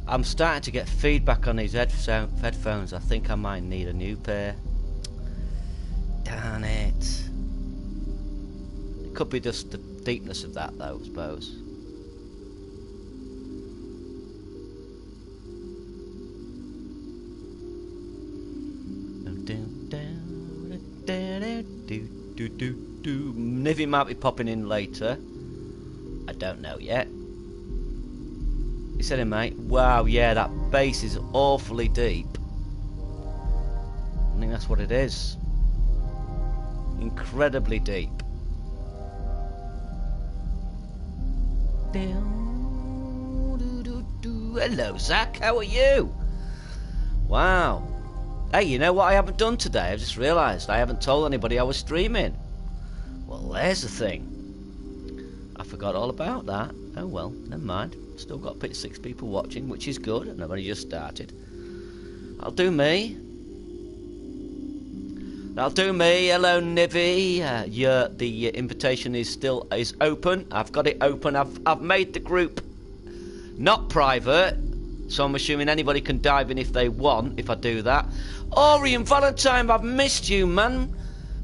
I'm starting to get feedback on these headphones. I think I might need a new pair. Darn it. It could be just the deepness of that though, I suppose. Nivy might be popping in later. I don't know yet. He said it, mate. Wow, yeah, that bass is awfully deep. I think that's what it is. Incredibly deep. Hello, Zach. How are you? Wow. Hey, you know what I haven't done today? I've just realised I haven't told anybody I was streaming. Well, there's the thing. I forgot all about that. Oh well, never mind. Still got 6 people watching, which is good, and I've only just started. I'll do me. That'll do me. Hello, Nivy. The invitation is open. I've got it open. I've made the group not private, so I'm assuming anybody can dive in if they want. If I do that, Ori and Valentine, I've missed you, man.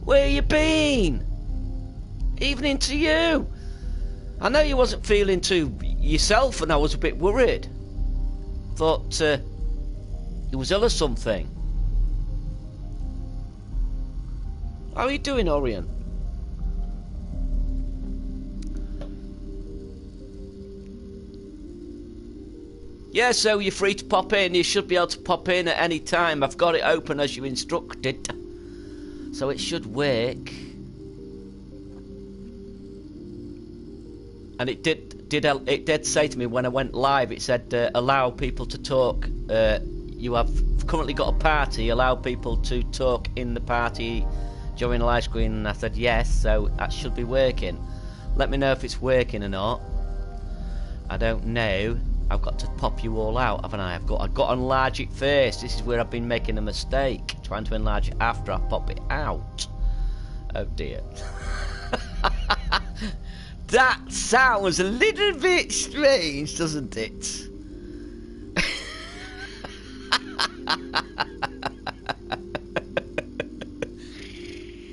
Where you been? Evening to you. I know you wasn't feeling too yourself, and I was a bit worried. Thought you was ill or something. How are you doing, Orion? Yeah, so you're free to pop in. You should be able to pop in at any time. I've got it open as you instructed, so it should work. And it did say to me when I went live, it said allow people to talk. You have currently got a party, allow people to talk in the party during the live screen, and I said yes, so that should be working. Let me know if it's working or not. I don't know. I've got to pop you all out, haven't I? I've got to enlarge it first. This is where I've been making a mistake, trying to enlarge it after I pop it out. Oh dear. That sounds a little bit strange, doesn't it?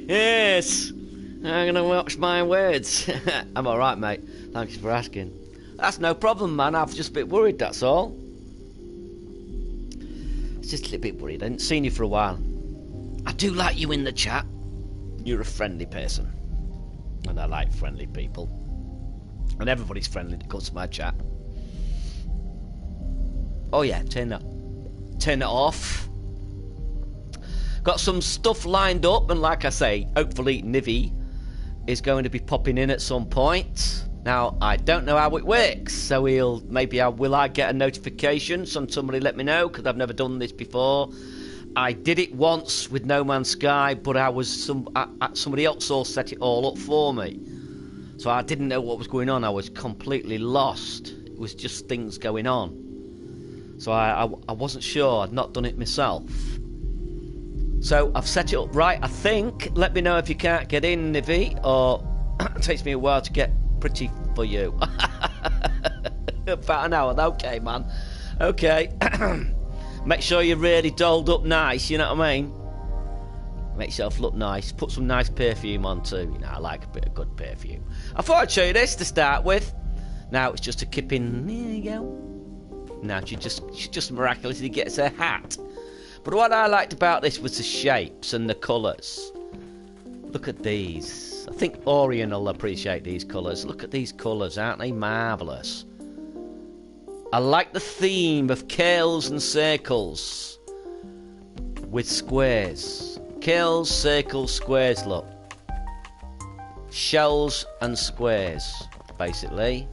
Yes, I'm gonna watch my words. I'm alright, mate. Thanks for asking. That's no problem, man. I was just a bit worried, that's all. It's just a little bit worried. I hadn't seen you for a while. I do like you in the chat. You're a friendly person. And I like friendly people. And everybody's friendly that comes to my chat. Oh yeah, turn it off. Got some stuff lined up, and like I say, hopefully Nivy is going to be popping in at some point. Now I don't know how it works, so will I get a notification? Somebody let me know, because I've never done this before. I did it once with No Man's Sky, but somebody else all set it all up for me. So I didn't know what was going on. I was completely lost. It was just things going on. So I wasn't sure. I'd not done it myself. So I've set it up right, I think. Let me know if you can't get in, Nivy, or it takes me a while to get pretty for you. About an hour. Okay, man. Okay. Make sure you're really dolled up nice, you know what I mean? Make yourself look nice. Put some nice perfume on too. You know, I like a bit of good perfume. I thought I'd show you this to start with. Now it's just a kipping. There you go. Now she just miraculously gets her hat. But what I liked about this was the shapes and the colours. Look at these. I think Orion will appreciate these colours. Look at these colours, aren't they marvellous? I like the theme of curls and circles with squares. Curls, circles, squares, look. Shells and squares, basically.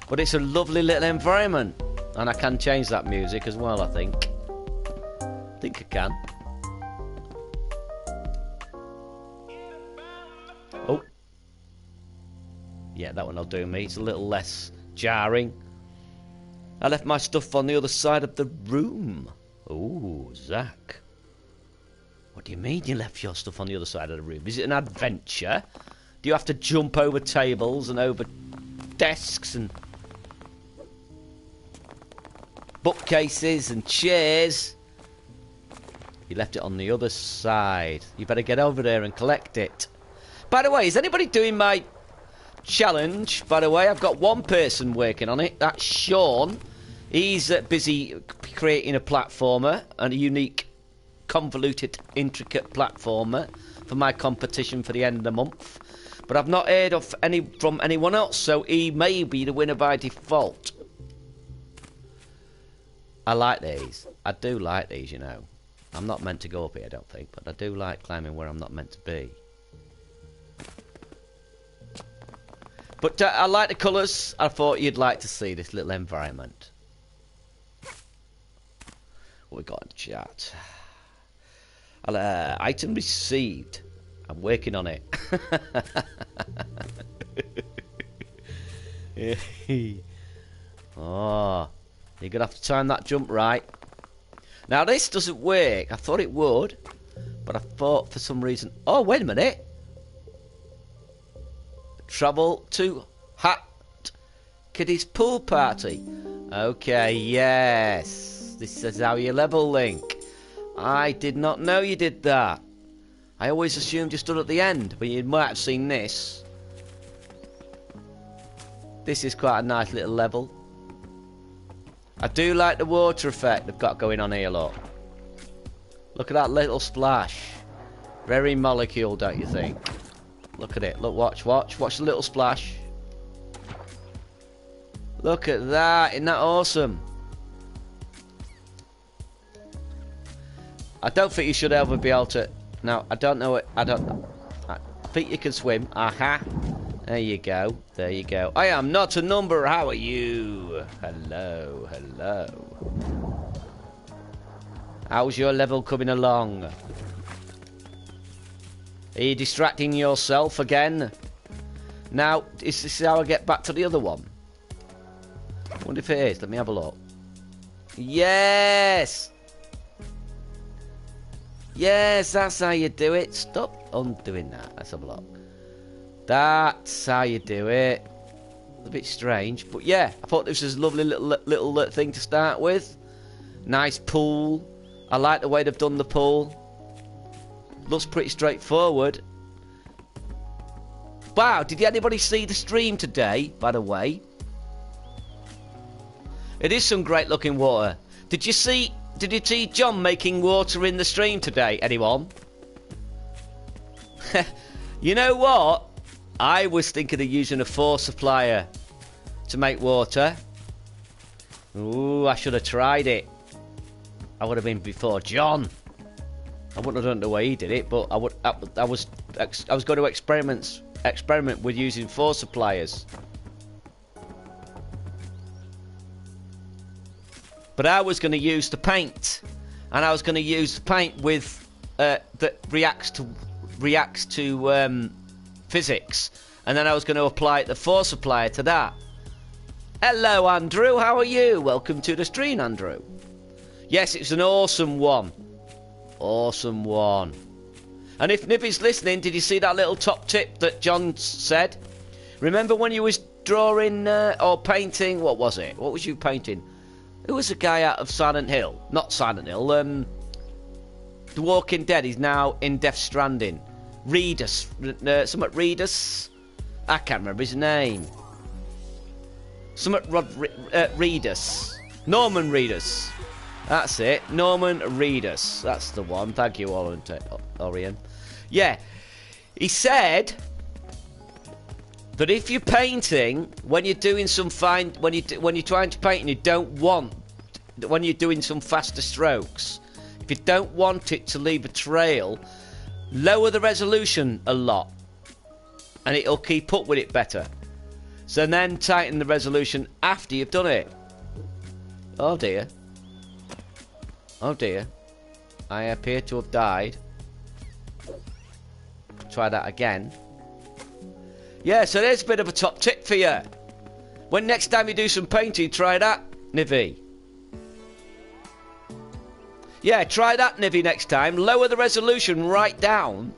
But it's a lovely little environment. And I can change that music as well, I think. I think I can. Oh. Yeah, that one will do me. It's a little less jarring. I left my stuff on the other side of the room. Ooh, Zach. What do you mean you left your stuff on the other side of the room? Is it an adventure? Do you have to jump over tables and over desks and... bookcases and chairs. You left it on the other side. You better get over there and collect it. By the way, is anybody doing my challenge? By the way, I've got one person working on it. That's Sean. He's busy creating a platformer, and a unique, convoluted, intricate platformer for my competition for the end of the month. But I've not heard of from anyone else, so he may be the winner by default. I like these. I do like these, you know. I'm not meant to go up here, I don't think, but I do like climbing where I'm not meant to be. But I like the colours. I thought you'd like to see this little environment. What we got in the chat? Item received. I'm working on it. Oh, you're gonna have to time that jump right. Now this doesn't work. I thought it would, but I thought for some reason. Oh, wait a minute. Travel to Hat Kiddies pool party. Okay, yes. This is how you level, Link. I did not know you did that. I always assumed you stood at the end, but you might have seen this. This is quite a nice little level. I do like the water effect they've got going on here, look. Look at that little splash. Very molecule, don't you think? Look at it. Look, watch. Watch the little splash. Look at that. Isn't that awesome? I don't think you should ever be able to... No, I don't know it. I think you can swim. Aha. There you go. There you go. I am not a number. How are you? Hello. Hello. How's your level coming along? Are you distracting yourself again? Now, is this how I get back to the other one? I wonder if it is. Let me have a look. Yes! Yes, that's how you do it. Stop undoing that. Let's have a look. That's how you do it. A bit strange, but yeah, I thought this was a lovely little thing to start with. Nice pool. I like the way they've done the pool. Looks pretty straightforward. Wow, did anybody see the stream today, by the way? It is some great looking water. Did you see John making water in the stream today, anyone? You know what? I was thinking of using a 4 supplier to make water. Ooh, I should have tried it. I would have been before John. I wouldn't have done the way he did it, but I was going to experiment with using 4 suppliers. But I was going to use the paint, and I was going to use the paint with that reacts to physics, and then I was going to apply the 4 supplier to that. Hello, Andrew. How are you? Welcome to the stream, Andrew. Yes, it's an awesome one. Awesome one. And if Nivy's listening, did you see that little top tip that John said? Remember when you was drawing or painting? What was it? What was you painting? Who was a guy out of Silent Hill? Not Silent Hill. The Walking Dead. He's now in Death Stranding. Reedus. Something Reedus. I can't remember his name. Something Reedus. Norman Reedus. That's it. Norman Reedus. That's the one. Thank you, Orion. Yeah. He said that if you're painting, when you're doing some when you're trying to paint and you don't want, when you're doing some faster strokes, if you don't want it to leave a trail, lower the resolution a lot, and it'll keep up with it better. So then tighten the resolution after you've done it. Oh dear. Oh dear. I appear to have died. Try that again. Yeah, so there's a bit of a top tip for you. When next time you do some painting, try that, Nivy. Yeah, try that, Nivy, next time. Lower the resolution right down.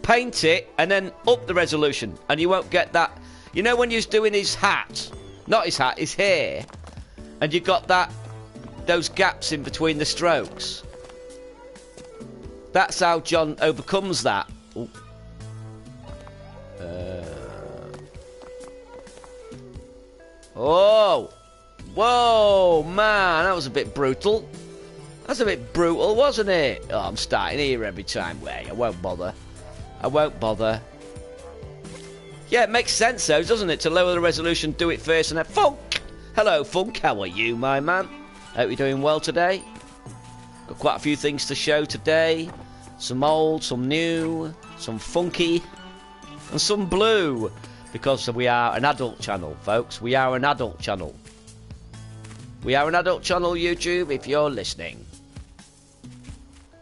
Paint it, and then up the resolution. And you won't get that. You know when you're doing his hat? Not his hat, his hair. And you got those gaps in between the strokes. That's how John overcomes that. Ooh. Oh! Whoa, man, that was a bit brutal. That's a bit brutal, wasn't it? Oh, I'm starting here every time. Wait, I won't bother. I won't bother. Yeah, it makes sense, though, doesn't it? To lower the resolution, do it first and then... Funk! Hello, Funk. How are you, my man? Hope you're doing well today. Got quite a few things to show today. Some old, some new, some funky, and some blue. Because we are an adult channel, folks. We are an adult channel. We are an adult channel, YouTube, if you're listening.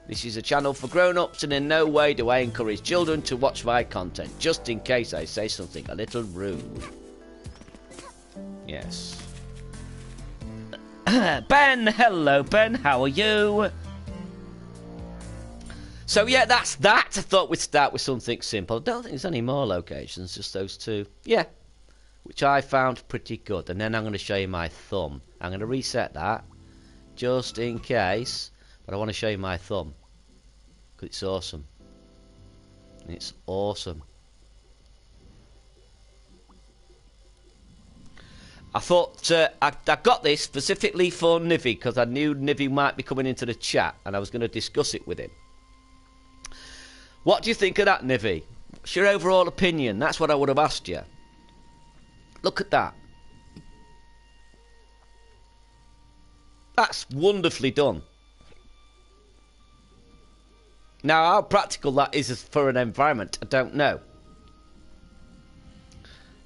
This is a channel for grown-ups, and in no way do I encourage children to watch my content, just in case I say something a little rude. Yes. Ben, hello, Ben, how are you? So, yeah, that's that. I thought we'd start with something simple. I don't think there's any more locations, just those two. Yeah, which I found pretty good. And then I'm going to show you my thumb. I'm going to reset that, just in case. But I want to show you my thumb. Because it's awesome. It's awesome. I thought I got this specifically for Nivy, because I knew Nivy might be coming into the chat. And I was going to discuss it with him. What do you think of that, Nivy? What's your overall opinion? That's what I would have asked you. Look at that. That's wonderfully done. Now, how practical that is for an environment, I don't know.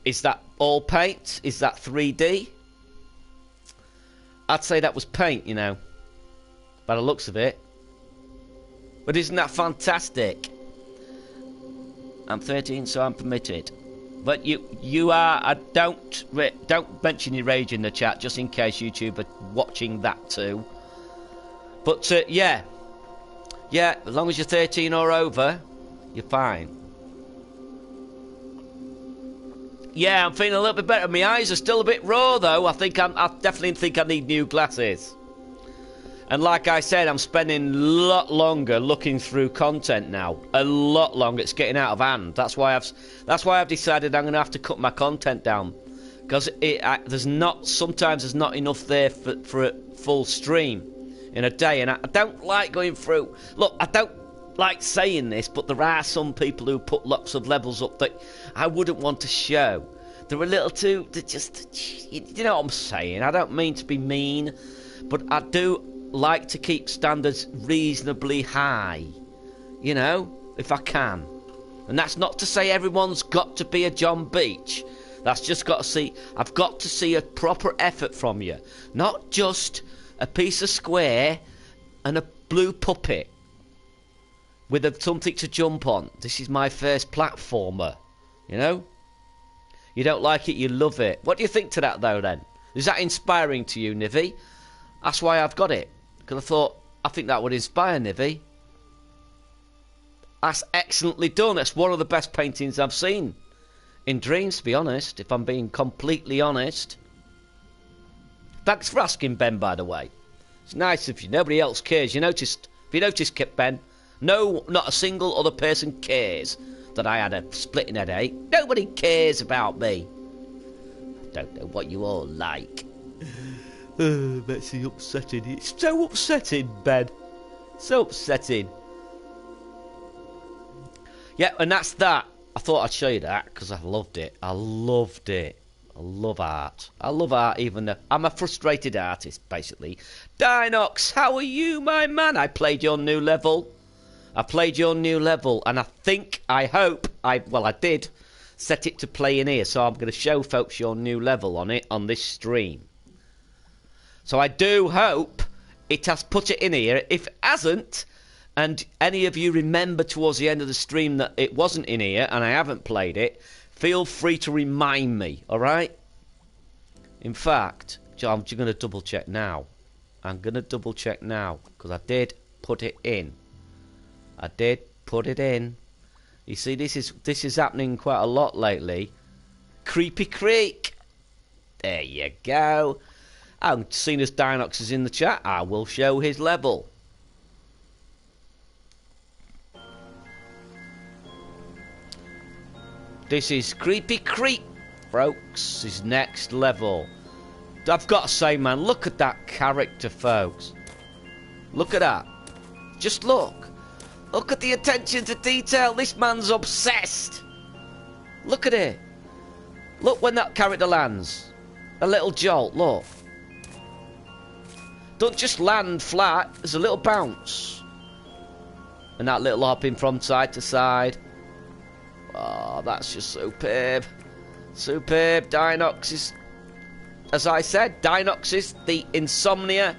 Is that all paint? Is that 3D? I'd say that was paint, you know, by the looks of it. But isn't that fantastic? I'm 13, so I'm permitted. But you are. Don't mention your age in the chat, just in case YouTube are watching that too. But yeah, as long as you're 13 or over, you're fine. Yeah, I'm feeling a little bit better. My eyes are still a bit raw though. I definitely think I need new glasses. And like I said, I'm spending a lot longer looking through content now. A lot longer. It's getting out of hand. That's why I've decided I'm going to have to cut my content down, because sometimes there's not enough there for a full stream in a day, and I don't like going through. Look, I don't like saying this, but there are some people who put lots of levels up that I wouldn't want to show. They're a little too. They're just, you know what I'm saying. I don't mean to be mean, but I do like to keep standards reasonably high, you know, if I can. And that's not to say everyone's got to be a John Beach. That's just I've got to see a proper effort from you, not just a piece of square and a blue puppet with something to jump on. This is my first platformer, you know. You don't like it, you love it. What do you think to that though then? Is that inspiring to you, Nivy? That's why I've got it. Because I think that would inspire Nivy. That's excellently done. That's one of the best paintings I've seen in Dreams, to be honest, if I'm being completely honest. Thanks for asking, Ben, by the way. It's nice of you. Nobody else cares. Have you noticed, Ben? No, not a single other person cares that I had a splitting headache. Nobody cares about me. I don't know what you all like. That's upsetting. It's so upsetting, Ben. So upsetting. Yeah, and that's that. I thought I'd show you that because I loved it. I loved it. I love art. I love art even though I'm a frustrated artist, basically. Dinox, how are you, my man? I played your new level. And I did set it to play in here. So I'm going to show folks your new level on this stream. So I do hope it has put it in here. If it hasn't, and any of you remember towards the end of the stream that it wasn't in here and I haven't played it, feel free to remind me, alright? In fact, I'm just going to double check now. Because I did put it in. You see, this is happening quite a lot lately. Creepy Creek. There you go. And seeing as Dinox is in the chat, I will show his level. This is Creepy Creep, folks. His next level. I've got to say, man, look at that character, folks. Look at that. Just look. Look at the attention to detail. This man's obsessed. Look at it. Look when that character lands. A little jolt, look. Don't just land flat. There's a little bounce. And that little hopping from side to side. Oh, that's just superb. Superb. Dinox is, as I said, Dinox is the insomnia.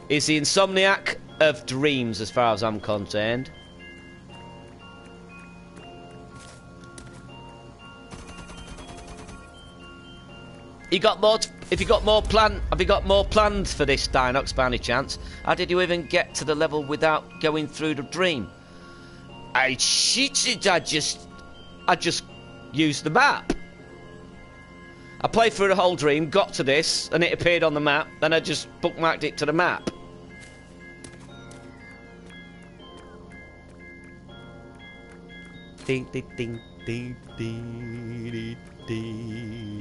Is the insomniac of dreams, as far as I'm concerned. You got more? If you got more plan, have you got more planned for this, Dinox, by any chance? How did you even get to the level without going through the dream? I cheated. I just used the map. I played through the whole dream, got to this, and it appeared on the map. Then I just bookmarked it to the map. Ding ding ding ding ding ding.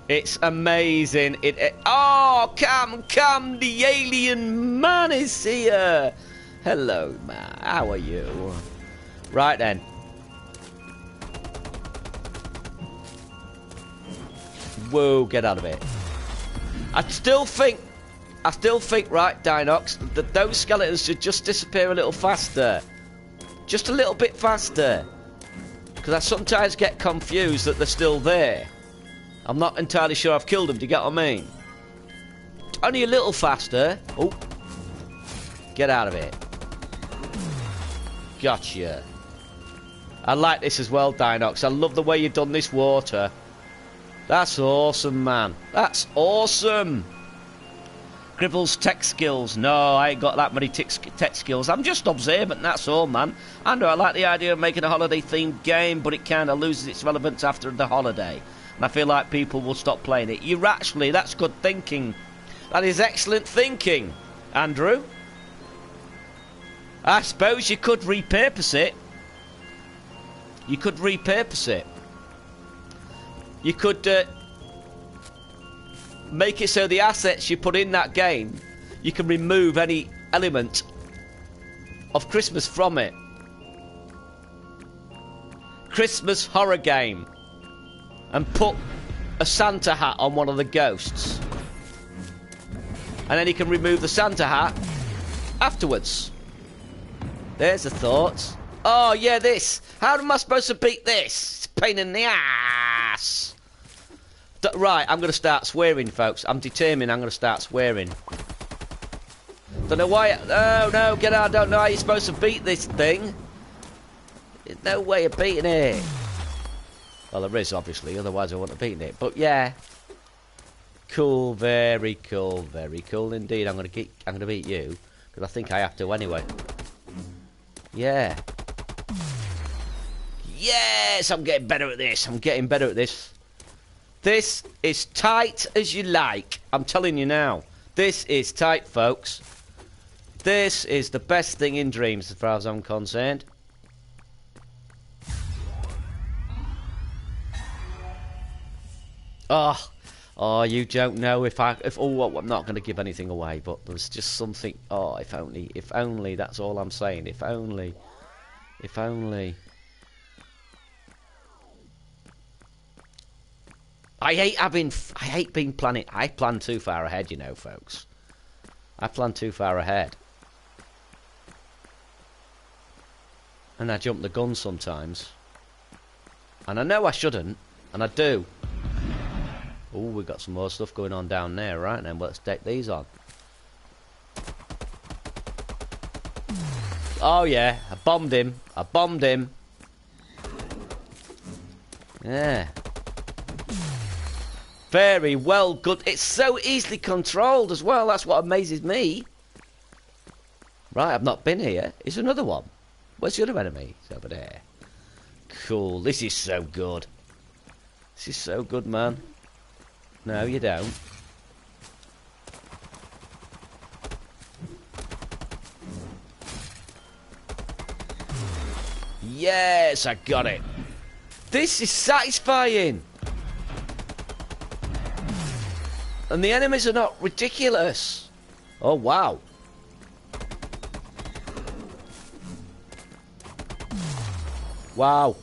It's amazing. Oh, come! The alien man is here. Hello, man. How are you? Right then. Whoa, get out of it. I still think, right, Dinox, that those skeletons should just disappear a little faster. Just a little bit faster. Because I sometimes get confused that they're still there. I'm not entirely sure I've killed them, do you get what I mean? Only a little faster. Oh. Get out of it. Gotcha. I like this as well, Dinox. I love the way you've done this water. That's awesome, man. That's awesome. Gribble's tech skills. No, I ain't got that many tech skills. I'm just observant, that's all, man. I know I like the idea of making a holiday-themed game, but it kind of loses its relevance after the holiday. And I feel like people will stop playing it. You're actually, that's good thinking. That is excellent thinking, Andrew. I suppose you could repurpose it. You could repurpose it. You could make it so the assets you put in that game, you can remove any element of Christmas from it. Christmas horror game. And put a Santa hat on one of the ghosts. And then you can remove the Santa hat afterwards. There's a thought. Oh, yeah, this. How am I supposed to beat this? It's a pain in the ass. Right, I'm going to start swearing, folks. I'm determined I'm going to start swearing. Don't know why... Oh, no, get out. I don't know how you're supposed to beat this thing. There's no way of beating it. Well, there is, obviously. Otherwise, I wouldn't have beaten it. But, yeah. Cool, very cool indeed. I'm going to beat you. Because I think I have to anyway. Yeah. Yes, I'm getting better at this. I'm getting better at this. This is tight as you like. I'm telling you now. This is tight, folks. This is the best thing in Dreams as far as I'm concerned. Oh, you don't know if oh, I'm not going to give anything away, but there's just something. Oh, if only, that's all I'm saying. If only. I hate being planning. I plan too far ahead, you know, folks. I plan too far ahead. And I jump the gun sometimes. And I know I shouldn't, and I do. Oh, we've got some more stuff going on down there. Right then, let's take these on. Oh yeah, I bombed him. Yeah. Very well, good. It's so easily controlled as well. That's what amazes me. Right, I've not been here. Is another one? Where's the other enemy? It's over there. Cool. This is so good. This is so good, man. No, you don't. Yes, I got it. This is satisfying. And the enemies are not ridiculous. Oh, wow. Wow.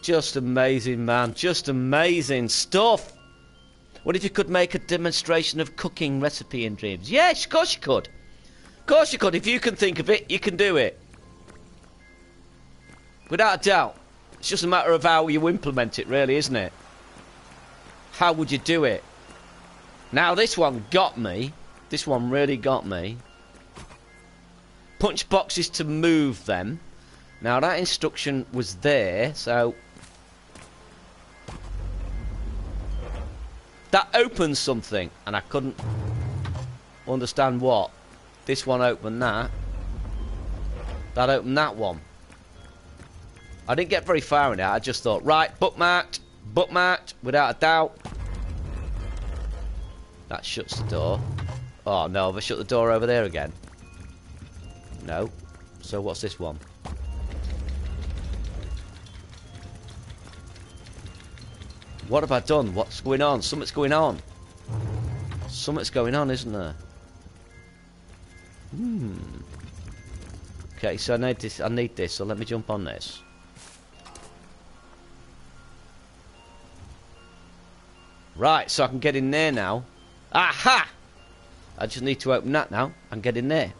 Just amazing, man. Just amazing stuff. What if you could make a demonstration of cooking recipe in Dreams? Yes, of course you could. Of course you could. If you can think of it, you can do it. Without a doubt. It's just a matter of how you implement it, really, isn't it? How would you do it? Now, this one got me. This one really got me. Punch boxes to move them. Now, that instruction was there, so... that opens something, and I couldn't understand what. This one opened that. That opened that one. I didn't get very far in it. I just thought, right, bookmarked, bookmarked, without a doubt. That shuts the door. Oh no, have I shut the door over there again? No. So what's this one? What have I done? What's going on? Something's going on. Something's going on, isn't there? Okay, so I need this, so let me jump on this. Right, so I can get in there now. Aha! I just need to open that now and get in there.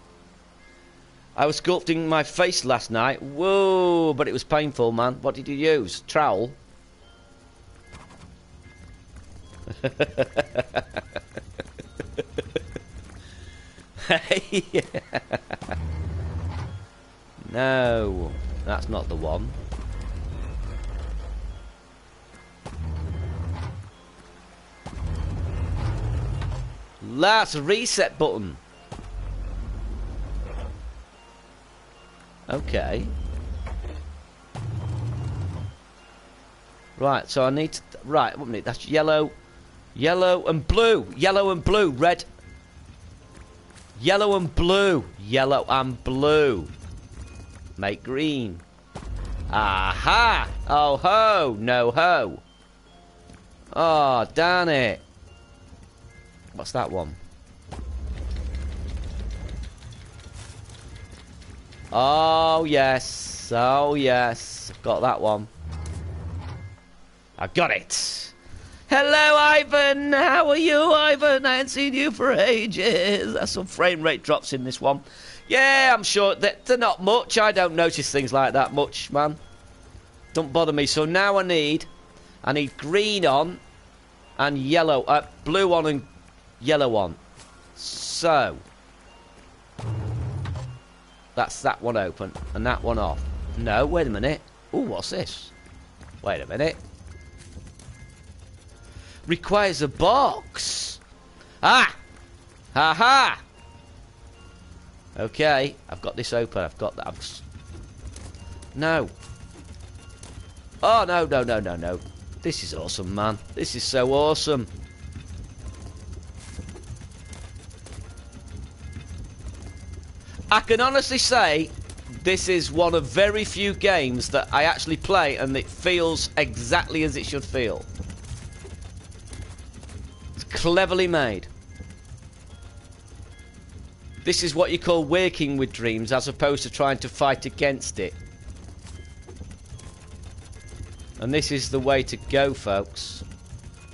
I was sculpting my face last night. Whoa, but it was painful, man. What did you use? Trowel? Hey. No, that's not the one. That's a reset button. Okay. Right, so I need to... right, 1 minute, that's yellow. Yellow and blue. Yellow and blue. Red. Yellow and blue. Yellow and blue. Make green. Aha! Oh ho! No ho! Oh, darn it. What's that one? Oh, yes. Oh, yes. Got that one. I got it. Hello, Ivan. How are you, Ivan? I haven't seen you for ages. There's some frame rate drops in this one. Yeah, I'm sure that they're not much. I don't notice things like that much, man. Don't bother me. So now I need green on and yellow. Blue on and yellow on. So that's that one open and that one off. No, wait a minute. Ooh, what's this? Wait a minute. Requires a box. Ah! Ha ha! Okay, I've got this open. I've got that. No. Oh, no, no, no, no, no. This is awesome, man. This is so awesome. I can honestly say this is one of very few games that I actually play and it feels exactly as it should feel. It's cleverly made. This is what you call working with dreams as opposed to trying to fight against it. And this is the way to go, folks.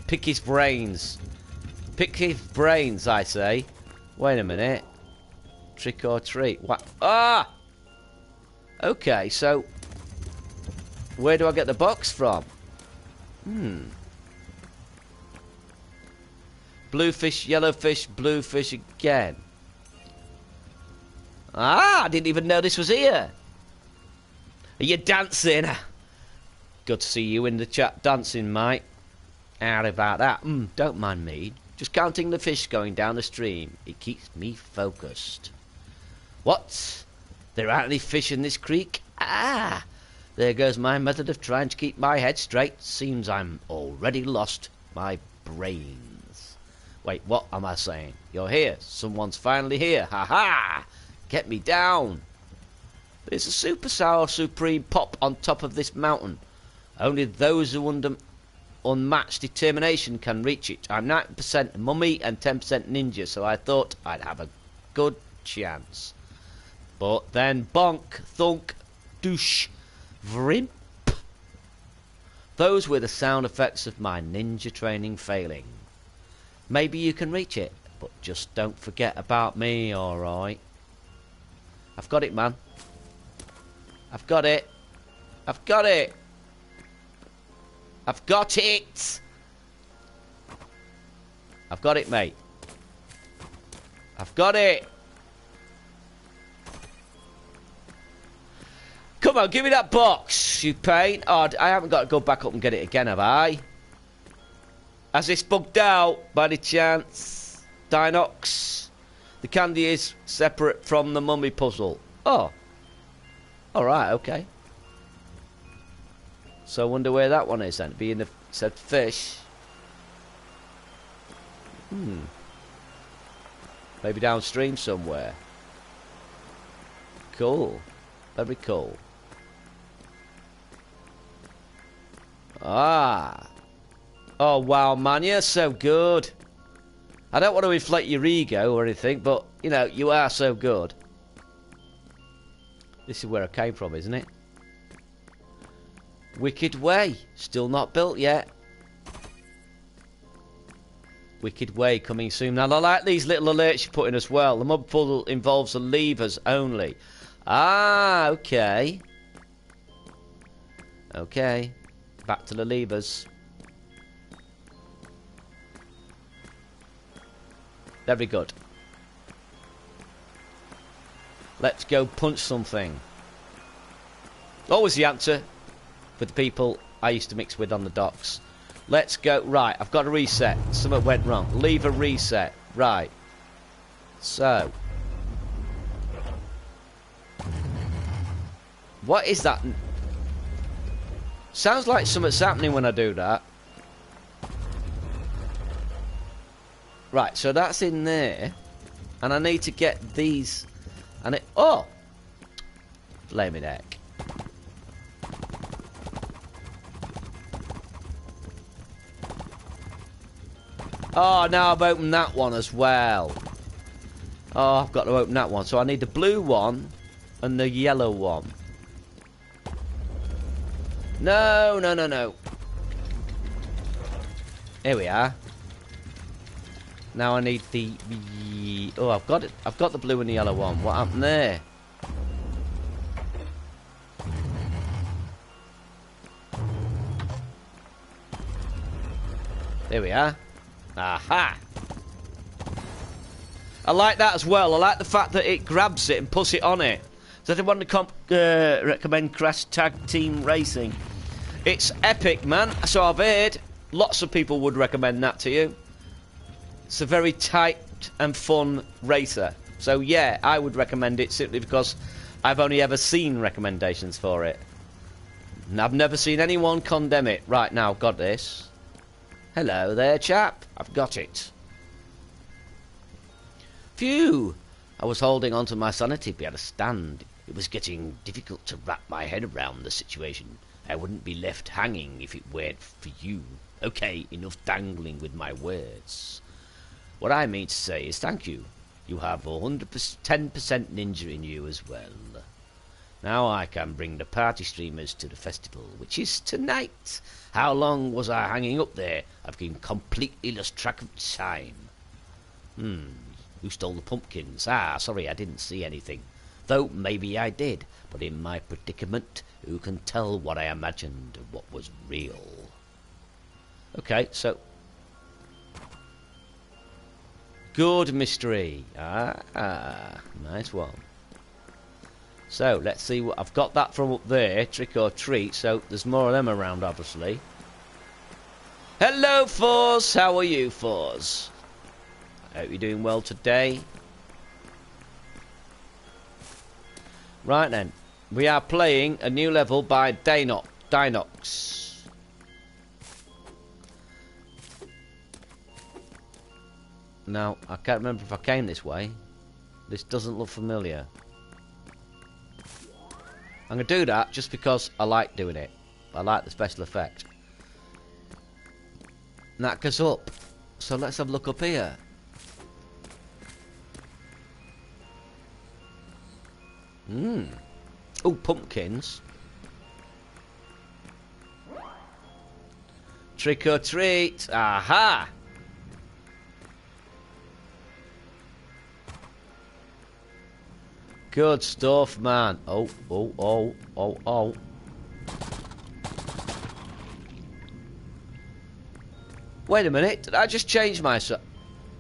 Pick his brains. Pick his brains, I say. Wait a minute. Trick or treat. What? Ah! Okay, so where do I get the box from? Blue fish, yellow fish, blue fish again. Ah, I didn't even know this was here. Are you dancing? Good to see you in the chat dancing, mate. How about that? Don't mind me. Just counting the fish going down the stream. It keeps me focused. What? There aren't any fish in this creek? Ah! There goes my method of trying to keep my head straight. Seems I'm already lost my brains. Wait, what am I saying? You're here. Someone's finally here. Ha ha! Get me down. There's a super sour supreme pop on top of this mountain. Only those who under unmatched determination can reach it. I'm 90% mummy and 10% ninja, so I thought I'd have a good chance. But then bonk, thunk, douche, vrimp. Those were the sound effects of my ninja training failing. Maybe you can reach it, but just don't forget about me, alright? I've got it, man. I've got it. I've got it. I've got it. I've got it, mate. I've got it. Come on, give me that box, you pain. Oh, I haven't got to go back up and get it again, have I? Has this bugged out, by any chance? Dinox? The candy is separate from the mummy puzzle. Oh. Alright, okay. So I wonder where that one is then. Being the said fish. Maybe downstream somewhere. Cool. Very cool. Ah. Oh, wow, man. You're so good. I don't want to inflate your ego or anything, but, you know, you are so good. This is where I came from, isn't it? Wicked Way. Still not built yet. Wicked Way coming soon. Now, I like these little alerts you put in as well. The mob puzzle involves the levers only. Ah, okay. Okay. Back to the levers. Very good. Let's go punch something. Always the answer for the people I used to mix with on the docks. Let's go. Right, I've got to reset. Something went wrong. Lever reset. Right. So. What is that? Sounds like something's happening when I do that. Right, so that's in there. And I need to get these. And it... Oh! Flaming heck. Oh, now I've opened that one as well. Oh, I've got to open that one. So I need the blue one and the yellow one. No, no, no, no. Here we are. Now I need the... Oh, I've got it. I've got the blue and the yellow one. What happened there? There we are. Aha! I like that as well. I like the fact that it grabs it and puts it on it. Does anyone recommend Crash Tag Team Racing? It's epic, man. So I've heard. Lots of people would recommend that to you. It's a very tight and fun racer. So yeah, I would recommend it simply because I've only ever seen recommendations for it. And I've never seen anyone condemn it. Right, now, got this. Hello there, chap. I've got it. Phew! I was holding on to my sanity to be able to stand. It was getting difficult to wrap my head around the situation. I wouldn't be left hanging if it weren't for you. Okay, enough dangling with my words. What I mean to say is thank you. You have 10% ninja in you as well. Now I can bring the party streamers to the festival, which is tonight. How long was I hanging up there? I've been completely lost track of time. Who stole the pumpkins? Ah, sorry, I didn't see anything. Though maybe I did, but in my predicament, who can tell what I imagined and what was real? Okay, so... Good mystery. Ah, nice one. So, let's see what... I've got that from up there, trick or treat, so there's more of them around, obviously. Hello, Foz! How are you, Foz? I hope you're doing well today. Right then. We are playing a new level by Dinox. Now, I can't remember if I came this way. This doesn't look familiar. I'm going to do that just because I like doing it. I like the special effect. And that goes up. So let's have a look up here. Oh, pumpkins. Trick or treat. Aha! Good stuff, man. Oh. Wait a minute. Did I just change myself?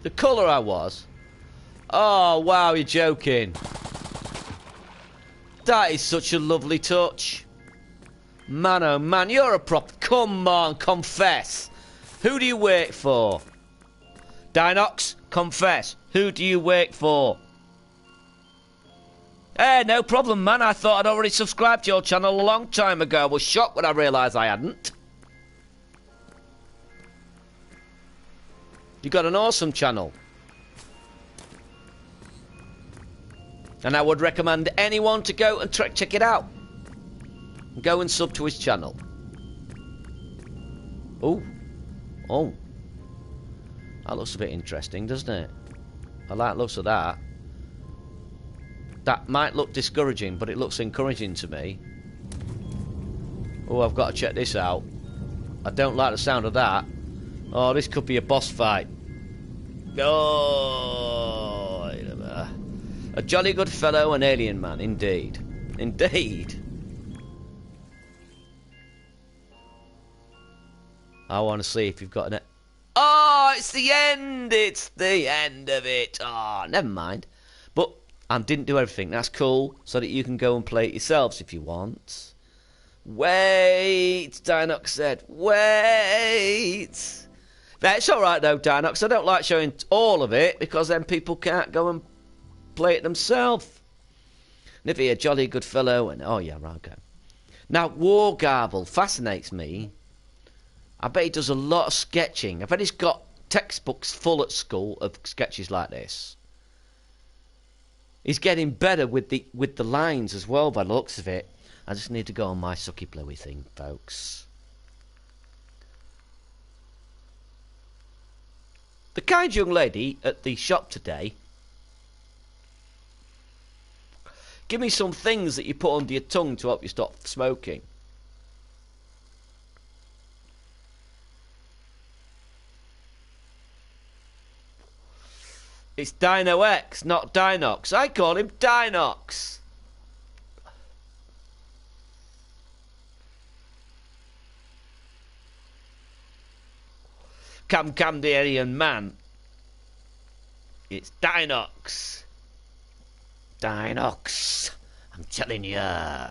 The colour I was? Oh, wow, you're joking. That is such a lovely touch. Man, oh man, you're a prop. Come on, confess. Who do you work for? Dinox, confess. Who do you work for? Hey, no problem, man. I thought I'd already subscribed to your channel a long time ago. I was shocked when I realised I hadn't. You got an awesome channel. And I would recommend anyone to go and check it out. Go and sub to his channel. Oh. That looks a bit interesting, doesn't it? I like the looks of that. That might look discouraging, but it looks encouraging to me. Oh, I've got to check this out. I don't like the sound of that. Oh, this could be a boss fight. Oh, wait a minute. A jolly good fellow, an alien man, indeed. Indeed. I want to see if you've got an... Oh, it's the end! It's the end of it! Oh, never mind. But I didn't do everything. That's cool, so that you can go and play it yourselves if you want. Wait, Dinox said. Wait! That's alright though, Dinox. I don't like showing all of it, because then people can't go and play it themselves. Nippy, a jolly good fellow, and... Oh, yeah, right, okay. Now, Wargarble fascinates me. I bet he does a lot of sketching. I bet he's got textbooks full at school of sketches like this. He's getting better with the lines as well, by the looks of it. I just need to go on my sucky blowy thing, folks. The kind young lady at the shop today give me some things that you put under your tongue to help you stop smoking. It's Dino X, not Dinox. I call him Dinox. Come, the alien man. It's Dinox. Dinox. I'm telling ya.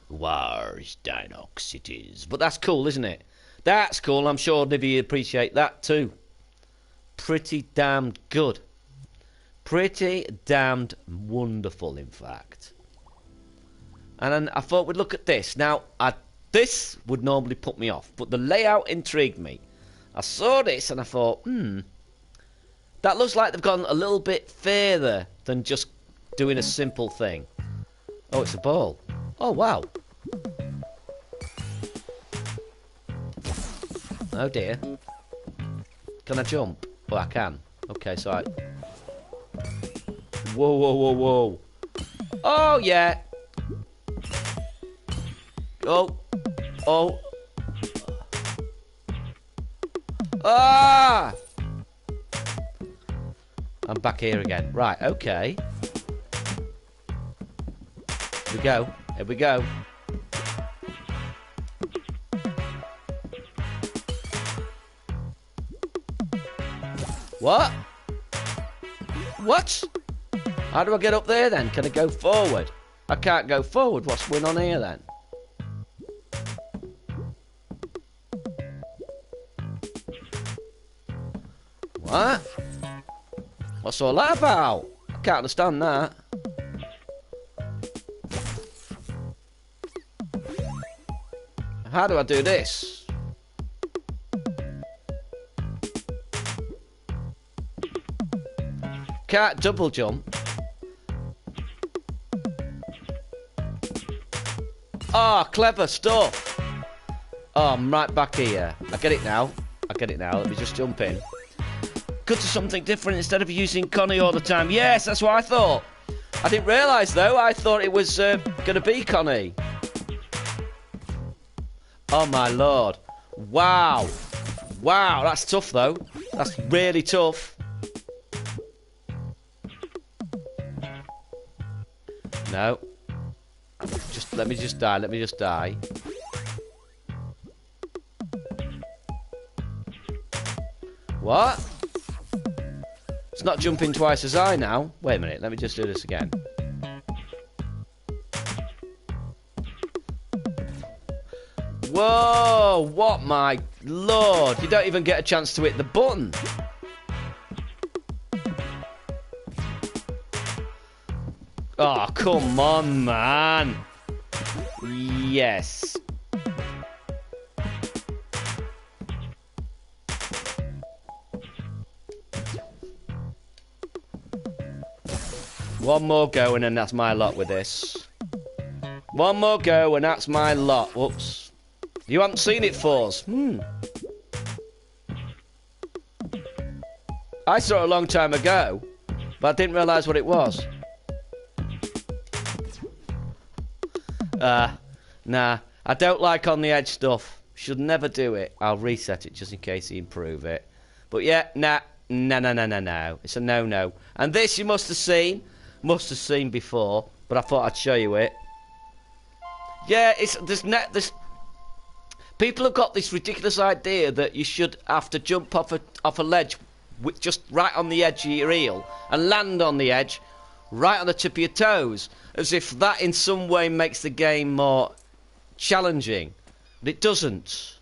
Where's Dinox it is. But that's cool, isn't it? That's cool. I'm sure Nivy appreciate that too. Pretty damned good. Pretty damned wonderful, in fact. And then I thought we'd look at this. Now, this would normally put me off, but the layout intrigued me. I saw this and I thought, that looks like they've gone a little bit further than just doing a simple thing. Oh, it's a ball. Oh, wow. Oh, dear. Can I jump? Oh, I can. Okay, so I... Whoa. Oh, yeah. Oh. Ah! I'm back here again. Right, okay. Here we go. What? How do I get up there then? Can I go forward? I can't go forward. What's going on here then? What? What's all that about? I can't understand that. How do I do this? Can't double jump. Oh, clever stuff. Oh, I'm right back here. I get it now. Let me just jump in. Go to something different instead of using Connie all the time. Yes, that's what I thought. I didn't realise, though. I thought it was going to be Connie. Oh, my Lord. Wow. Wow, that's tough, though. That's really tough. No. Let me just die. What? It's not jumping twice as high now. Wait a minute, let me just do this again. Whoa, what my Lord. You don't even get a chance to hit the button. Oh, come on, man. Yes. One more go and then that's my lot with this. One more go and that's my lot. Whoops. You haven't seen it, Fours. I saw it a long time ago, but I didn't realise what it was. Nah. I don't like on the edge stuff. Should never do it. I'll reset it just in case you improve it. But yeah, nah. No. It's a no-no. And this you must have seen. Must have seen before, but I thought I'd show you it. Yeah, there's people have got this ridiculous idea that you should have to jump off a ledge with just right on the edge of your heel and land on the edge right on the tip of your toes, as if that in some way makes the game more challenging. But it doesn't.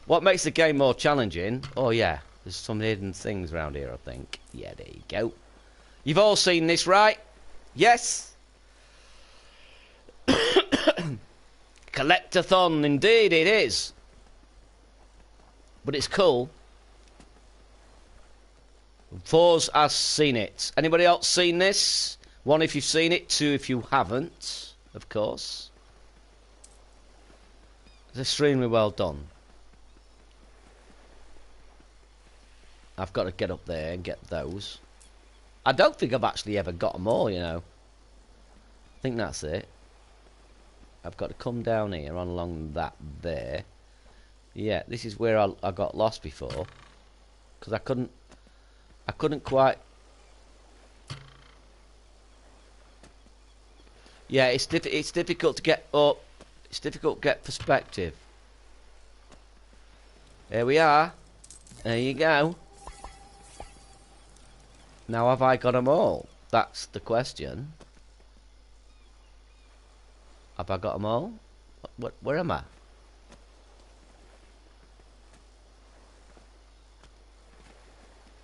What makes the game more challenging? Oh yeah, there's some hidden things around here, I think. Yeah, there you go. You've all seen this, right? Yes? Collectathon, indeed it is. But it's cool. Fours has seen it. Anybody else seen this? One if you've seen it, two if you haven't, of course. It's extremely well done. I've got to get up there and get those. I don't think I've actually ever got them all, you know. I think that's it. I've got to come down here on along that there. Yeah, this is where I got lost before. Because I couldn't quite... Yeah, it's difficult to get up. It's difficult to get perspective. There we are. There you go. Now, have I got them all? That's the question. Have I got them all? Where am I?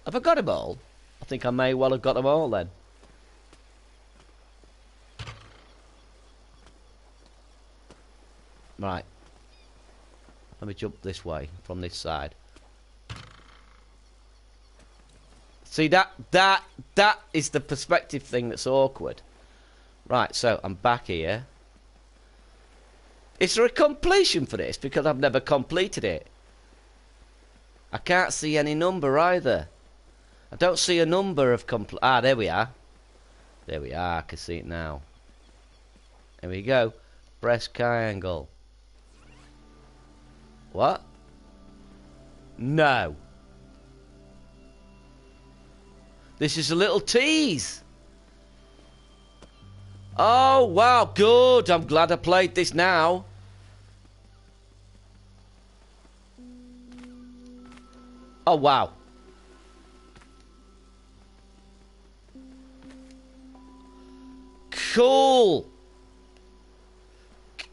Have I got them all? I think I may well have got them all then. Right. Let me jump this way, from this side. See, that is the perspective thing that's awkward. Right, so I'm back here. Is there a completion for this? Because I've never completed it. I can't see any number either. I don't see a number of Ah, there we are. There we are, I can see it now. There we go. Press triangle. What? No. This is a little tease. Oh, wow, good. I'm glad I played this now. Oh, wow. Cool.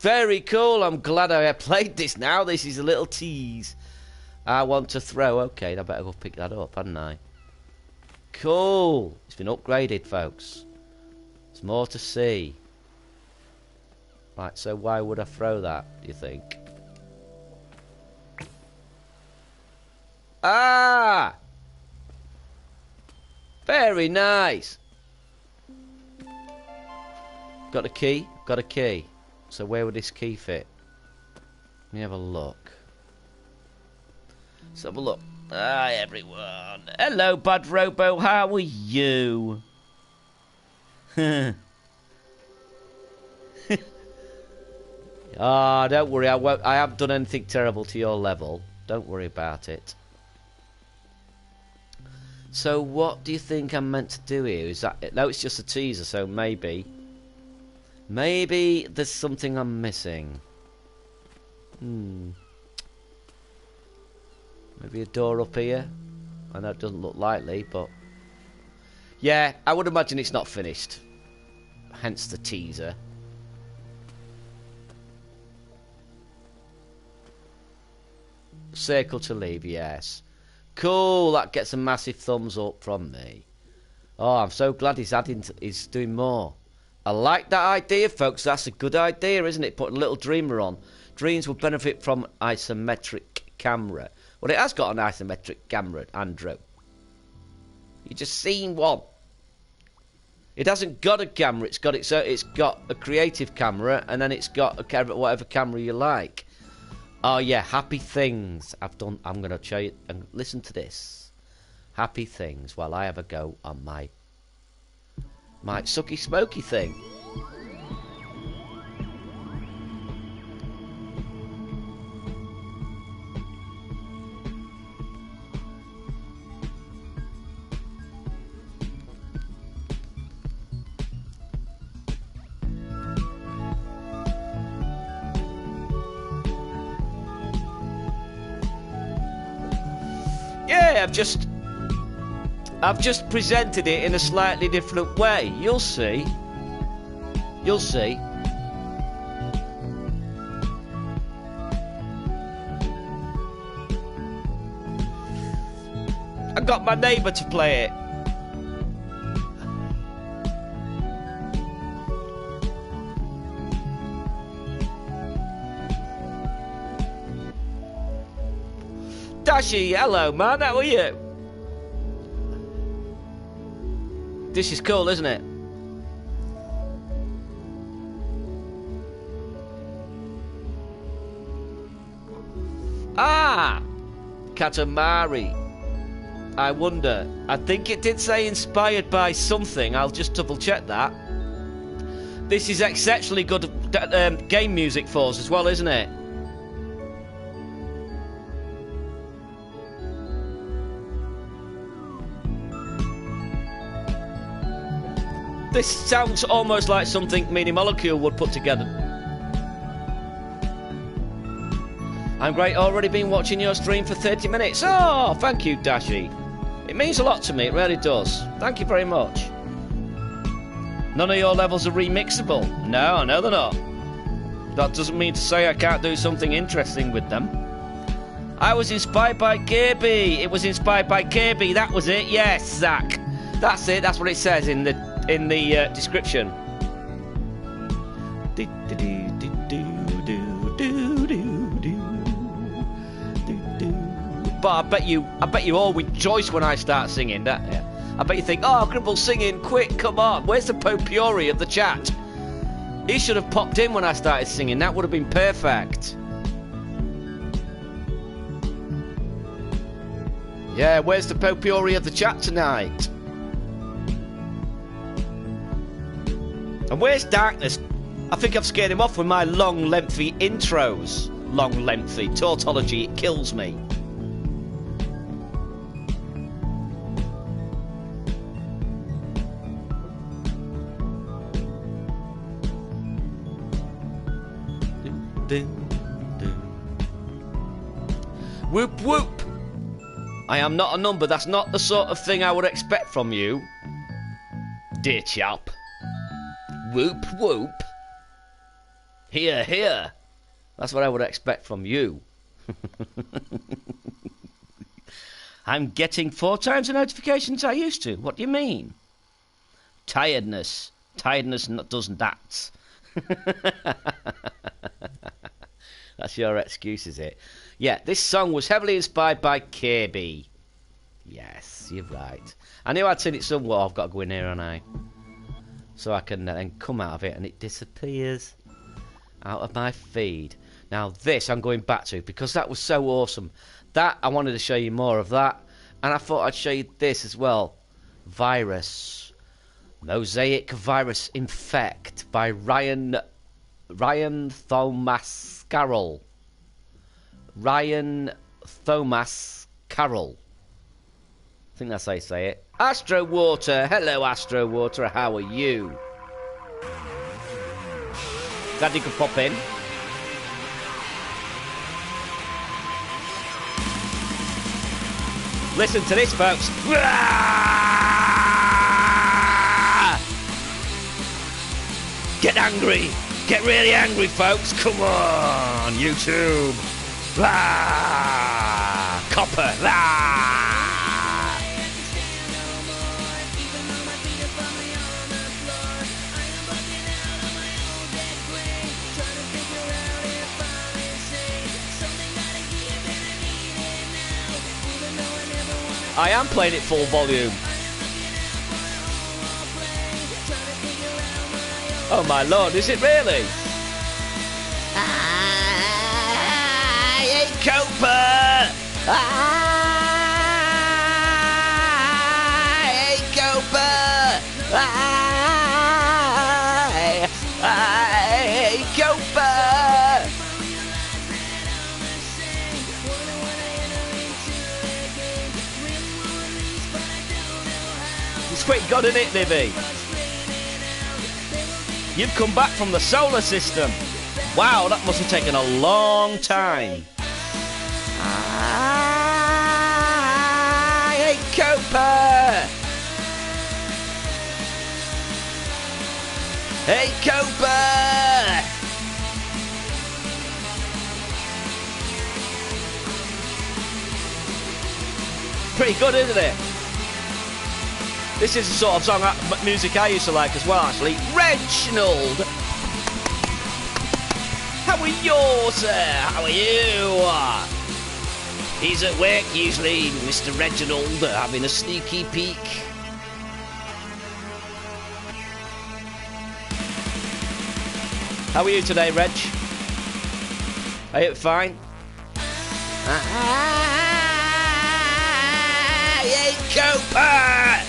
Very cool. I'm glad I played this now. This is a little tease. I want to throw. Okay, I better go pick that up, hadn't I? Cool. It's been upgraded, folks. There's more to see. Right, so why would I throw that, do you think? Ah! Very nice. Got a key? Got a key. So where would this key fit? Let me have a look. Let's have a look. Hi everyone. Hello Bad Robo, how are you? Ah, don't worry, I haven't done anything terrible to your level. Don't worry about it. So what do you think I'm meant to do here? Is that it? No, it's just a teaser, so maybe there's something I'm missing. Maybe a door up here. I know it doesn't look likely, but yeah, I would imagine it's not finished. Hence the teaser. Circle to leave, yes. Cool, that gets a massive thumbs up from me. Oh, I'm so glad he's doing more. I like that idea, folks. That's a good idea, isn't it? Putting a little dreamer on. Dreams will benefit from isometric camera. Well, it has got an isometric camera, Andrew. You just seen one. It hasn't got a camera. It's got a creative camera, and then it's got a camera, whatever camera you like. Oh yeah, happy things. I'm going to show you and listen to this. Happy things while I have a go on my sucky smoky thing. Yeah, I've just presented it in a slightly different way. You'll see. You'll see. I got my neighbour to play it. Dashi, hello man, how are you? This is cool, isn't it? Ah! Katamari. I wonder. I think it did say inspired by something. I'll just double check that. This is exceptionally good game music for us as well, isn't it? This sounds almost like something Mini Molecule would put together. I'm great, already been watching your stream for 30 minutes. Oh, thank you, Dashi. It means a lot to me, it really does. Thank you very much. None of your levels are remixable. No, they're not. That doesn't mean to say I can't do something interesting with them. I was inspired by Kirby. It was inspired by Kirby, that was it. Yes, Zach. That's it, that's what it says in the description. But I bet you all rejoice when I start singing. I bet you think, oh, Gribble's singing, quick, come on. Where's the potpourri of the chat? He should have popped in when I started singing. That would have been perfect. Yeah, where's the potpourri of the chat tonight? And where's Darkness? I think I've scared him off with my long, lengthy intros. Long, lengthy. Tautology, it kills me. Whoop, whoop. I am not a number. That's not the sort of thing I would expect from you, dear chap. Whoop, whoop. Here, here. That's what I would expect from you. I'm getting 4 times the notifications I used to. What do you mean? Tiredness. Tiredness does that. That's your excuse, is it? Yeah, this song was heavily inspired by Kirby. Yes, you're right. I knew I'd seen it somewhere. I've got to go in here, and I, so I can then come out of it, and it disappears out of my feed. Now this I'm going back to because that was so awesome. That I wanted to show you more of that, and I thought I'd show you this as well. Virus, Mosaic Virus Infect by Ryan Thomas Carroll. Ryan Thomas Carroll. I think that's how you say it. Astro Water. Hello, Astro Water. How are you? Glad you could pop in. Listen to this, folks. Get angry. Get really angry, folks. Come on, YouTube. Copper. I am playing it full volume. Oh my lord, is it really? I hate Copa! I hate Copa! I hate Copa! It's pretty good, isn't it, Nibby? You've come back from the solar system. Wow, that must have taken a long time. I hate Copa. Hey, Copa. Pretty good, isn't it? This is the sort of song, music I used to like as well, actually. Reginald! How are you, sir? How are you? He's at work usually, Mr. Reginald, having a sneaky peek. How are you today, Reg? Are you fine? Hey, Copa!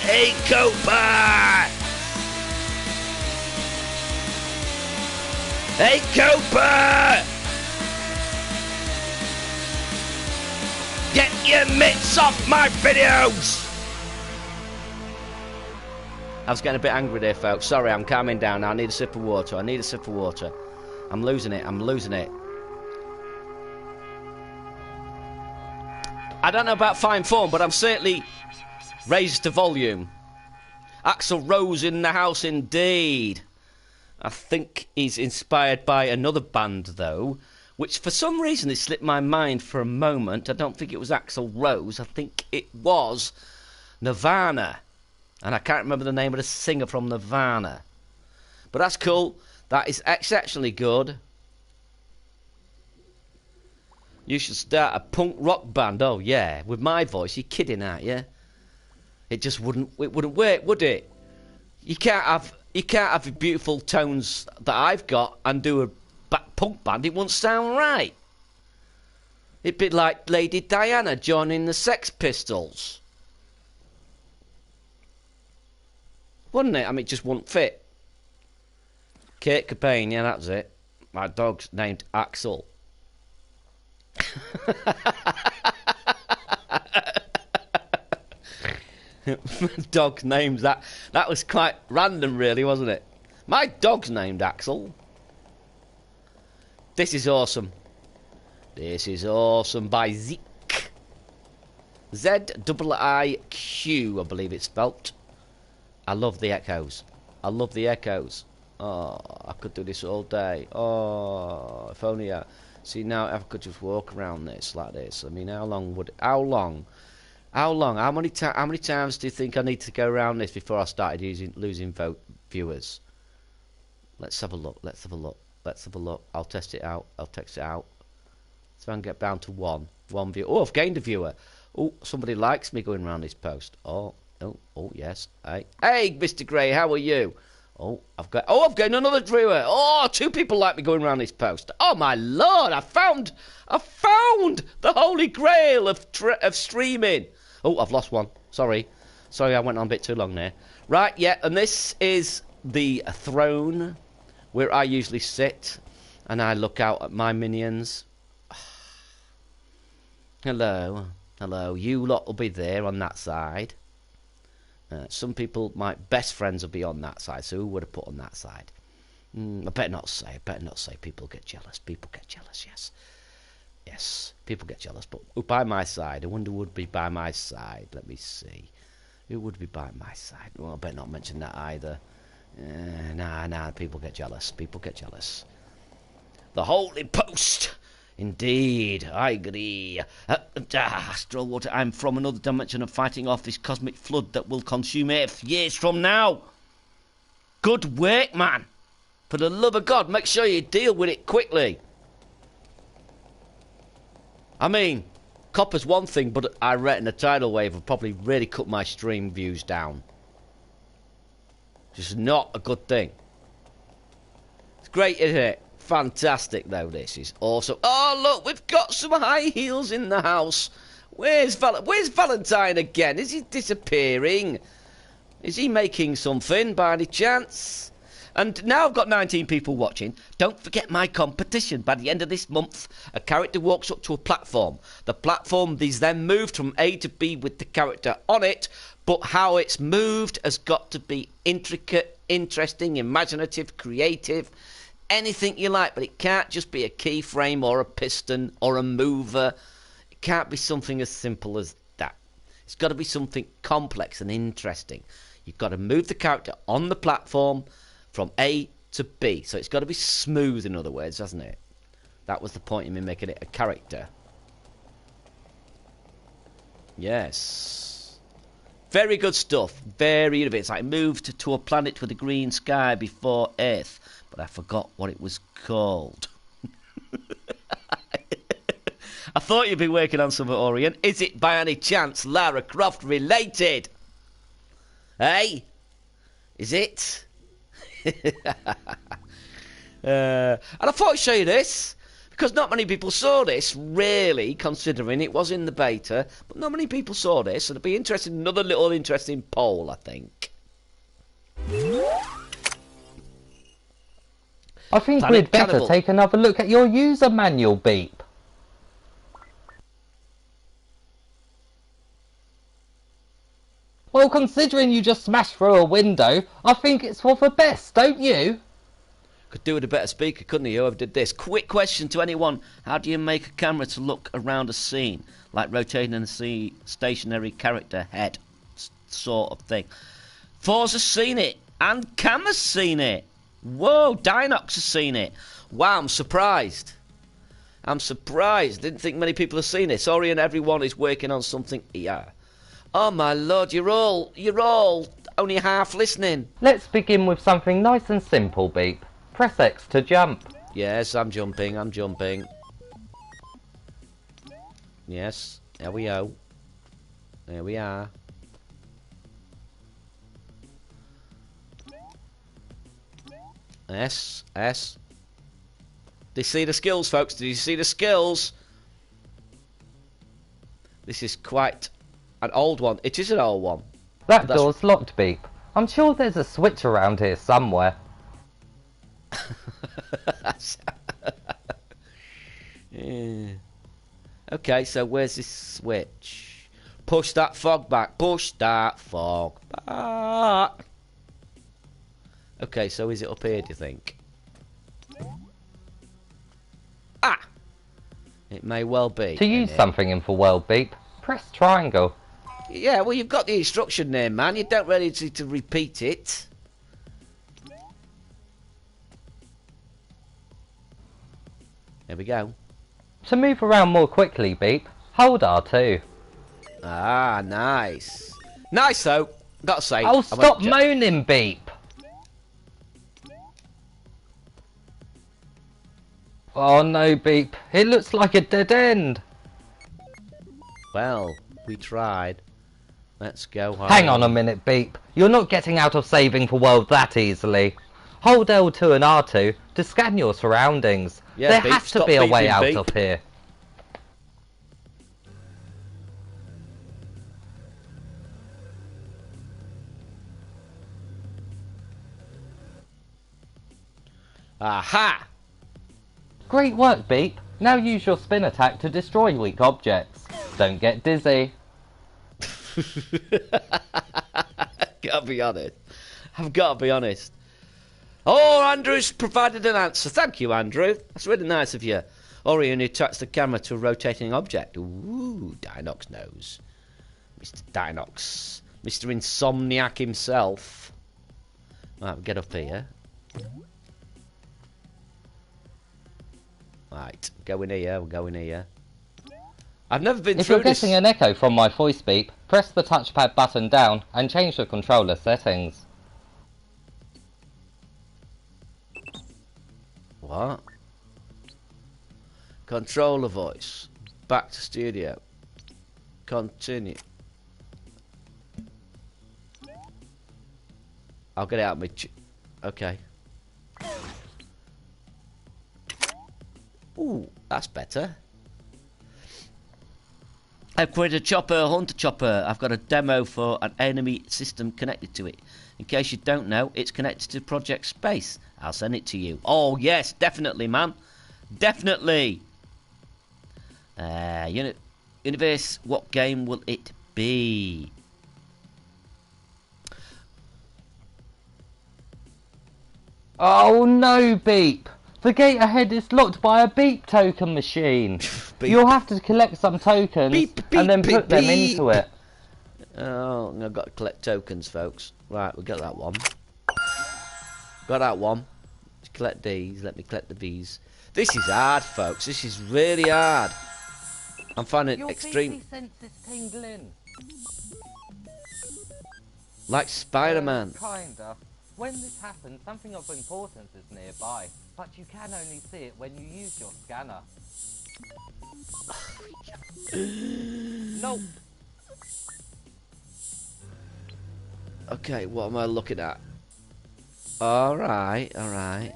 Hey, Copa! Hey, Copa! Get your mitts off my videos! I was getting a bit angry there, folks. Sorry, I'm calming down now. I need a sip of water. I need a sip of water. I'm losing it. I'm losing it. I don't know about fine form, but I'm certainly raised to volume. Axl Rose in the house indeed. I think he's inspired by another band, though, which for some reason it slipped my mind for a moment. I don't think it was Axl Rose. I think it was Nirvana. And I can't remember the name of the singer from Nirvana. But that's cool. That is exceptionally good. You should start a punk rock band. Oh yeah, with my voice. You're kidding, aren't you? It just wouldn't work, would it? You can't have the beautiful tones that I've got and do a punk band. It wouldn't sound right. It'd be like Lady Diana joining the Sex Pistols, wouldn't it? I mean, it just wouldn't fit. Kurt Cobain, yeah, that's it. My dog's named Axel. Dog's names, that was quite random, really, wasn't it? My dog's named Axel. This is awesome. This is awesome by Zeke. Z-I-I-Q, I believe it's spelt. I love the echoes. I love the echoes. Oh, I could do this all day. Oh, if only I... See, now if I could just walk around this like this. I mean, how long? How many times do you think I need to go around this before I started losing viewers? Let's have a look. Let's have a look. Let's have a look. I'll test it out. I'll text it out. So I can get down to one view. Oh, I've gained a viewer. Oh, somebody likes me going around this post. Oh, yes. Hey, Mr. Gray, how are you? I've gained another viewer. Oh, 2 people like me going around this post. Oh my lord, I found the holy grail of streaming. Oh, I've lost one. Sorry, I went on a bit too long there. Right, yeah, and this is the throne where I usually sit, and I look out at my minions. Hello. You lot will be there on that side. Some people, my best friends, will be on that side. So who would have put on that side? I better not say. People get jealous. Yes. People get jealous. But by my side, I wonder who would be by my side. Let me see. Who would be by my side? Well, I better not mention that either. Nah. People get jealous. The holy post. Indeed, I agree. Stillwater, I'm from another dimension of fighting off this cosmic flood that will consume Earth years from now. Good work, man. For the love of God, make sure you deal with it quickly. I mean, copper's one thing, but I reckon a tidal wave will probably really cut my stream views down. Just not a good thing. It's great, isn't it? Fantastic, though. This is awesome. Oh, look, we've got some high heels in the house. Where's Valentine again? Is he disappearing? Is he making something by any chance? And now I've got 19 people watching. Don't forget my competition. By the end of this month, a character walks up to a platform. The platform is then moved from A to B with the character on it, but how it's moved has got to be intricate, interesting, imaginative, creative, anything you like, but it can't just be a keyframe or a piston or a mover. It can't be something as simple as that. It's got to be something complex and interesting. You've got to move the character on the platform from A to B. So it's got to be smooth, in other words, hasn't it? That was the point in me making it a character. Yes. Very good stuff. Very innovative. It's like moved to a planet with a green sky before Earth. But I forgot what it was called. I thought you'd be working on something, Orient. Is it by any chance Lara Croft related? Hey? Is it? And I thought I'd show you this, because not many people saw this, really, considering it was in the beta. But not many people saw this, and it'd be interesting. Another little interesting poll, I think. I think we'd better take another look at your user manual, Beep. Well, considering you just smashed through a window, I think it's for the best, don't you? Could do with a better speaker, couldn't he? Whoever did this. Quick question to anyone. How do you make a camera to look around a scene? Like rotating a stationary character head sort of thing. Forza's seen it. And Cam has seen it. Whoa, Dinox has seen it. Wow, I'm surprised. Didn't think many people have seen it. Sorry, and everyone is working on something. Yeah. Oh my lord, you're all only half listening. Let's begin with something nice and simple, Beep. Press X to jump. Yes, I'm jumping. Yes, there we go. There we are. S. Did you see the skills, folks? Did you see the skills? This is quite an old one. It is an old one. That door's locked, Beep. I'm sure there's a switch around here somewhere. Yeah. Okay, so where's this switch? Push that fog back. Push that fog back. Okay, so is it up here, do you think? Ah! It may well be. To use something in for World Beep, press triangle. Yeah, well, you've got the instruction there, man. You don't really need to repeat it. There we go. To move around more quickly, Beep, hold R2. Ah, nice. Nice, though. Gotta say. Oh, stop moaning, Beep. Oh no, Beep. It looks like a dead end. Well, we tried. Let's go home. Hang on a minute, Beep. You're not getting out of saving for world that easily. Hold L2 and R2 to scan your surroundings. Yeah, there Beep, has to stop be a way beeping, out Beep. of here. Aha! Great work, Beep. Now use your spin attack to destroy weak objects. Don't get dizzy. Gotta be honest. I've got to be honest. Oh, Andrew's provided an answer. Thank you, Andrew. That's really nice of you. Orion attacks the camera to a rotating object. Ooh, Dinox knows. Mr. Dinox. Mr. Insomniac himself. Right, we'll get up here. Right, go in here, we'll go in here. I've never been If through you're this. getting an echo from my voice beep, press the touchpad button down and change the controller settings. What? Controller voice. Back to studio. Continue. I'll get it out of my... Okay. Ooh, that's better. I've created a chopper, a hunter chopper. I've got a demo for an enemy system connected to it. In case you don't know, it's connected to Project Space. I'll send it to you. Oh, yes, definitely, man. Definitely. Universe, what game will it be? Oh no, Beep! The gate ahead is locked by a beep token machine. Beep. You'll have to collect some tokens Beep, beep, and then beep, put them beep. into it. Oh, I've got to collect tokens, folks. Right, we'll get that one. Got that one. Let's collect these. Let me collect the bees. This is hard, folks. This is really hard. I'm finding it extreme. senses tingling. Like Spider-Man. Kinda. When this happens, something of importance is nearby, but you can only see it when you use your scanner. Nope. Okay, what am I looking at? Alright, alright.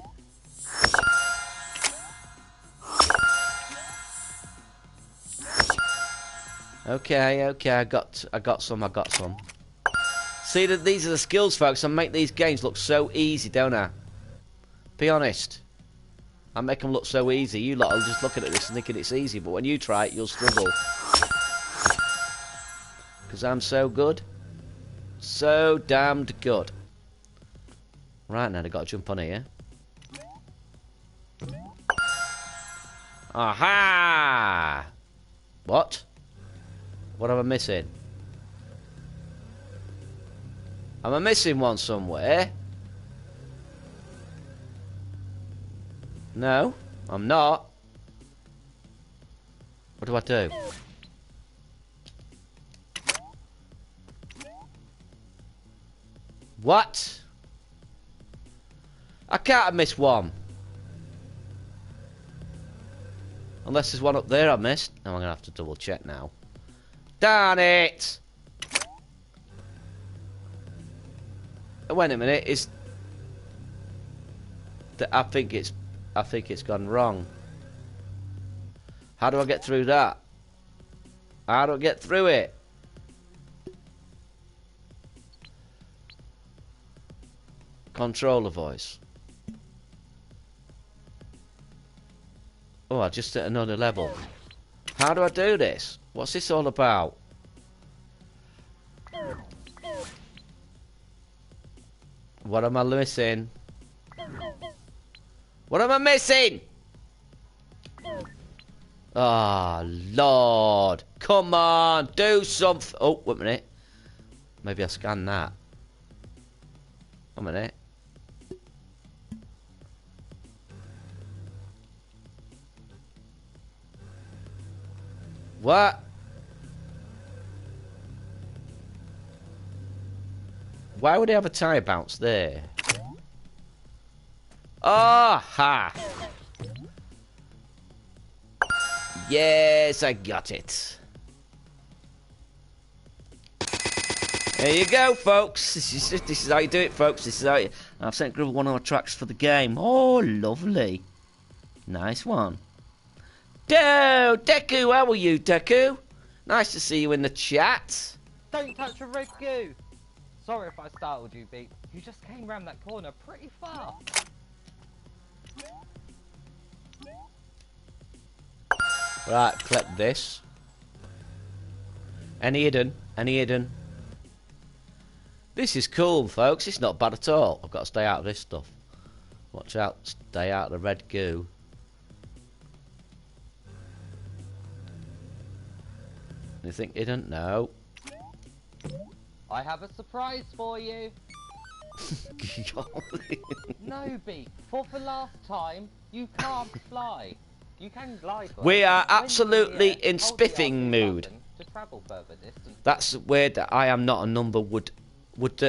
Okay, I got some. See, that these are the skills, folks. I make these games look so easy, don't I? Be honest. I make them look so easy. You lot are just looking at this and thinking it's easy, but when you try it, you'll struggle. Because I'm so good. So damned good. Right now, I've got to jump on here. Aha! What? What am I missing? Am I missing one somewhere? No, I'm not. What do I do? What? I can't have missed one. Unless there's one up there I missed. No, I'm going to have to double check now. Darn it! Wait a minute, is... I think it's gone wrong. How do I get through that? How do I get through it? Controller voice. Oh, I just hit another level. How do I do this? What's this all about? What am I missing? What am I missing? Ah, oh, Lord. Come on, do something. Oh, wait a minute. Maybe I scan that. A minute. What? Why would he have a tire bounce there? Ah, ha! Yes, I got it. There you go, folks. This is how you do it, folks. This is how you... I've sent Gribble one of my tracks for the game. Oh, lovely. Nice one. Deku, how are you, Deku? Nice to see you in the chat. Don't touch a red goo. Sorry if I startled you, Beep. You just came round that corner pretty far. Right, collect this. Any hidden? Any hidden? This is cool, folks. It's not bad at all. I've got to stay out of this stuff. Watch out. Stay out of the red goo. Anything hidden? No. I have a surprise for you. No, Beep. For the last time, you can't fly. You can glide. We are absolutely in spiffing mood. To travel further distance. That's weird that I am not a number would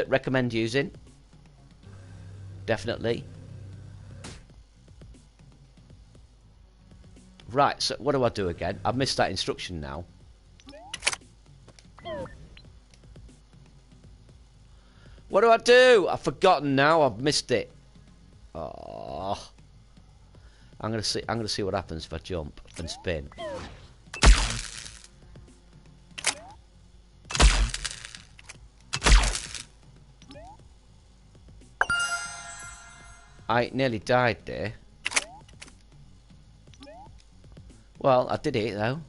recommend using. Definitely. Right, so what do I do again? I've missed that instruction now. What do I do? I've forgotten now. I've missed it. Oh. I'm gonna see what happens if I jump and spin. I nearly died there. Well, I did it though.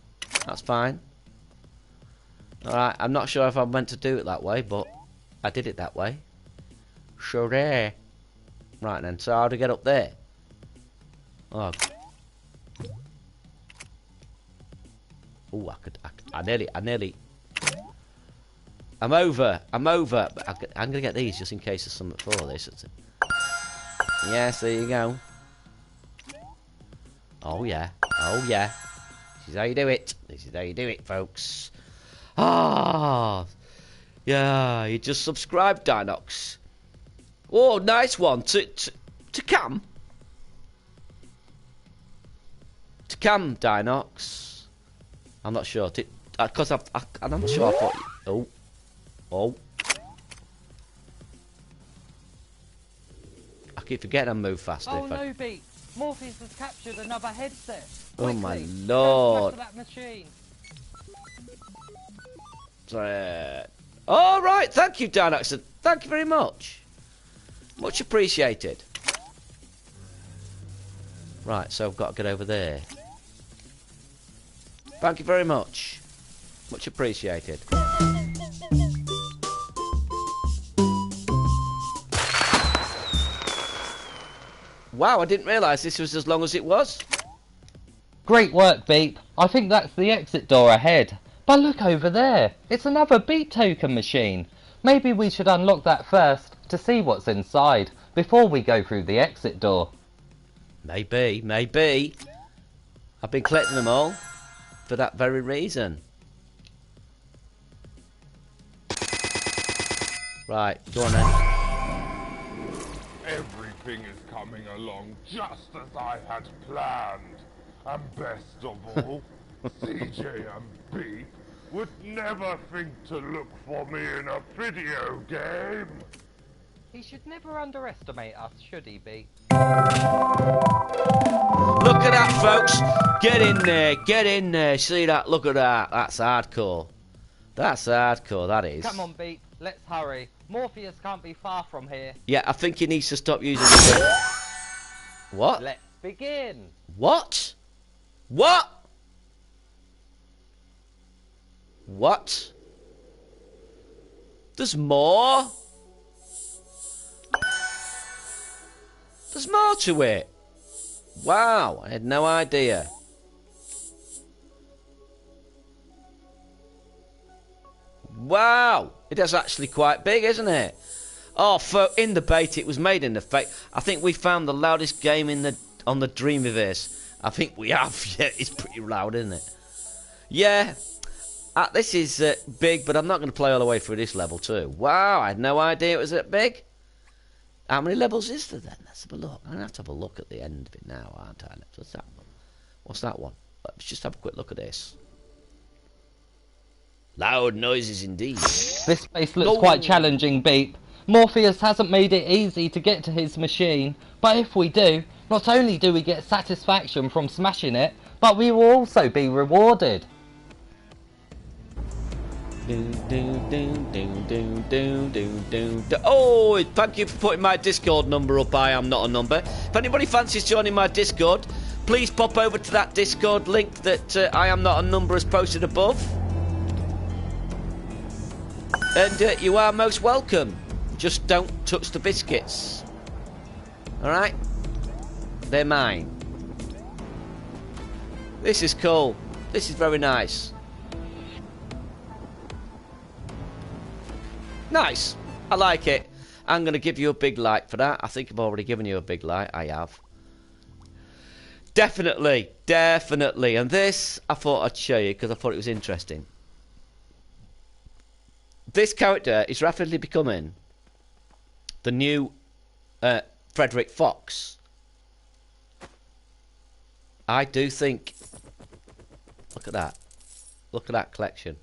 That's fine. Alright, I'm not sure if I meant to do it that way, but I did it that way. Sure there. Right then, so how do I get up there? Oh. Oh, I nearly. I'm over. But I'm gonna get these just in case there's something for this. Yes, there you go. Oh yeah. Oh yeah. This is how you do it. This is how you do it, folks. Ah. Yeah, you just subscribed, Dinox. Oh, nice one. To Cam. To Cam, Dinox. I'm not sure. Because I'm not sure. I thought. Oh. I keep forgetting I move faster. Oh no, Beat. Morpheus has captured another headset. Quickly, oh my lord. Go back to that machine. All right, thank you, Dinox. Thank you very much. Much appreciated. Right, so I've got to get over there. Thank you very much. Much appreciated. Wow, I didn't realise this was as long as it was. Great work, Beep. I think that's the exit door ahead. But look over there. It's another Beep token machine. Maybe we should unlock that first to see what's inside before we go through the exit door. Maybe. I've been collecting them all for that very reason. Right, go on then. Everything is coming along just as I had planned. And best of all, CJ and Beep would never think to look for me in a video game. He should never underestimate us, should he, Beep? Look at that, folks. Get in there. See that? Look at that. That's hardcore. That is. Come on, Beep. Let's hurry. Morpheus can't be far from here. Yeah, I think he needs to stop using the... What? Let's begin. What? There's more? There's more to it. Wow, I had no idea. Wow, it is actually quite big, isn't it? Oh, in the beta, it was made in the fake. I think we found the loudest game on the Dreamiverse. I think we have. Yeah, it's pretty loud, isn't it? Yeah. This is big, but I'm not going to play all the way through this level too. Wow, I had no idea it was that big. How many levels is there then? Let's have a look. I'm going to have to have a look at the end of it now, aren't I? What's that one? Let's just have a quick look at this. Loud noises indeed. This place looks quite challenging, Beep. Morpheus hasn't made it easy to get to his machine, but if we do, not only do we get satisfaction from smashing it, but we will also be rewarded. Oh, thank you for putting my Discord number up. I am not a number. If anybody fancies joining my Discord, please pop over to that Discord link that I am not a number has posted above. And you are most welcome. Just don't touch the biscuits. Alright? They're mine. This is cool. This is very nice. Nice. I like it. I'm going to give you a big like for that. I think I've already given you a big like. I have. Definitely. Definitely. And this, I thought I'd show you because I thought it was interesting. This character is rapidly becoming the new Frederick Fox. I do think... Look at that. Look at that collection.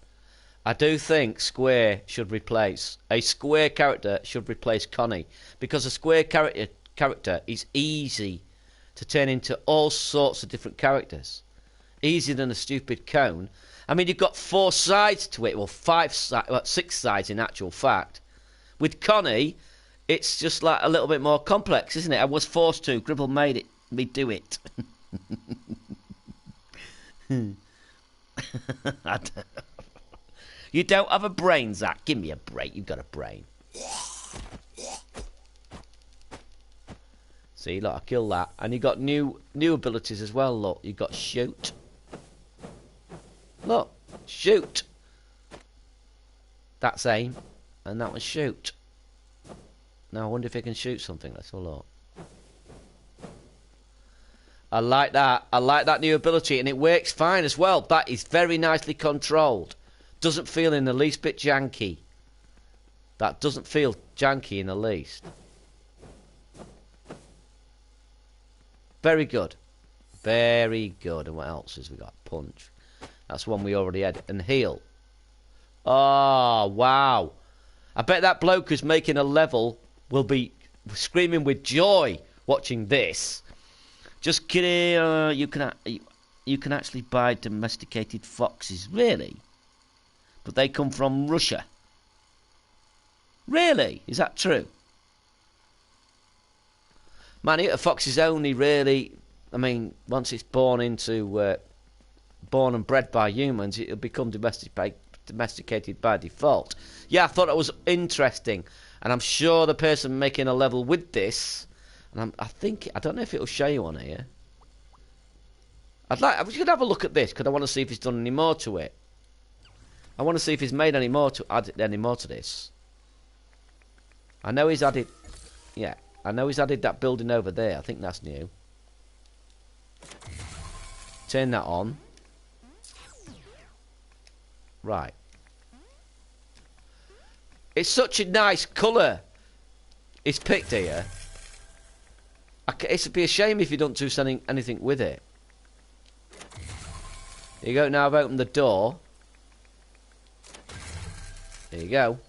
I do think Square should replace... A Square character should replace Connie. Because a Square character is easy to turn into all sorts of different characters. Easier than a stupid cone. I mean, you've got 4 sides to it. Well, 6 sides in actual fact. With Connie, it's just like a little bit more complex, isn't it? I was forced to. Gribble made me do it. You don't have a brain, Zach. Give me a break. You've got a brain. See, look, I killed that. And you got new abilities as well, look. You got shoot. Look, shoot. That's aim. And that was shoot. Now, I wonder if it can shoot something. Let's have a look. I like that. I like that new ability. And it works fine as well. That is very nicely controlled. Doesn't feel in the least bit janky. That doesn't feel janky in the least. Very good. Very good. And what else has we got? Punch. That's one we already had. And heal. Oh, wow. I bet that bloke who's making a level will be screaming with joy watching this. Just kidding. You can actually buy domesticated foxes. Really? But they come from Russia. Really? Is that true? Man, a fox is only really... I mean, once it's born into... born and bred by humans, it'll become domesticated by default. Yeah, I thought it was interesting. And I'm sure the person making a level with this... And I don't know if it'll show you on here. I was going to have a look at this, because I want to see if he's done any more to it. I want to see if he's made any more to this. I know he's added... Yeah, I know he's added that building over there. I think that's new. Turn that on. Right. It's such a nice colour. It's picked here. It'd be a shame if you don't do anything with it. There you go. Now I've opened the door. There you go.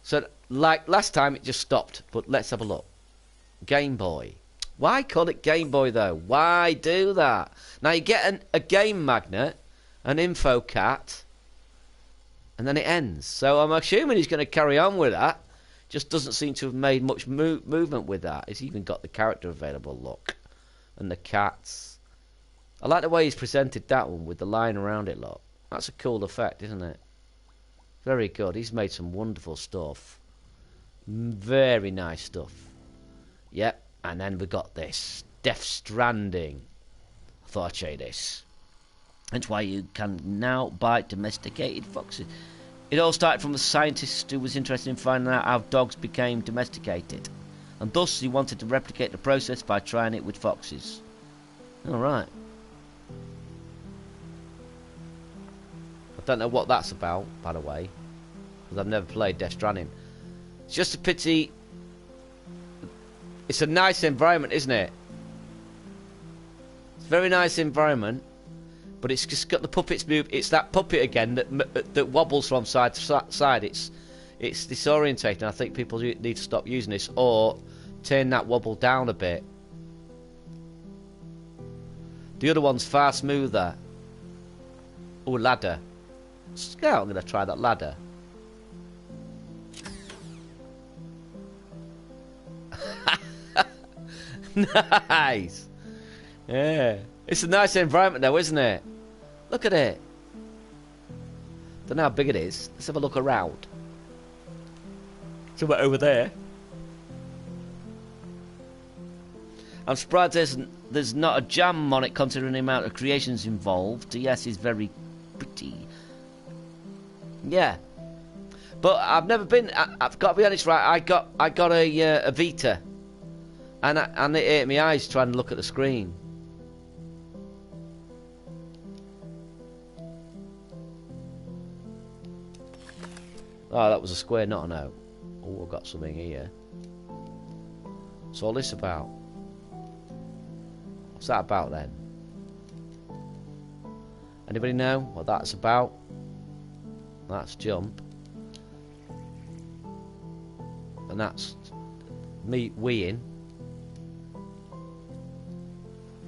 So, like last time, it just stopped. But let's have a look. Game Boy. Why call it Game Boy, though? Why do that? Now, you get a game magnet, an info cat, and then it ends. So, I'm assuming he's going to carry on with that. Just doesn't seem to have made much movement with that. He's even got the character available, look. And the cats. I like the way he's presented that one with the line around it, look. That's a cool effect, isn't it? Very good. He's made some wonderful stuff. Very nice stuff. Yep. And then we got this. Death Stranding. I thought I'd show you this. That's why you can now buy domesticated foxes. It all started from a scientist who was interested in finding out how dogs became domesticated. And thus he wanted to replicate the process by trying it with foxes. Alright. I don't know what that's about, by the way. Because I've never played Death Stranding. It's just a pity. It's a nice environment, isn't it? very nice environment, but it's just got the puppets move. It's that puppet again that wobbles from side to side. It's disorientating. I think people need to stop using this or turn that wobble down a bit. The other one's far smoother. Oh, ladder. Yeah, I'm going to try that ladder. Nice. Yeah. It's a nice environment though, isn't it? Look at it. Don't know how big it is. Let's have a look around. Somewhere over there. I'm surprised there's not a jam on it considering the amount of creations involved. Yes, it's very pretty. Yeah. But I've never been... I've got to be honest, right? I got a Vita. And it ate my eyes trying to look at the screen. Oh, that was a square, not an O. Oh, I've got something here. What's all this about? What's that about then? Anybody know what that's about? That's jump. And that's me weeing.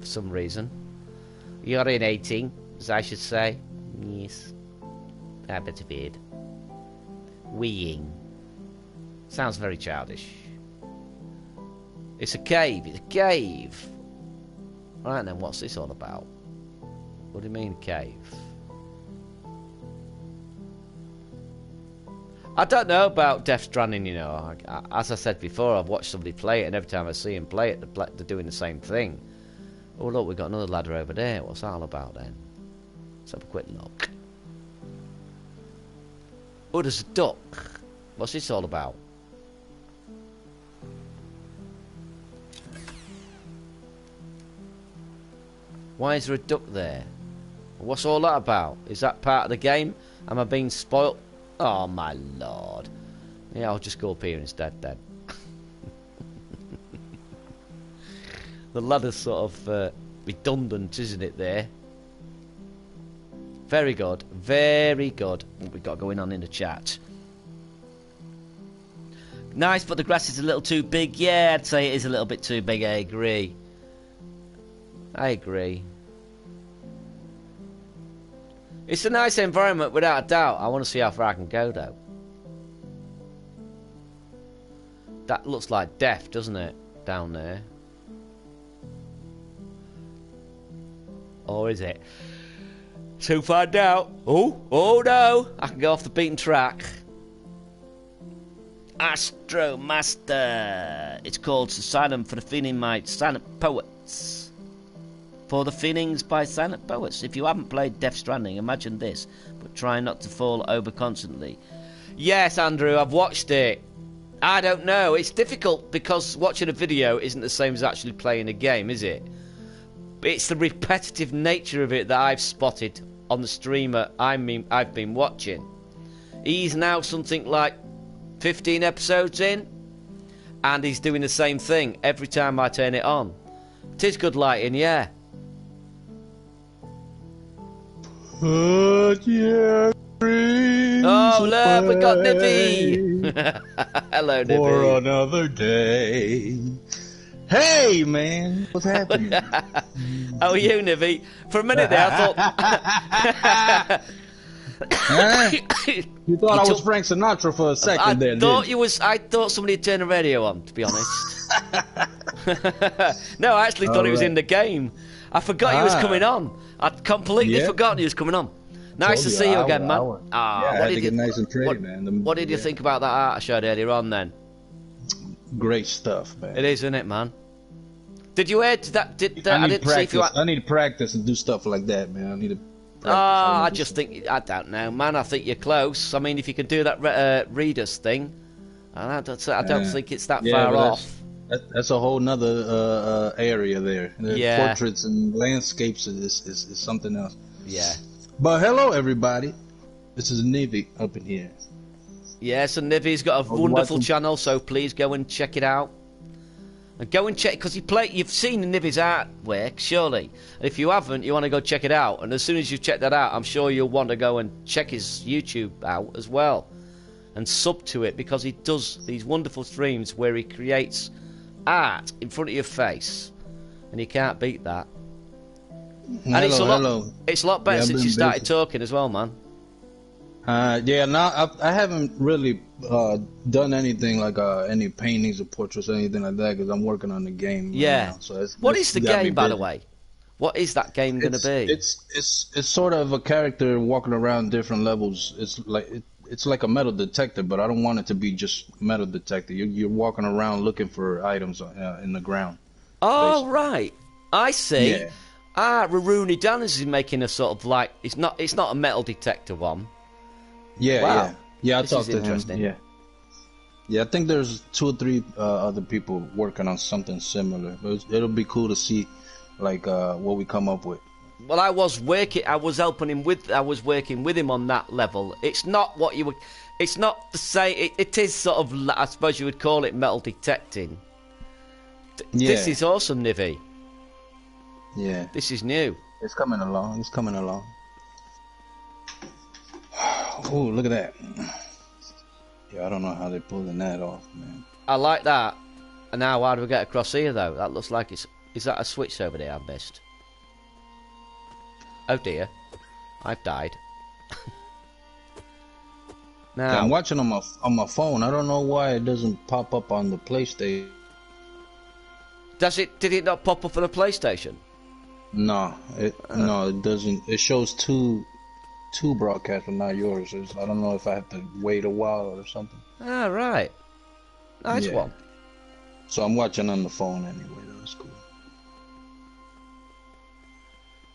For some reason. Urinating, as I should say. Yes. A bit of weird. Weeing. Sounds very childish. It's a cave. It's a cave. Right then, what's this all about? What do you mean, cave? I don't know about Death Stranding, you know. As I said before, I've watched somebody play it, and every time I see them play it, they're doing the same thing. Oh, look, we've got another ladder over there. What's that all about then? Let's have a quick look. Oh, there's a duck. What's this all about? Why is there a duck there? What's all that about? Is that part of the game? Am I being spoilt? Oh, my lord. Yeah, I'll just go up here instead then. The ladder's sort of redundant, isn't it, there? Very good. Very good. What we got going on in the chat? Nice, but the grass is a little too big. Yeah, I'd say it is a little bit too big. I agree. I agree. It's a nice environment, without a doubt. I want to see how far I can go, though. That looks like death, doesn't it? Down there. Or is it? To find out. Oh no! I can go off the beaten track. Astro Master. It's called Asylum for the Feeling by Silent Poets. For the Feelings by Silent Poets. If you haven't played Death Stranding, imagine this, but try not to fall over constantly. Yes, Andrew, I've watched it. I don't know. It's difficult because watching a video isn't the same as actually playing a game, is it? It's the repetitive nature of it that I've spotted on the streamer I've been watching. He's now something like 15 episodes in, and he's doing the same thing every time I turn it on. It is good lighting, yeah. Put your dreams Oh, look, we got Nivy. Hello, Nivy. for another day. Hey, man, what's happening? How are you, Nivy? For a minute there, I thought... Huh? You thought I was Frank Sinatra for a second there, didn't you? I thought somebody had turned the radio on, to be honest. No, I actually thought he was in the game. I forgot he was coming on. I'd completely forgotten he was coming on. Nice to see you again, man. I had to get nice and pretty, man. What did you think about that art I showed earlier on, then? Great stuff, man. It is, isn't it, man? Did you hear that? I need practice. I need to practice and do stuff like that, man. I need to practice. I just think... I don't know, man. I think you're close. I mean, if you can do that Readers thing, I don't think it's that far off. That's a whole nother area there. Portraits and landscapes is something else. Yeah. But hello, everybody. This is Navy up in here. Yeah, so Nivy's got a wonderful channel, so please go and check it out. And go and check, because you've seen Nivy's artwork, surely. And if you haven't, you want to go check it out. And as soon as you check that out, I'm sure you'll want to go and check his YouTube out as well. And sub to it, because he does these wonderful streams where he creates art in front of your face. And you can't beat that. And hello. It's a lot better since you started talking as well, man. Yeah, no, I haven't really done anything like any paintings or portraits or anything like that because I'm working on the game. Yeah. Right now, so what is the game, by the way? What is that game going to be? It's sort of a character walking around different levels. It's like a metal detector, but I don't want it to be just metal detector. You're walking around looking for items in the ground. Oh, basically. right. I see. Yeah. Rooney Danners is making a sort of like it's not a metal detector one. Yeah, wow. yeah. I This talked is to him. interesting. Yeah. I think there's 2 or 3 other people working on something similar. But it'll be cool to see, like, what we come up with. Well, I was working with him on that level. It's not what you would. It's not the same. It is sort of. I suppose you would call it metal detecting. Yeah. This is awesome, Nivy. Yeah. This is new. It's coming along. Oh, look at that. Yeah, I don't know how they're pulling that off, man. I like that. And now, how do we get across here, though? That looks like it's... Is that a switch over there I've missed? Oh, dear. I've died. Now... Yeah, I'm watching on my phone. I don't know why it doesn't pop up on the PlayStation. Did it not pop up on the PlayStation? No, it doesn't. It shows two broadcasts, but not yours. I don't know if I have to wait a while or something. Ah, right. Nice one. So I'm watching on the phone anyway. That's cool.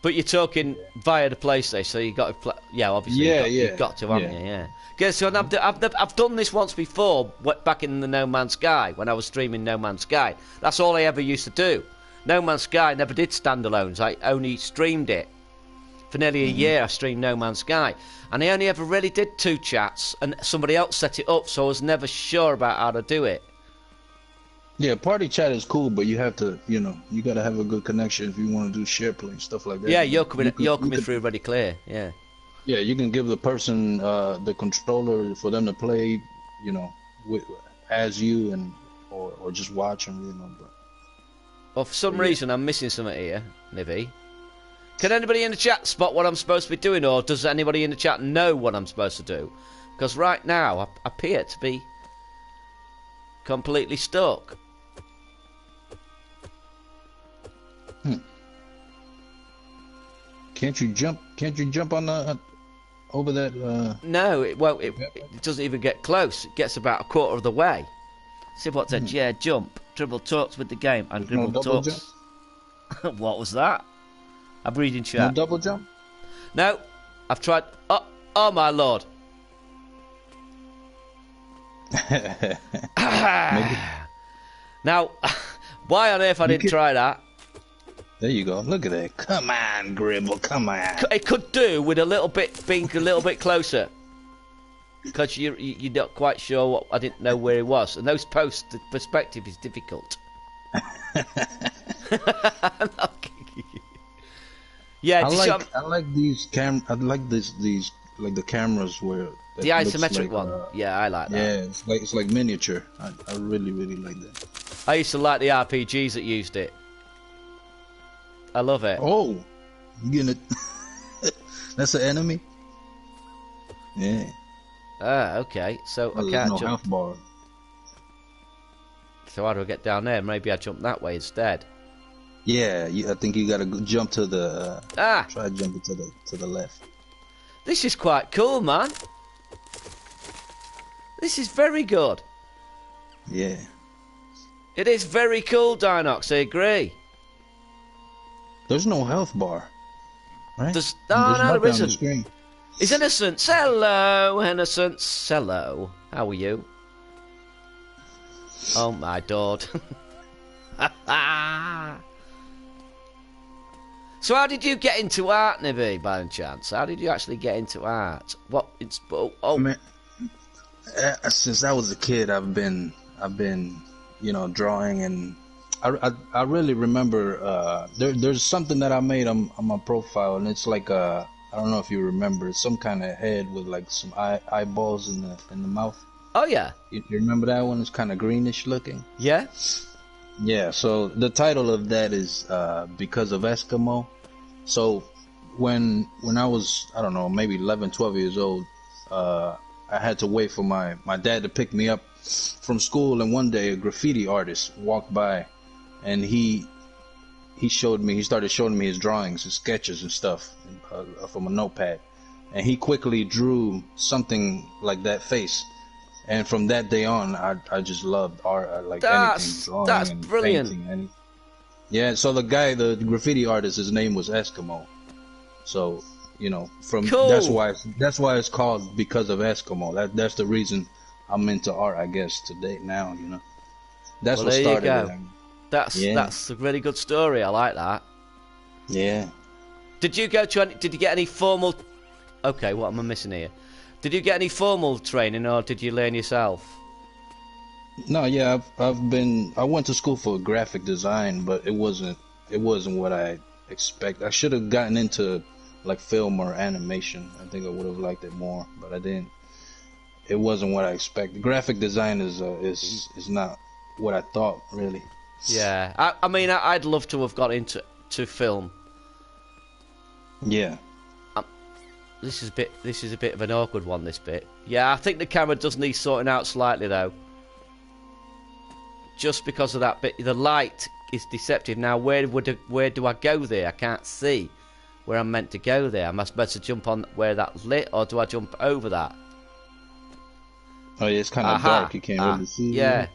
But you're talking via the PlayStation, so you got to play. Yeah, obviously. You've got to, haven't you? Yeah. Because so I've done this once before, back in the No Man's Sky when I was streaming No Man's Sky. That's all I ever used to do. No Man's Sky never did standalones. I only streamed it. For nearly a year I streamed No Man's Sky. And I only ever really did 2 chats, and somebody else set it up, so I was never sure about how to do it. Yeah, party chat is cool, but you have to, you got to have a good connection if you want to do share play, stuff like that. Yeah, you're coming through really clear, yeah. Yeah, you can give the person the controller for them to play, as you or just watch them, but... Well, for some reason, I'm missing something here, Nivy. Can anybody in the chat spot what I'm supposed to be doing, or does anybody in the chat know what I'm supposed to do? Because right now, I appear to be completely stuck. Can't you jump on the over that? No, it won't. It doesn't even get close. It gets about a quarter of the way. See what said? Yeah, jump. Dribble talks with the game, and Gribble talks. What was that? I'm reading chat. No double jump? No, I've tried. Oh my lord. Now, why on earth I didn't try that? There you go. Look at that. Come on, Gribble. Come on. It could do with being a little bit closer. Because you're not quite sure what... I didn't know where he was. And those posts, the perspective is difficult. Yeah, I like these like the cameras where the isometric one. Yeah, I like that. Yeah, it's like miniature. I really like that. I used to like the RPGs that used it. I love it. Oh, you getting it? That's an enemy. Yeah. Ah, okay. So I can't jump. Health bar. So how do I get down there? Maybe I jump that way instead. Yeah, I think you gotta jump to the. Try jumping to the left. This is quite cool, man. This is very good. Yeah. It is very cool, Dinox. I agree. There's no health bar, right? No, there isn't. The It's Innocence. Hello, Innocence. Hello. How are you? Oh my god. So how did you get into art, Nibby, by any chance? How did you actually get into art? What? Man, since I was a kid, I've been, drawing, and I really remember there's something that I made on my profile, and it's like I don't know if you remember, some kind of head with like some eyeballs in the mouth. Oh yeah. You remember that one? It's kind of greenish looking. Yeah. Yeah. So the title of that is Because of Eskimo. So when I was, I don't know, maybe 11, 12 years old, I had to wait for my dad to pick me up from school, and one day a graffiti artist walked by, and he started showing me his drawings, his sketches and stuff from a notepad, and he quickly drew something like that face, and from that day on I just loved art, anything, drawing that's and brilliant. painting. And yeah, so the graffiti artist, his name was Eskimo. So, Cool. that's why it's called Because of Eskimo. That's the reason I'm into art, I guess, today now. That's Well, what there you started go. it. That's a really good story. I like that. Yeah. Did you get any formal? Okay, what am I missing here? Did you get any formal training, or did you learn yourself? No, yeah, I went to school for graphic design, but it wasn't what I expected. I should have gotten into like film or animation. I think I would have liked it more, but I didn't. It wasn't what I expected. Graphic design is not what I thought, really. Yeah, I mean, I'd love to have got into film. Yeah. This is a bit of an awkward one. This bit. Yeah, I think the camera does need sorting out slightly though. Just because of that bit, the light is deceptive. Now, where do I go there? I can't see where I'm meant to go there. Am I supposed to jump on where that's lit, or do I jump over that? Oh yeah, it's kind of dark. You can't really see. Yeah.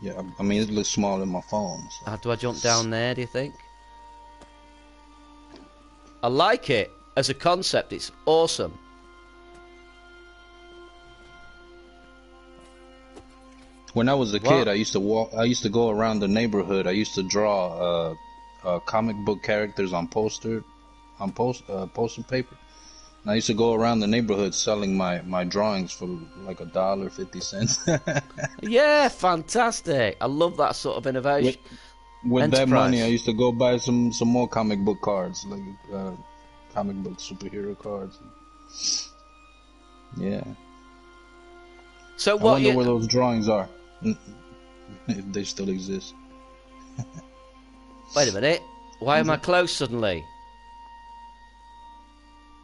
Yeah, I mean, it looks small in my phone. So. Do I jump down there, do you think? I like it as a concept. It's awesome. When I was a kid, I used to go around the neighborhood. I used to draw comic book characters on poster paper. And I used to go around the neighborhood selling my drawings for like $1.50. Yeah, fantastic. I love that sort of innovation. With that money, I used to go buy some more comic book cards, like comic book superhero cards. Yeah. So I wonder where those drawings are, if they still exist. Wait a minute. Why am I close suddenly?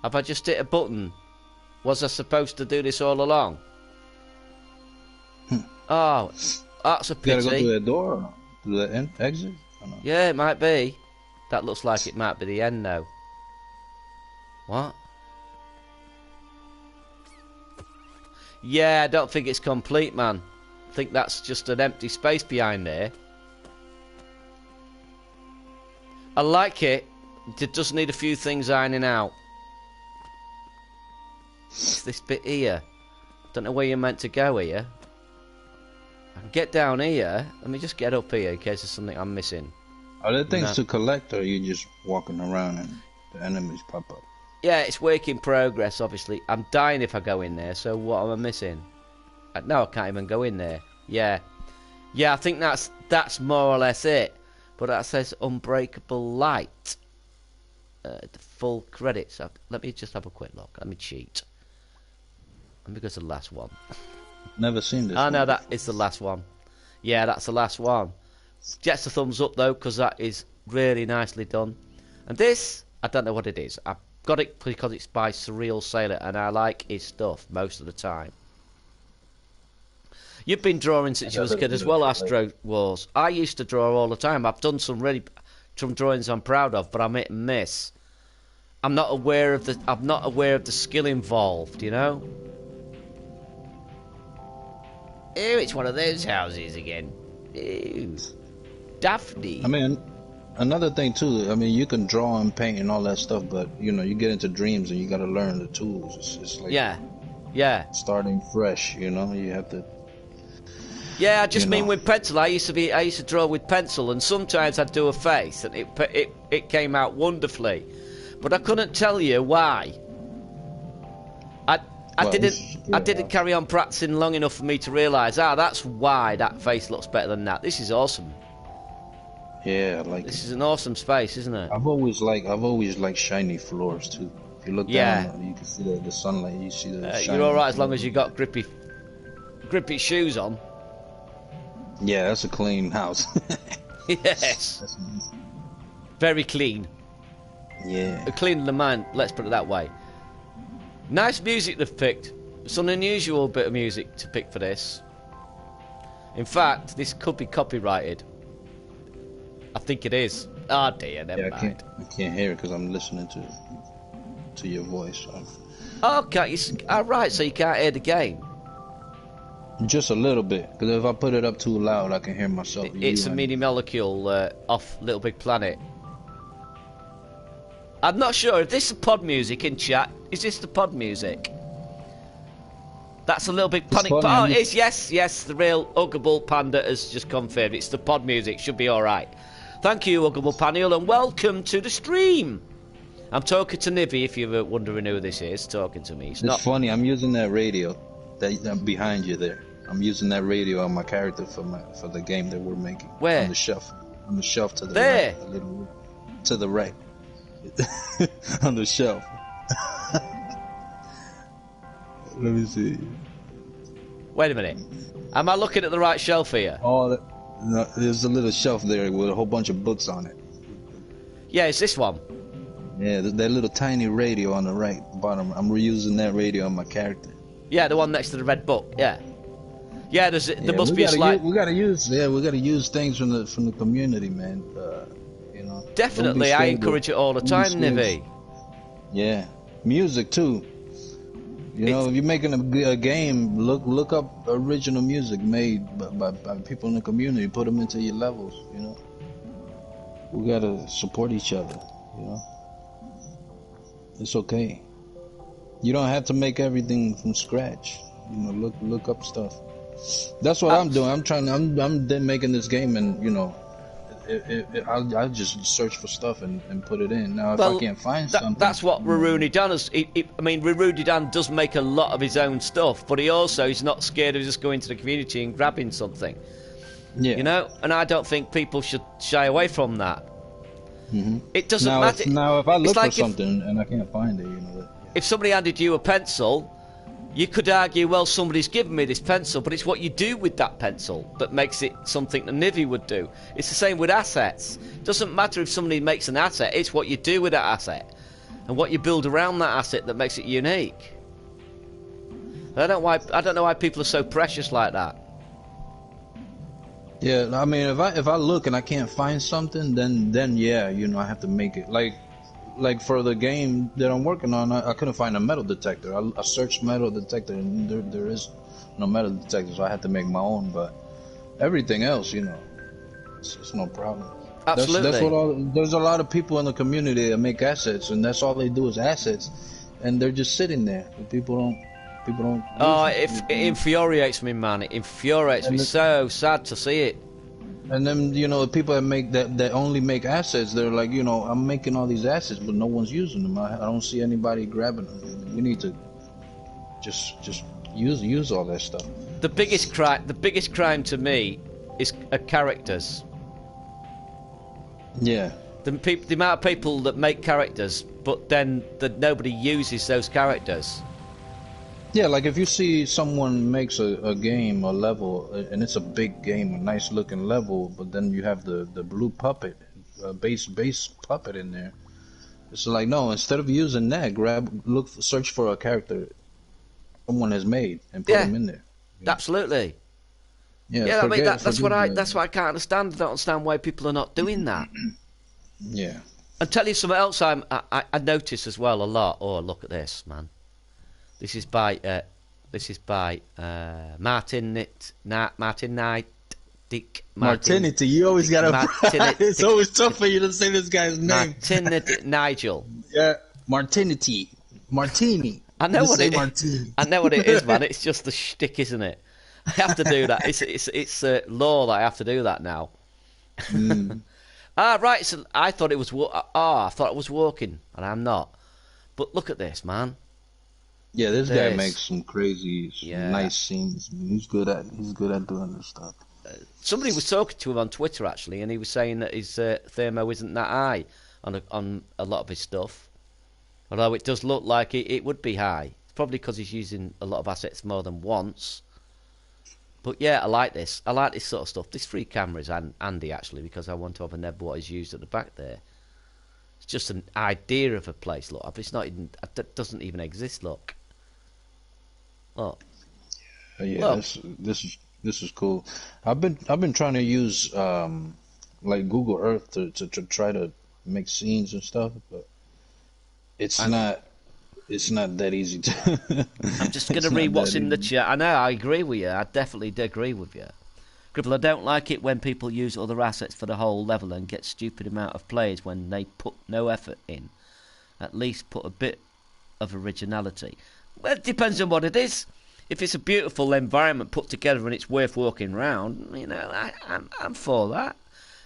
Have I just hit a button? Was I supposed to do this all along? Oh, that's a pity. You gotta go through that door, or through the exit? Yeah, it might be. That looks like it might be the end now. What? Yeah, I don't think it's complete, man. I think that's just an empty space behind there. I like it. It does need a few things ironing out. It's this bit here. Don't know where you're meant to go here. I can get down here. Let me just get up here in case there's something I'm missing. Are there things to collect, or are you just walking around and the enemies pop up? Yeah, it's work in progress, obviously. I'm dying if I go in there, so what am I missing? No, I can't even go in there. Yeah. Yeah, I think that's more or less it. But that says Unbreakable Light. The full credits. Let me just have a quick look. Let me cheat. Let me go to the last one. Never seen this. Oh, no, that is the last one. Yeah, that's the last one. Gets a thumbs up, though, because that is really nicely done. And this, I don't know what it is. I've got it because it's by Surreal Sailor, and I like his stuff most of the time. You've been drawing since you was a kid as well, Astro Wars. I used to draw all the time. I've done some drawings I'm proud of, but I'm hit and miss. I'm not aware of the skill involved, you know? Ew, it's one of those houses again. Ew. Daphne. I mean, another thing too, I mean, you can draw and paint and all that stuff, but you get into dreams and you gotta learn the tools. It's like yeah, starting fresh. You have to. Yeah, I just mean with pencil. I used to draw with pencil, and sometimes I'd do a face, and it came out wonderfully, but I couldn't tell you why. I didn't carry on practicing long enough for me to realise, that's why that face looks better than that. This is awesome. Yeah, I like This it. is an awesome space, isn't it? I've always liked shiny floors too. If you look Yeah. down, you can see the sunlight. You see the shiny. You're all right as long as you got grippy shoes on. Yeah, that's a clean house. Yes. That's nice. Very clean. Yeah. Cleaner than mine, let's put it that way. Nice music they've picked. It's an unusual bit of music to pick for this. In fact, this could be copyrighted. I think it is. Ah, dear, never mind. I can't hear it because I'm listening to your voice. So. Okay, right, so you can't hear the game. Just a little bit, because if I put it up too loud, I can hear myself. It's a mini molecule off Little Big Planet. I'm not sure if this is pod music in chat. Is this the pod music? That's a Little Big Planet. Oh, it is. Yes. The real Uggable Panda has just confirmed. It's the pod music. Should be all right. Thank you, Uggable Panel, and welcome to the stream. I'm talking to Nivy. If you're wondering who this is, talking to me. It's funny. I'm using that radio that behind you there. I'm using that radio on my character for the game that we're making. Where? On the shelf. On the shelf to the there. right. A little to the right. On the shelf. Let me see. Wait a minute. Am I looking at the right shelf here? Oh, no, there's a little shelf there with a whole bunch of books on it. Yeah, it's this one. Yeah, that little tiny radio on the right bottom. I'm reusing that radio on my character. Yeah, the one next to the red book. Yeah. Yeah, there must be a slight. We gotta use things from the community, man. You know. Definitely, I encourage it all the time, Nivy. Yeah, music too. You know, if you're making a game, look up original music made by people in the community. Put them into your levels. You know, we gotta support each other. You know, it's okay. You don't have to make everything from scratch. You know, look up stuff. That's what I'm doing. I'm then making this game, and you know, I'll just search for stuff and put it in. Now, if I can't find something, that's what Raruni Dan has. I mean, Raruni Dan does make a lot of his own stuff, but he also is not scared of just going to the community and grabbing something. Yeah, you know, and I don't think people should shy away from that. Mm-hmm. It doesn't matter. If I look for something and I can't find it, you know. If somebody handed you a pencil, you could argue, well, somebody's given me this pencil, but it's what you do with that pencil that makes it something that Nivy would do. It's the same with assets. It doesn't matter if somebody makes an asset, it's what you do with that asset and what you build around that asset that makes it unique. I don't know why people are so precious like that. Yeah, I mean, if I look and I can't find something, then yeah, you know, I have to make it. Like for the game that I'm working on, I couldn't find a metal detector. I searched metal detector, and there is no metal detector, so I had to make my own. But everything else, you know, it's no problem. Absolutely. There's a lot of people in the community that make assets, and that's all they do is assets, and they're just sitting there. People don't. Oh, it infuriates me, man. It infuriates me. So sad to see it. And then, you know, the people that only make assets, they're like, you know, I'm making all these assets, but no one's using them. I don't see anybody grabbing them. We need to just use all that stuff. The biggest crime to me is characters. Yeah. The amount of people that make characters, but then that nobody uses those characters. Yeah, like if you see someone makes a game, a level, and it's a big game, a nice looking level, but then you have the blue puppet, base puppet in there. It's like, no, instead of using that, search for a character someone has made and put them in there. Yeah. Absolutely. Yeah, I mean, that's what I can't understand. I don't understand why people are not doing that. Yeah. And tell you something else I notice as well a lot. Oh, look at this, man. This is by Martinity. You always gotta. It's always tough for you to say this guy's name. Nigel. Yeah, Martinity. Martini. I know what it is. I know what it is, man. It's just the shtick, isn't it? I have to do that. It's law that I have to do that now. Right. So I thought it was. I thought it was walking, and I'm not. But look at this, man. Yeah, this guy makes some crazy, nice scenes. He's good at doing this stuff. somebody was talking to him on Twitter actually, and he was saying that his thermo isn't that high on a lot of his stuff. Although it does look like it would be high. It's probably because he's using a lot of assets more than once. But yeah, I like this. I like this sort of stuff. This free camera is handy actually, because I want to have a neb what is used at the back there. It's just an idea of a place. Look, it's not even. It doesn't even exist. Look. Look. Yeah, Look. this is cool. I've been trying to use like Google Earth to try to make scenes and stuff, but it's not that easy to. I'm just going to read what's in the chat. I know, I agree with you. I definitely do agree with you. Gribble, I don't like it when people use other assets for the whole level and get stupid amount of players when they put no effort in. At least put a bit of originality. Well, it depends on what it is. If it's a beautiful environment put together and it's worth walking around, you know, I'm for that.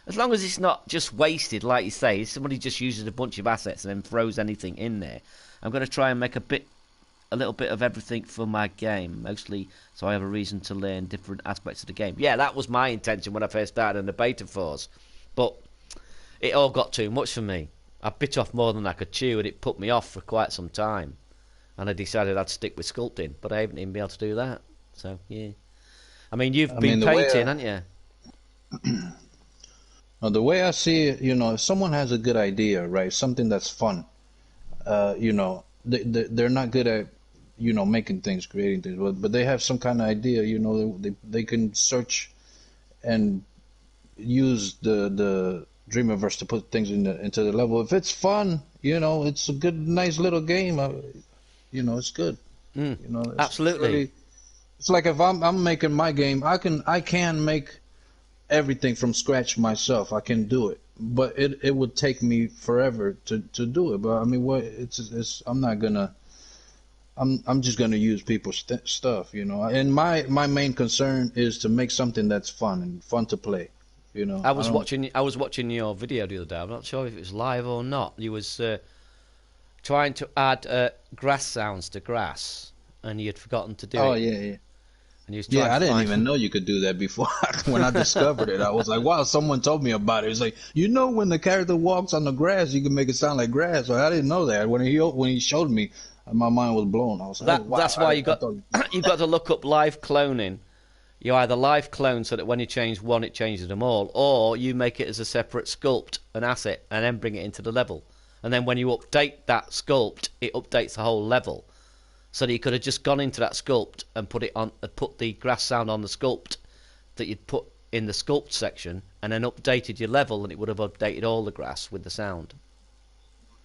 As long as it's not just wasted, like you say, if somebody just uses a bunch of assets and then throws anything in there. I'm going to try and make a little bit of everything for my game, mostly so I have a reason to learn different aspects of the game. Yeah, that was my intention when I first started in the beta phase, but it all got too much for me. I bit off more than I could chew, and it put me off for quite some time. And I decided I'd stick with sculpting, but I haven't even been able to do that. So yeah, I mean, you've been painting, haven't you? Well, the way I see it, you know, if someone has a good idea, right, something that's fun, you know, they're not good at, you know, making things, creating things, but they have some kind of idea, you know, they can search and use the Dreamiverse to put things into the level. If it's fun, you know, it's a good, nice little game. You know, it's good. You know, it's absolutely. Really, it's like if I'm making my game, I can make everything from scratch myself. I can do it, but it would take me forever to do it. But I mean, what I'm not gonna. I'm just gonna use people's stuff, you know. And my main concern is to make something that's fun and fun to play. You know. I was watching your video the other day. I'm not sure if it was live or not. You was trying to add grass sounds to grass, and you had forgotten to do it. Oh yeah. And you was I didn't even know you could do that before. When I discovered it, I was like, wow, someone told me about it. It's like, you know, when the character walks on the grass, you can make it sound like grass. Well, I didn't know that. When he showed me, my mind was blown. I was like, wow. That's why you got to look up live cloning. You either live clone so that when you change one, it changes them all, or you make it as a separate sculpt, an asset, and then bring it into the level. And then when you update that sculpt, it updates the whole level. So that you could have just gone into that sculpt and put the grass sound on the sculpt that you'd put in the sculpt section, and then updated your level, and it would have updated all the grass with the sound.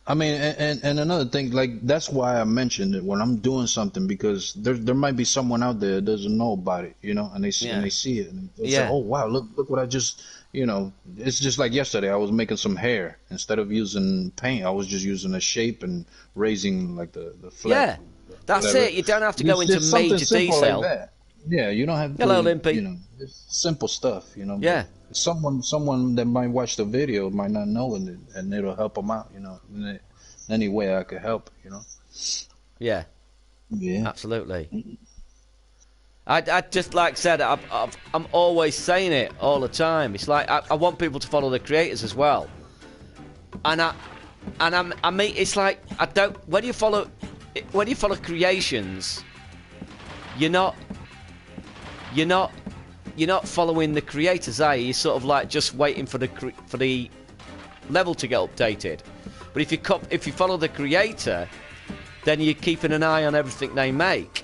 I mean, and another thing, like, that's why I mentioned it when I'm doing something, because there might be someone out there that doesn't know about it, you know, and they see it, and they say, oh wow, look what I just, you know, it's just like yesterday I was making some hair. Instead of using paint, I was just using a shape and raising like the flat. Yeah, that's it. You don't have to go into major detail. Like that. Yeah, you don't have to. Hello, Limpy. You know, it's simple stuff, you know. Yeah. Someone that might watch the video might not know, and it'll help them out, you know. In any way I could help, you know. Yeah. Yeah. Absolutely. I just, like I said, I'm always saying it all the time. It's like I want people to follow the creators as well, and I mean, it's like I don't. When you follow creations, you're not following the creators, are you? You're sort of like just waiting for the level to get updated. But if you follow the creator, then you're keeping an eye on everything they make.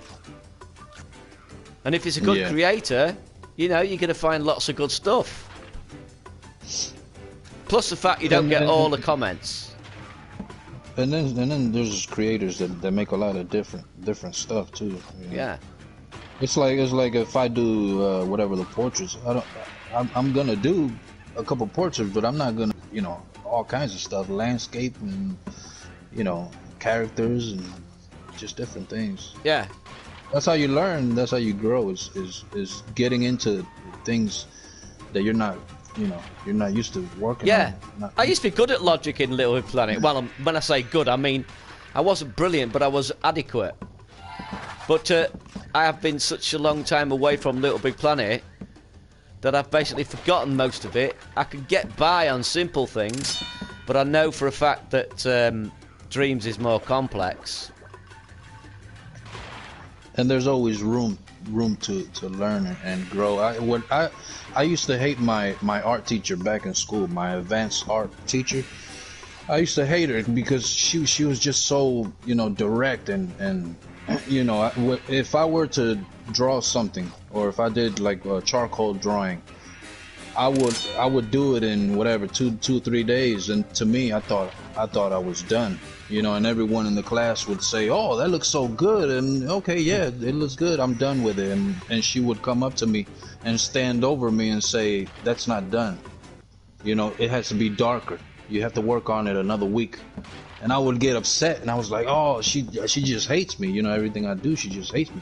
And if it's a good creator, you know, you're going to find lots of good stuff. Plus the fact you don't get all the comments. And then there's creators that make a lot of different stuff too. You know? Yeah. It's like if I do whatever the portraits, I'm gonna do a couple portraits, but I'm not gonna, you know, all kinds of stuff, landscape and, you know, characters and just different things. Yeah. That's how you learn. That's how you grow. Is getting into things that you're not used to working on. I used to be good at logic in Little Big Planet. Well, when I say good, I mean I wasn't brilliant, but I was adequate. But I have been such a long time away from Little Big Planet that I've basically forgotten most of it. I can get by on simple things, but I know for a fact that Dreams is more complex. And there's always room to learn and grow. I used to hate my art teacher back in school, my advanced art teacher. I used to hate her because she was just so, you know, direct and you know, if I were to draw something, or if I did like a charcoal drawing, I would do it in whatever 3 days, and to me I thought I was done, you know, and everyone in the class would say, "Oh, that looks so good," and okay, yeah, it looks good, I'm done with it, and she would come up to me and stand over me and say, "That's not done, you know, it has to be darker, you have to work on it another week." And I would get upset, and I was like, "Oh, she just hates me, you know, everything I do, she just hates me."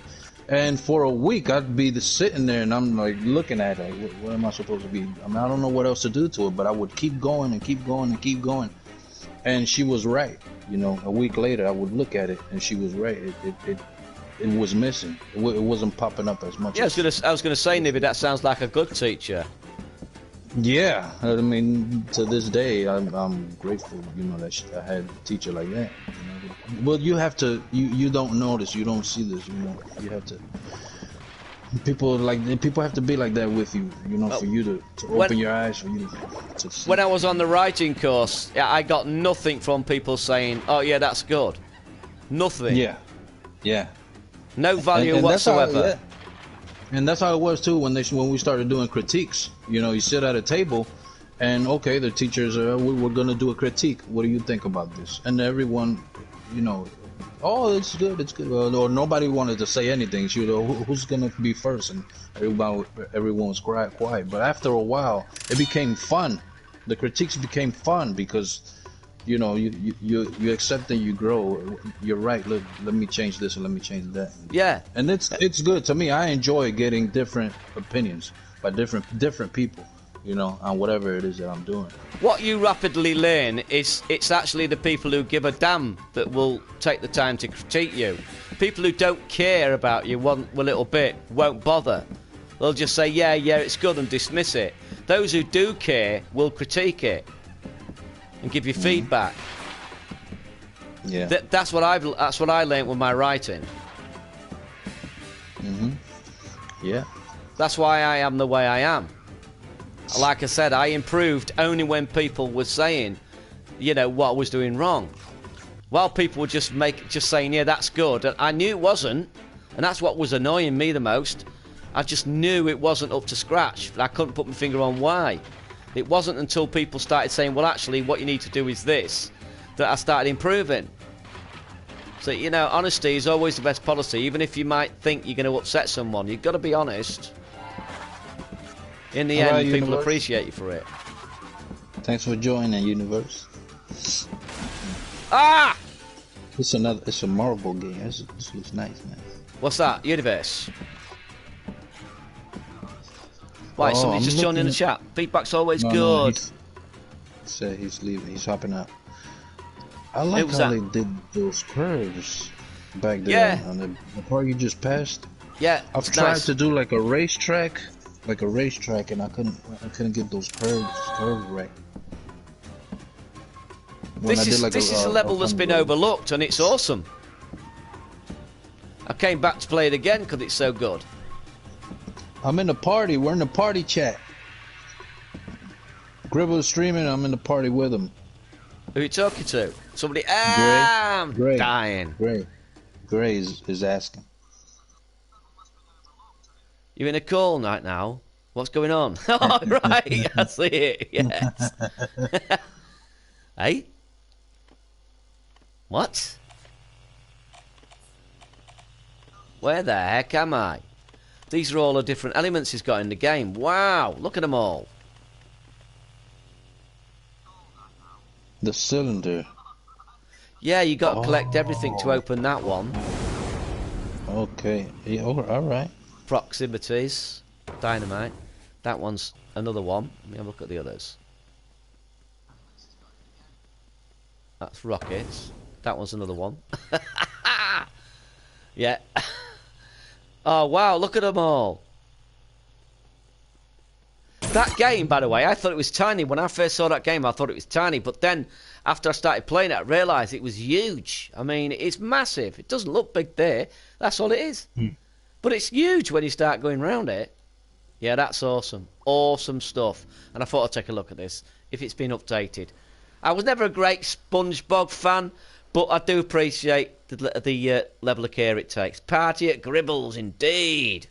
And for a week, I'd be sitting there, and I'm like looking at her, like, what am I supposed to be? I mean, I don't know what else to do to it, but I would keep going and keep going and keep going. And she was right, you know. A week later, I would look at it, and she was right. It was missing. It wasn't popping up as much. Yeah, I was gonna say, Nibby, that sounds like a good teacher. Yeah, I mean, to this day, I'm grateful, you know, that I had a teacher like that. You know? Well, you have to, you don't notice, you don't see this, you know, you have to. People have to be like that with you, you know, for you to open your eyes, for you to see. When I was on the writing course, I got nothing from people saying, "Oh yeah, that's good." Nothing. Yeah. No value and whatsoever. That's how, yeah. And that's how it was too when we started doing critiques. You know, you sit at a table, and okay, the teachers are, we're gonna do a critique. What do you think about this? And everyone, you know, "Oh, it's good, it's good." Well, or nobody wanted to say anything. You know, who's gonna be first? And everyone was quiet. But after a while, it became fun. The critiques became fun because, you know, you accept and you grow. You're right. Look, let me change this or let me change that. Yeah. And it's good to me. I enjoy getting different opinions by different people, you know, on whatever it is that I'm doing. What you rapidly learn is it's actually the people who give a damn that will take the time to critique you. People who don't care about you one little bit won't bother. They'll just say, yeah, it's good, and dismiss it. Those who do care will critique it and give you feedback. Yeah. That's what I learned with my writing. Yeah. That's why I am the way I am. Like I said, I improved only when people were saying, you know, what I was doing wrong. While people were just saying, yeah, that's good, and I knew it wasn't, and that's what was annoying me the most. I just knew it wasn't up to scratch, and I couldn't put my finger on why. It wasn't until people started saying, well, actually, what you need to do is this, that I started improving. So, you know, honesty is always the best policy. Even if you might think you're going to upset someone, you've got to be honest. In the end, people Universe. Appreciate you for it. Thanks for joining, Universe. Ah! It's a marble game. This looks nice, man. What's that? Universe? Why, somebody I'm just joined in the looking chat. Feedback's always No, good. he said he's leaving. He's hopping out. I like was how that? they did those curves back there Yeah. on the part you just passed. Yeah, I've it's tried nice. to do like a racetrack, and I couldn't get those curves right. When I did, like, This is a level that's been fun overlooked, and it's awesome. I came back to play it again because it's so good. I'm in the party. We're in the party chat. Gribble is streaming. I'm in the party with him. Who are you talking to? Somebody. I'm Gray. dying. Gray is asking. You in a call night now? What's going on? Oh, right. I see it. Yes. Hey? What? Where the heck am I? These are all the different elements he's got in the game. Wow, look at them all. The cylinder. Yeah, you got to collect everything to open that one. Okay. Yeah, all right. Proximities. Dynamite. That one's another one. Let me have a look at the others. That's rockets. That one's another one. Yeah. Oh, wow, look at them all. That game, by the way, I thought it was tiny. When I first saw that game, I thought it was tiny. But then, after I started playing it, I realised it was huge. I mean, it's massive. It doesn't look big there. That's all it is. But it's huge when you start going round it. Yeah, that's awesome. Awesome stuff. And I thought I'd take a look at this, if it's been updated. I was never a great SpongeBob fan, but I do appreciate the level of care it takes. Party at Gribbles, indeed.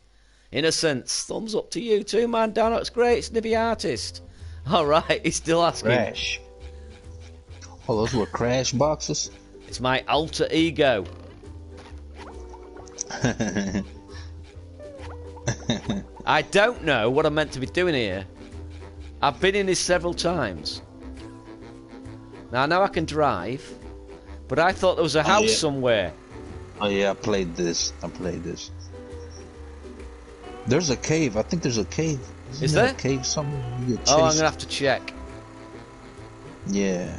Innocence, thumbs up to you too, man. Dan, it's great. It's Nivy Artist. All right, he's still asking. Crash. Oh, those were crash boxes? It's my alter ego. I don't know what I'm meant to be doing here. I've been in this several times. Now, I know I can drive, but I thought there was a house somewhere. Oh, yeah, I played this. There's a cave. I think there's a cave. Is there? A cave somewhere? Oh, I'm going to have to check. Yeah.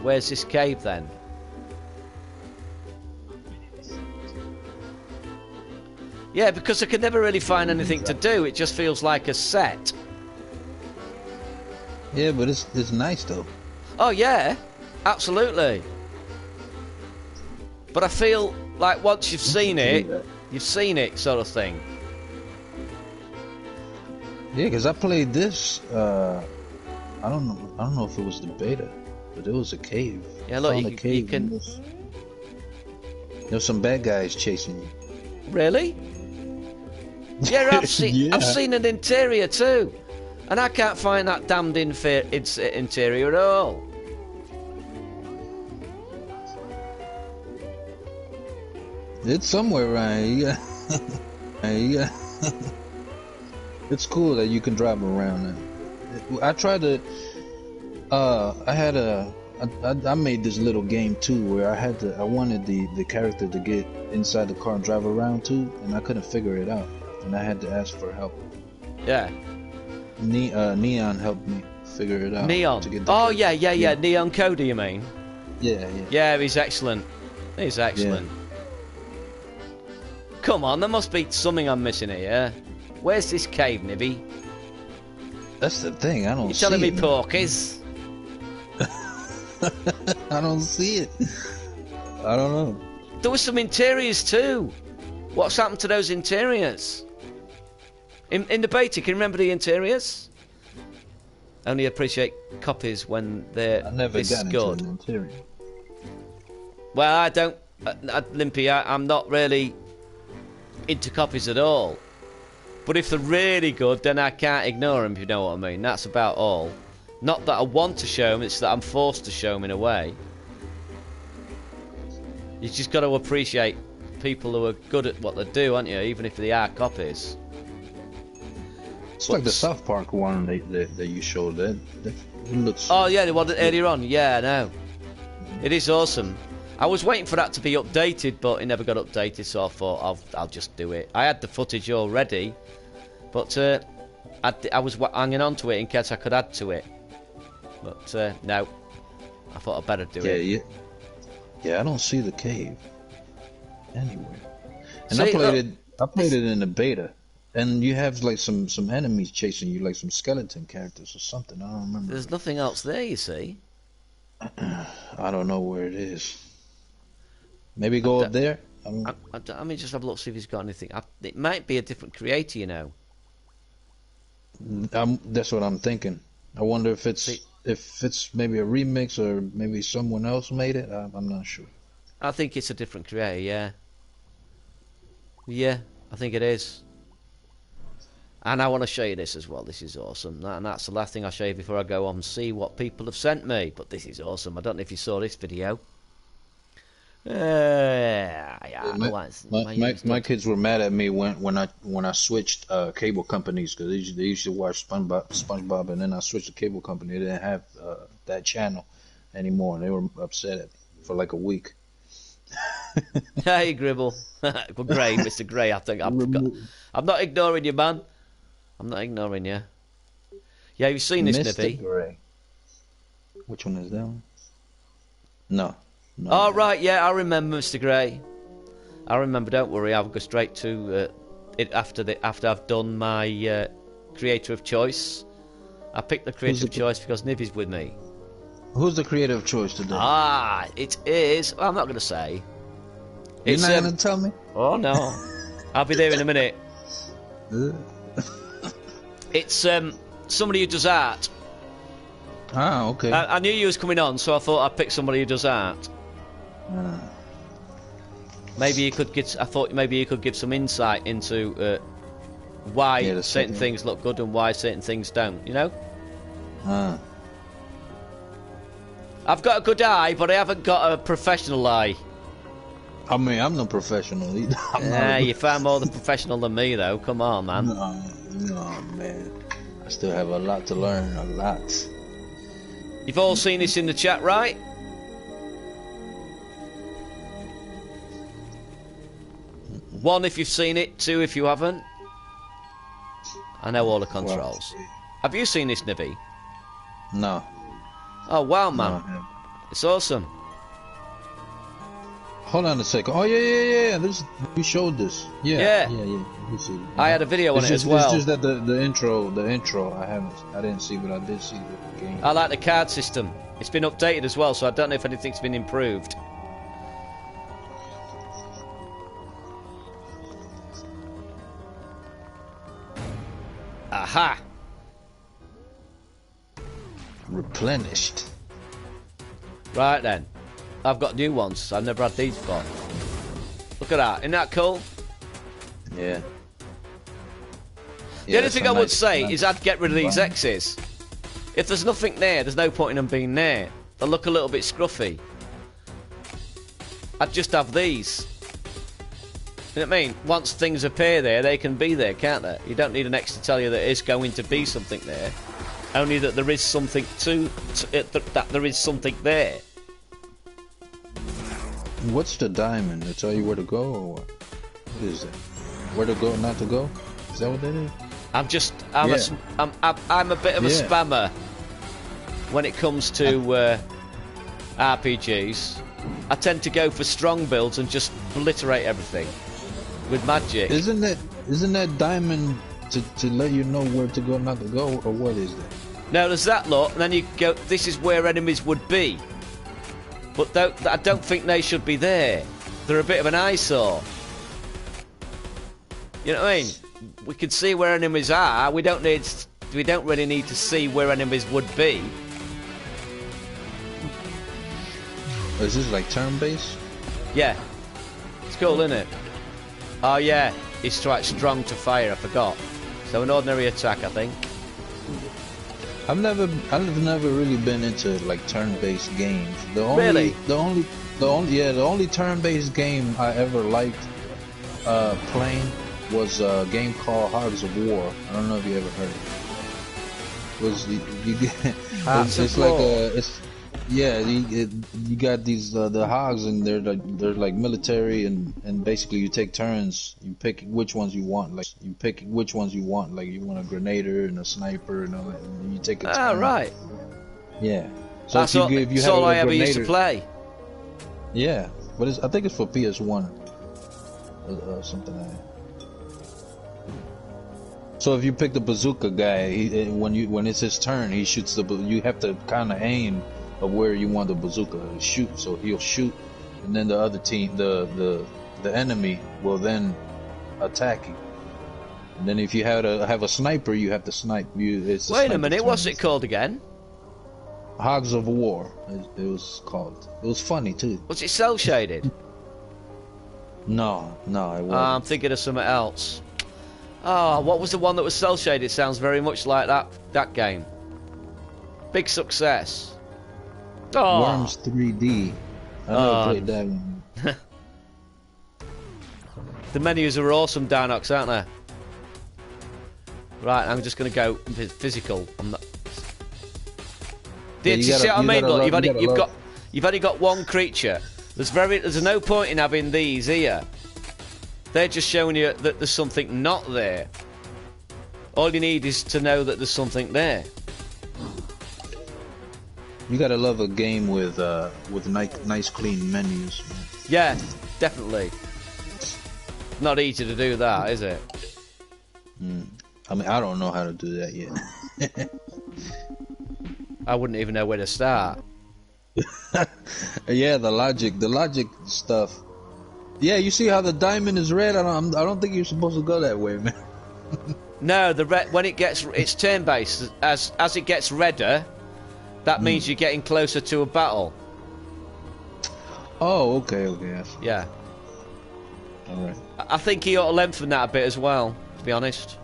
Where's this cave, then? Yeah, because I could never really find anything to do. It just feels like a set. Yeah, but it's nice, though. Oh, yeah. Absolutely. But I feel like once you've seen it, you've seen it, sort of thing. Yeah, because I played this, I don't know if it was the beta, but it was a cave. Yeah, look, you can... There's some bad guys chasing you. Really? Yeah, I've seen an interior too. And I can't find that damned interior at all. It's somewhere around here. Yeah. It's cool that you can drive around. I tried to. I made this little game too where I wanted the character to get inside the car and drive around too, and I couldn't figure it out, and I had to ask for help. Yeah. Neon helped me figure it out. Neon. To get the character. Yeah. Neon Coder, you mean? Yeah. Yeah, he's excellent. He's excellent. Yeah. Come on, there must be something I'm missing here. Where's this cave, Nibby? That's the thing, I don't see it. You're telling me porkies? I don't see it. I don't know. There were some interiors too. What's happened to those interiors? In the beta, can you remember the interiors? Only appreciate copies when they're this good. An interior. Well, I don't... Limpy, I'm not really into copies at all. But if they're really good, then I can't ignore them, if you know what I mean. That's about all. Not that I want to show them, it's that I'm forced to show them in a way. You just got to appreciate people who are good at what they do, aren't you? Even if they are copies. It's like the South Park one that you showed. That it looks... Oh yeah, the one earlier on. Yeah, no. It is awesome. I was waiting for that to be updated, but it never got updated, so I thought I'll just do it. I had the footage already, but I was hanging on to it in case I could add to it. But no, I thought I'd better do it. Yeah, I don't see the cave anywhere. And I played it in the beta, and you have like some enemies chasing you, like some skeleton characters or something. I don't remember. There's nothing else there, you see. I don't know where it is. Maybe go up there. I mean, just have a look, see if he's got anything. It might be a different creator, you know. That's what I'm thinking. I wonder if it's maybe a remix or maybe someone else made it. I'm not sure. I think it's a different creator. Yeah. Yeah, I think it is. And I want to show you this as well. This is awesome. And that's the last thing I'll show you before I go on and see what people have sent me. But this is awesome. I don't know if you saw this video. My kids were mad at me when I switched cable companies, because they used to watch SpongeBob, and then I switched to cable company. They didn't have that channel anymore, and they were upset at me for like a week. Hey, Gribble. Well, Gray, Mr. Gray. I think I'm not ignoring you, man. I'm not ignoring you. Yeah, you've seen this, Nippy. Gray. Which one is that one? No. Oh, right, yeah, I remember, Mr. Gray. I remember, don't worry, I'll go straight to after I've done my creator of choice. I picked the creator of choice because Nivy's with me. Who's the creator of choice today? Ah, it is. Well, I'm not going to say. You're not going to tell me? Oh no, I'll be there in a minute. It's somebody who does art. Ah, okay. I knew you was coming on, so I thought I'd pick somebody who does art. Maybe you could get. I thought maybe you could give some insight into why certain things look good and why certain things don't. You know. I've got a good eye, but I haven't got a professional eye. I mean, I'm no professional either. You're far more the professional than me, though. Come on, man. No, man. I still have a lot to learn. A lot. You've all seen this in the chat, right? One, if you've seen it. Two, if you haven't. I know all the controls. Have you seen this, Nivy? No. Oh, wow, man. No, it's awesome. Hold on a second. Oh, yeah. We showed this. Yeah. I had a video on it as well. It's just that the intro, I didn't see, but I did see the game. I like the card system. It's been updated as well, so I don't know if anything's been improved. Aha! Replenished. Right then. I've got new ones. I've never had these before. Look at that. Isn't that cool? Yeah. The only thing I would say is I'd get rid of these X's. If there's nothing there, there's no point in them being there. They look a little bit scruffy. I'd just have these. You know what I mean? Once things appear there, they can be there, can't they? You don't need an X to tell you that it's going to be something there. Only that there is something that there is something there. What's the diamond? To tell you where to go, or what? What is it? Where to go, not to go? Is that what that is? I'm a bit of a spammer when it comes to RPGs. I tend to go for strong builds and just obliterate everything with magic. Isn't that diamond to let you know where to go, not to go, or what is that? No, there's that lot, and then you go, this is where enemies would be. But I don't think they should be there. They're a bit of an eyesore. You know what I mean? We can see where enemies are. We don't really need to see where enemies would be. Is this like turn-based? Yeah. It's cool, isn't it? Oh yeah, it's quite strong to fire, I forgot. So an ordinary attack, I think. I've never really been into like turn-based games. The only turn-based game I ever liked playing was a game called Hogs of War. I don't know if you ever heard of it. You got these the hogs, and they're like military, and basically you take turns. You pick which ones you want. Like you want a grenader and a sniper and all that. And you take a turn. Ah, right. Yeah. So that's all I ever used to play. Yeah, but I think it's for PS1 or something like that. So if you pick the bazooka guy, when it's his turn, he shoots you have to kind of aim of where you want the bazooka to shoot, so he'll shoot, and then the other team, the enemy, will then attack you. And then if you have a sniper, you have to snipe. Wait a minute, what's it called again? Hogs of War. It was called. It was funny too. Was it cell shaded? No, it wasn't. I'm thinking of something else. Oh, what was the one that was cell shaded? Sounds very much like that game. Big success. Oh. Worms 3D. I never played that one. The menus are awesome, Dinox, aren't they? Right, I'm just going to go physical. I'm not. You see what I mean? Look, you've only got one creature. There's no point in having these here. They're just showing you that there's something not there. All you need is to know that there's something there. You gotta love a game with nice clean menus. Man. Yeah, definitely. Not easy to do that, is it? I mean, I don't know how to do that yet. I wouldn't even know where to start. Yeah, the logic stuff. Yeah, you see how the diamond is red? I don't think you're supposed to go that way, man. No, the red, when it's turn-based. As it gets redder, that means you're getting closer to a battle. Oh, okay. I see. Yeah. All right. I think he ought to lengthen that a bit as well, to be honest.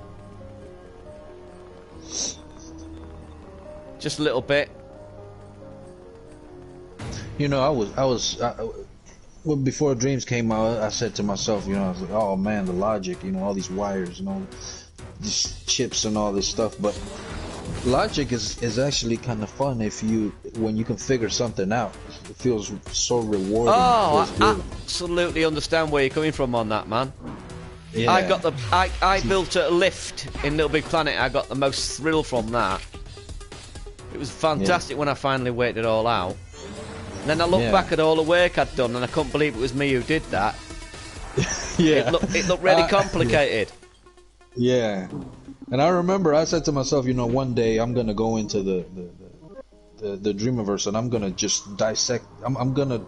Just a little bit. You know, well, before Dreams came out, I said to myself, you know, I was like, oh man, the logic, you know, all these wires and all these chips and all this stuff. But logic is actually kind of fun when you can figure something out. It feels so rewarding. Oh, I absolutely understand where you're coming from on that, man. Yeah. I built a lift in Little Big Planet. I got the most thrill from that. It was fantastic when I finally worked it all out. And then I looked back at all the work I'd done, and I couldn't believe it was me who did that. Yeah. It looked really complicated. Yeah. And I remember I said to myself, you know, one day I'm gonna go into the Dreamiverse and I'm gonna just dissect. I'm gonna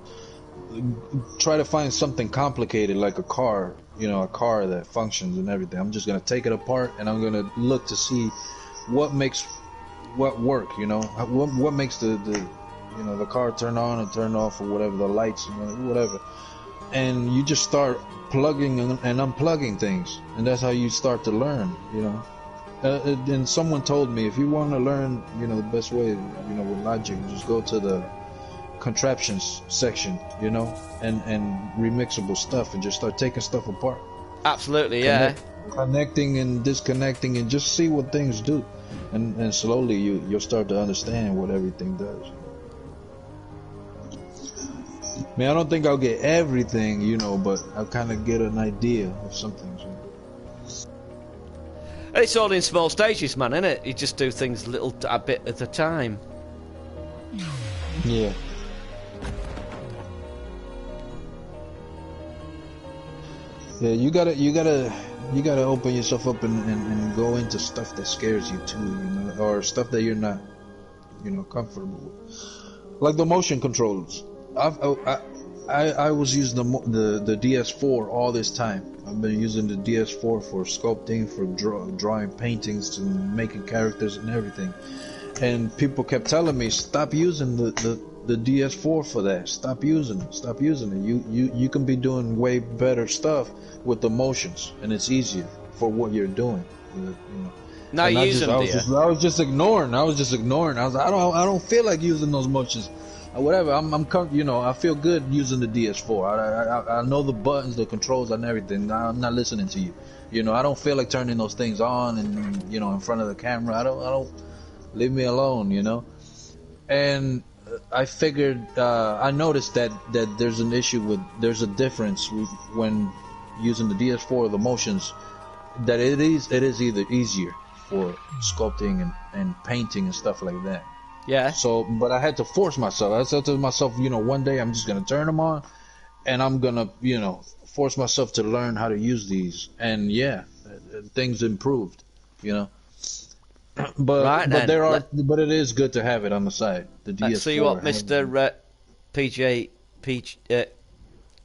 try to find something complicated like a car, you know, a car that functions and everything. I'm just gonna take it apart and I'm gonna look to see what makes what work, you know, what makes the you know, the car turn on and turn off or whatever, the lights and whatever. And you just start plugging and unplugging things, and that's how you start to learn, you know. And someone told me, if you want to learn, you know, the best way, you know, with logic, just go to the contraptions section, you know, and remixable stuff, and just start taking stuff apart. Absolutely, yeah. Connecting and disconnecting, and just see what things do, and slowly you'll start to understand what everything does. I mean, I don't think I'll get everything, you know, but I'll kind of get an idea of some things. You know? It's all in small stages, man, isn't it? You just do things a bit at a time. Yeah. Yeah, you gotta open yourself up and go into stuff that scares you too, you know, or stuff that you're not, you know, comfortable with, like the motion controllers. I was using the DS4 all this time. I've been using the DS4 for sculpting, for drawing paintings, and making characters and everything. And people kept telling me, stop using the DS4 for that. Stop using it. You can be doing way better stuff with the motions, and it's easier for what you're doing. You know. Now you use them, I was just ignoring. I was like, I don't feel like using those motions. Whatever, you know, I feel good using the DS4. I know the buttons, the controls, and everything. I'm not listening to you. You know, I don't feel like turning those things on and, you know, in front of the camera. I don't. Leave me alone, you know. And I figured, I noticed that there's a difference when using the DS4, the motions, that it is either easier for sculpting and painting and stuff like that. Yeah. So, but I had to force myself. I said to myself, you know, one day I'm just gonna turn them on, and I'm gonna, you know, force myself to learn how to use these. And yeah, things improved, you know. But it is good to have it on the side. The DS4. Let's see what Mr.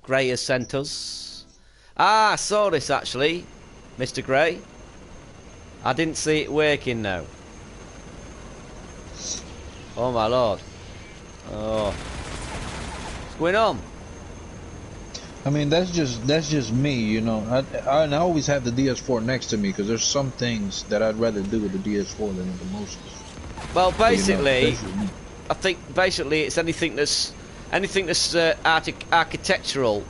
Gray has sent us. Ah, I saw this actually, Mr. Gray. I didn't see it working though. Oh my lord. Oh. What's going on? I mean, that's just me, you know. I always have the DS4 next to me because there's some things that I'd rather do with the DS4 than with the motions. Well, basically, you know, I think basically it's anything that's architectural.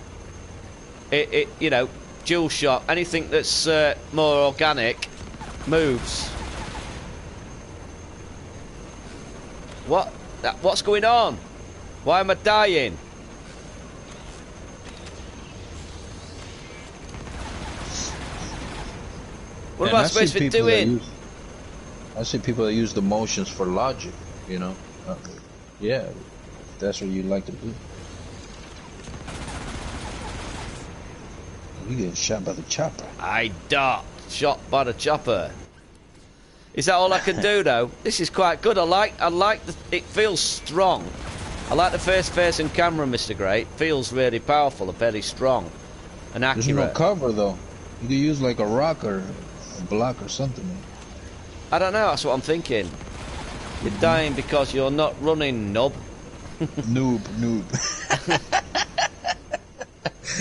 It you know, dual shot. Anything that's more organic moves. What's going on? Why am I dying? What am I supposed to be doing? I see people that use the motions for logic, you know. Yeah, if that's what you like to do. You get shot by the chopper. I dot. shot by the chopper. Is that all I can do though? This is quite good. I like it feels strong. I like the first person camera, Mr. Great. Feels really powerful and very strong and accurate. There's no cover though. You could use like a rock or a block or something. I don't know, that's what I'm thinking. You're dying because you're not running, nub. Noob.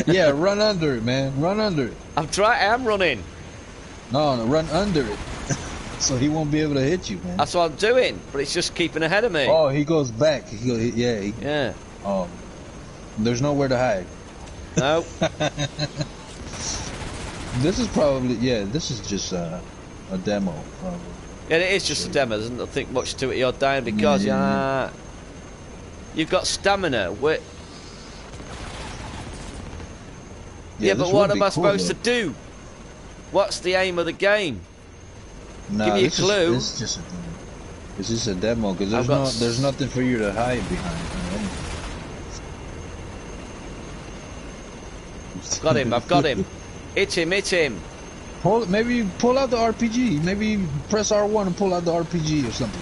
Yeah, run under it, man. Run under it. I'm running. No, run under it. So he won't be able to hit you, man. That's what I'm doing, but it's just keeping ahead of me. Oh, he goes back. Yeah. Oh, there's nowhere to hide. No. This is probably, this is just a demo, probably. Yeah, it is just a demo. There's nothing much to it. You're dying because you've got stamina. Yeah, but what am I supposed to do? What's the aim of the game? Nah, give me a clue. It's just a demo because there's nothing for you to hide behind. I've got him. Hit him. Maybe pull out the RPG. Maybe press R1 and pull out the RPG or something.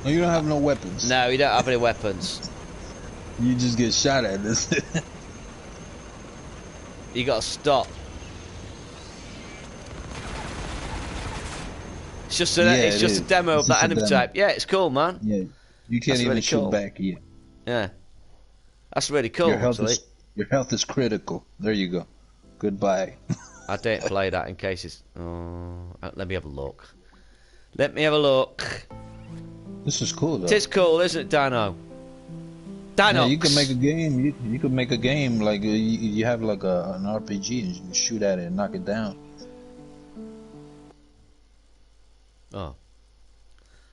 No, you don't have no weapons. No, you don't have any weapons. You just get shot at this. You gotta stop. It's just a demo of that enemy type. Yeah, it's cool, man. Yeah, you can't even shoot back yet. Yeah, that's really cool. Your health is critical. There you go. Goodbye. I don't play that in case it's. Let me have a look. This is cool, though. It is cool, isn't it, Dino? Dinox. Yeah, you can make a game. You can make a game like you have like an RPG and you shoot at it and knock it down. Oh,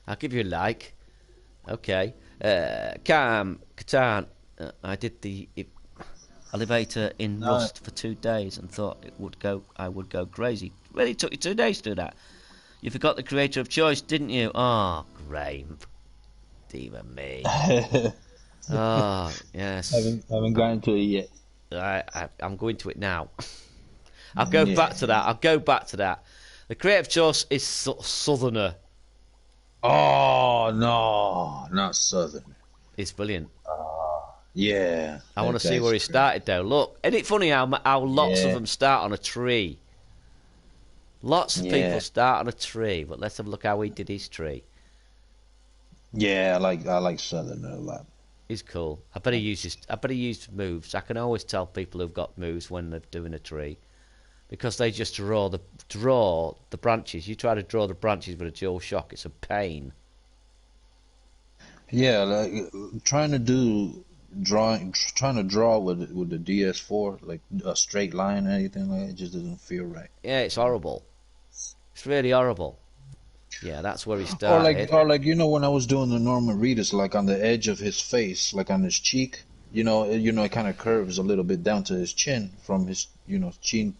I'll give you a like. Okay, Catan. I did the elevator in Rust for 2 days and thought I would go crazy. Really took you 2 days to do that. You forgot the creator of choice, didn't you? Oh, Graham. Even me. Oh, yes. Haven't gotten to it yet. I'm going to it now. I'll go back to that. The creative choice is Southerner. Oh, no. Not Southern. It's brilliant. Yeah. I want to see where he started, though. Look, isn't it funny how lots of them start on a tree? Lots of people start on a tree, but let's have a look how he did his tree. Yeah, I like Southerner a lot. He's cool. I bet he used moves. I can always tell people who've got moves when they're doing a tree, because they just draw the branches. You try to draw the branches with a dual shock, it's a pain. Yeah, like trying to draw with the DS4, like a straight line or anything like that, it just doesn't feel right. Yeah, it's horrible. It's really horrible. Yeah, that's where he started. Or like when I was doing the Norman Reedus, like on the edge of his face, like on his cheek, it kind of curves a little bit down to his chin from his chin.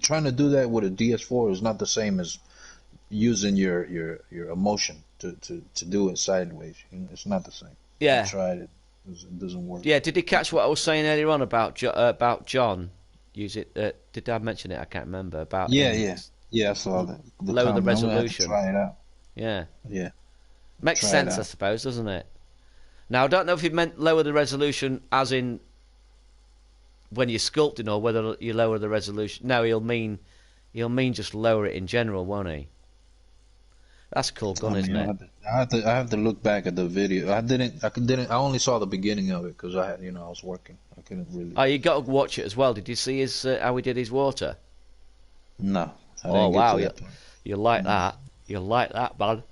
Trying to do that with a DS4 is not the same as using your emotion to do it sideways. It's not the same. Yeah, I tried it. It doesn't work. Yeah, did he catch what I was saying earlier on about John? Use it. Did I mention it? I can't remember. About Yeah, I saw that. Lower the resolution. Try it out. Yeah. Makes sense, I suppose, doesn't it? Now, I don't know if he meant lower the resolution as in when you're sculpting, or whether you lower the resolution. No, he'll mean just lower it in general, won't he? That's a cool gun, isn't it? I have to look back at the video. I only saw the beginning of it because I was working. I couldn't really. Oh, you got to watch it as well. Did you see his how he did his water? No. Oh wow, you like that? You like that, man?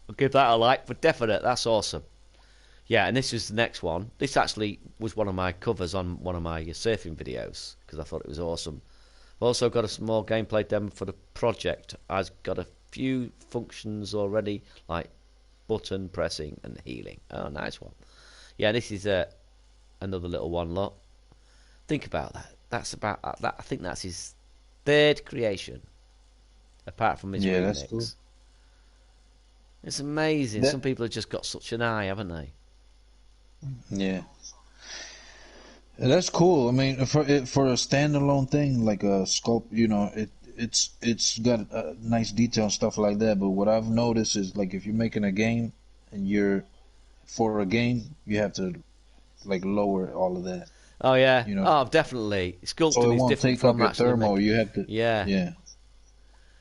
I'll give that a like for definite. That's awesome. Yeah, and this is the next one. This actually was one of my covers on one of my surfing videos because I thought it was awesome. I've also got a small gameplay demo for the project. I've got a few functions already, like button pressing and healing. Oh, nice one. Yeah, this is another little one. Look, think about that. That's about that. I think that's his third creation, apart from his remix. That's cool. It's amazing. Some people have just got such an eye, haven't they? Yeah. That's cool. I mean, for a standalone thing like a sculpt, it's got nice detail and stuff like that. But what I've noticed is like if you're making a game and you're for a game, you have to like lower all of that. Oh yeah. You know, Oh, definitely. so Sculpting it is won't different take up from your actually thermal. making. You have to, Yeah. yeah.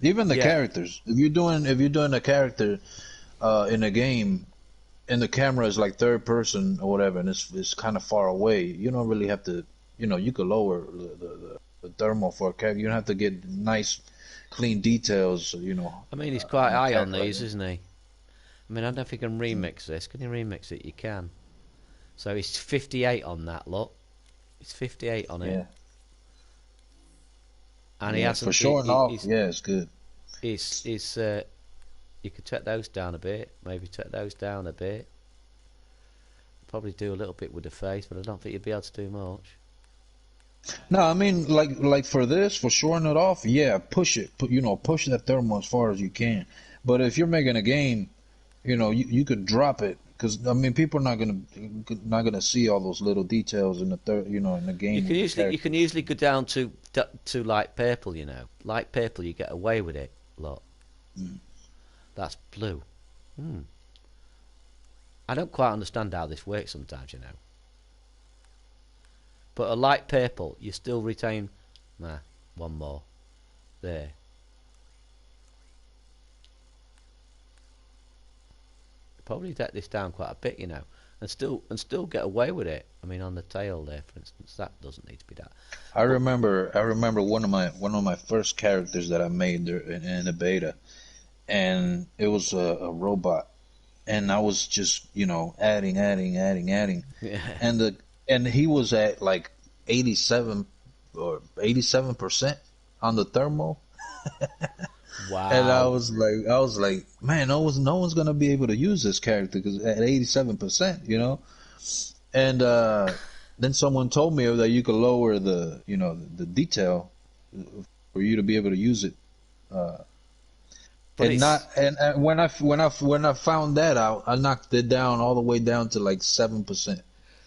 Even the Yeah. characters. If you're doing a character in a game, and the camera is like third person or whatever, and it's kind of far away, you don't really have to. You could lower the thermal for a character. You don't have to get nice, clean details. I mean, he's quite on a high on character like these, that. isn't he? I mean, I don't know if you can remix this. Can you remix it? You can. So he's 58 on that. Look, he's 58 on it, Yeah, and he yeah. hasn't. For showing off, He's yeah, it's good. he's you could take those down a bit. Maybe take those down a bit. Probably do a little bit with the face, but I don't think you'd be able to do much. No, I mean like for this, for showing it off, yeah, push it. Push that thermal as far as you can. But if you're making a game, you could drop it because I mean people are not gonna see all those little details in in the game. You can usually go down to light purple. Light purple. You get away with it. Look, that's blue. I don't quite understand how this works sometimes. But a light purple, you still retain. Nah, one more. There. Probably take this down quite a bit, and still get away with it. I mean, on the tail there, for instance, that doesn't need to be that. I remember one of my first characters that I made there in the beta, and it was a robot, and I was just adding, Yeah. and he was at like 87 or 87% on the thermal. Wow. And I was like, man, no one's gonna be able to use this character because at 87%, And then someone told me that you could lower the detail for you to be able to use it. But And not and when I found that out, I knocked it down all the way down to like 7%,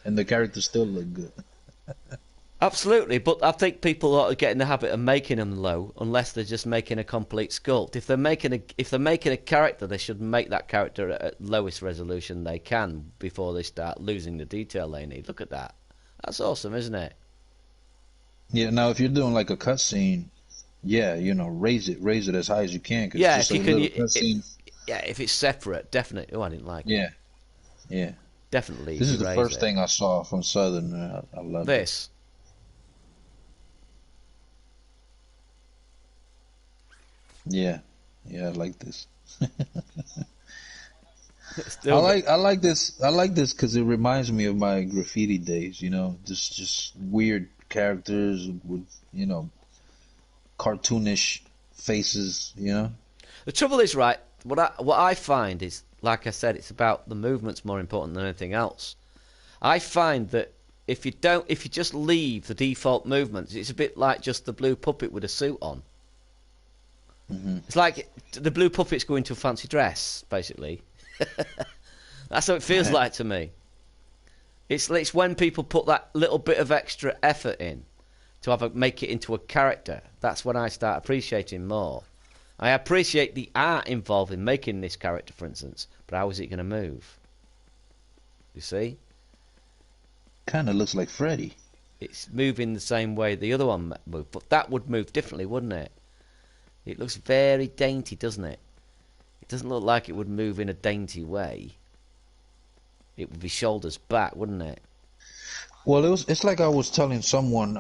and the character still looked good. Absolutely, but I think people ought to get in the habit of making them low, unless they're just making a complete sculpt. If they're making a character, they should make that character at lowest resolution they can before they start losing the detail they need. Look at that. That's awesome, isn't it? Yeah. Now, if you're doing like a cutscene, yeah, raise it as high as you can. 'Cause Yeah, just if you a can. little cutscene. Yeah, if it's separate, definitely. Oh, I didn't like it. Yeah, yeah. Definitely. This is the erase first it. thing I saw from Southern. I love it. This. Yeah, yeah, I like this. Still, I like this. I like this because it reminds me of my graffiti days. Just weird characters with cartoonish faces. The trouble is, right, what I find is, like I said, it's about the movements more important than anything else. I find that if you just leave the default movements, it's a bit like just the blue puppet with a suit on. Mm-hmm. It's like the blue puppet's going to a fancy dress, basically. That's how it feels like to me. It's when people put that little bit of extra effort in to make it into a character. That's when I start appreciating more. I appreciate the art involved in making this character, for instance, but how is it going to move? You see? Kind of looks like Freddy. It's moving the same way the other one moved, but that would move differently, wouldn't it? It looks very dainty, doesn't it? It doesn't look like it would move in a dainty way. It would be shoulders back, wouldn't it? Well, it's like I was telling someone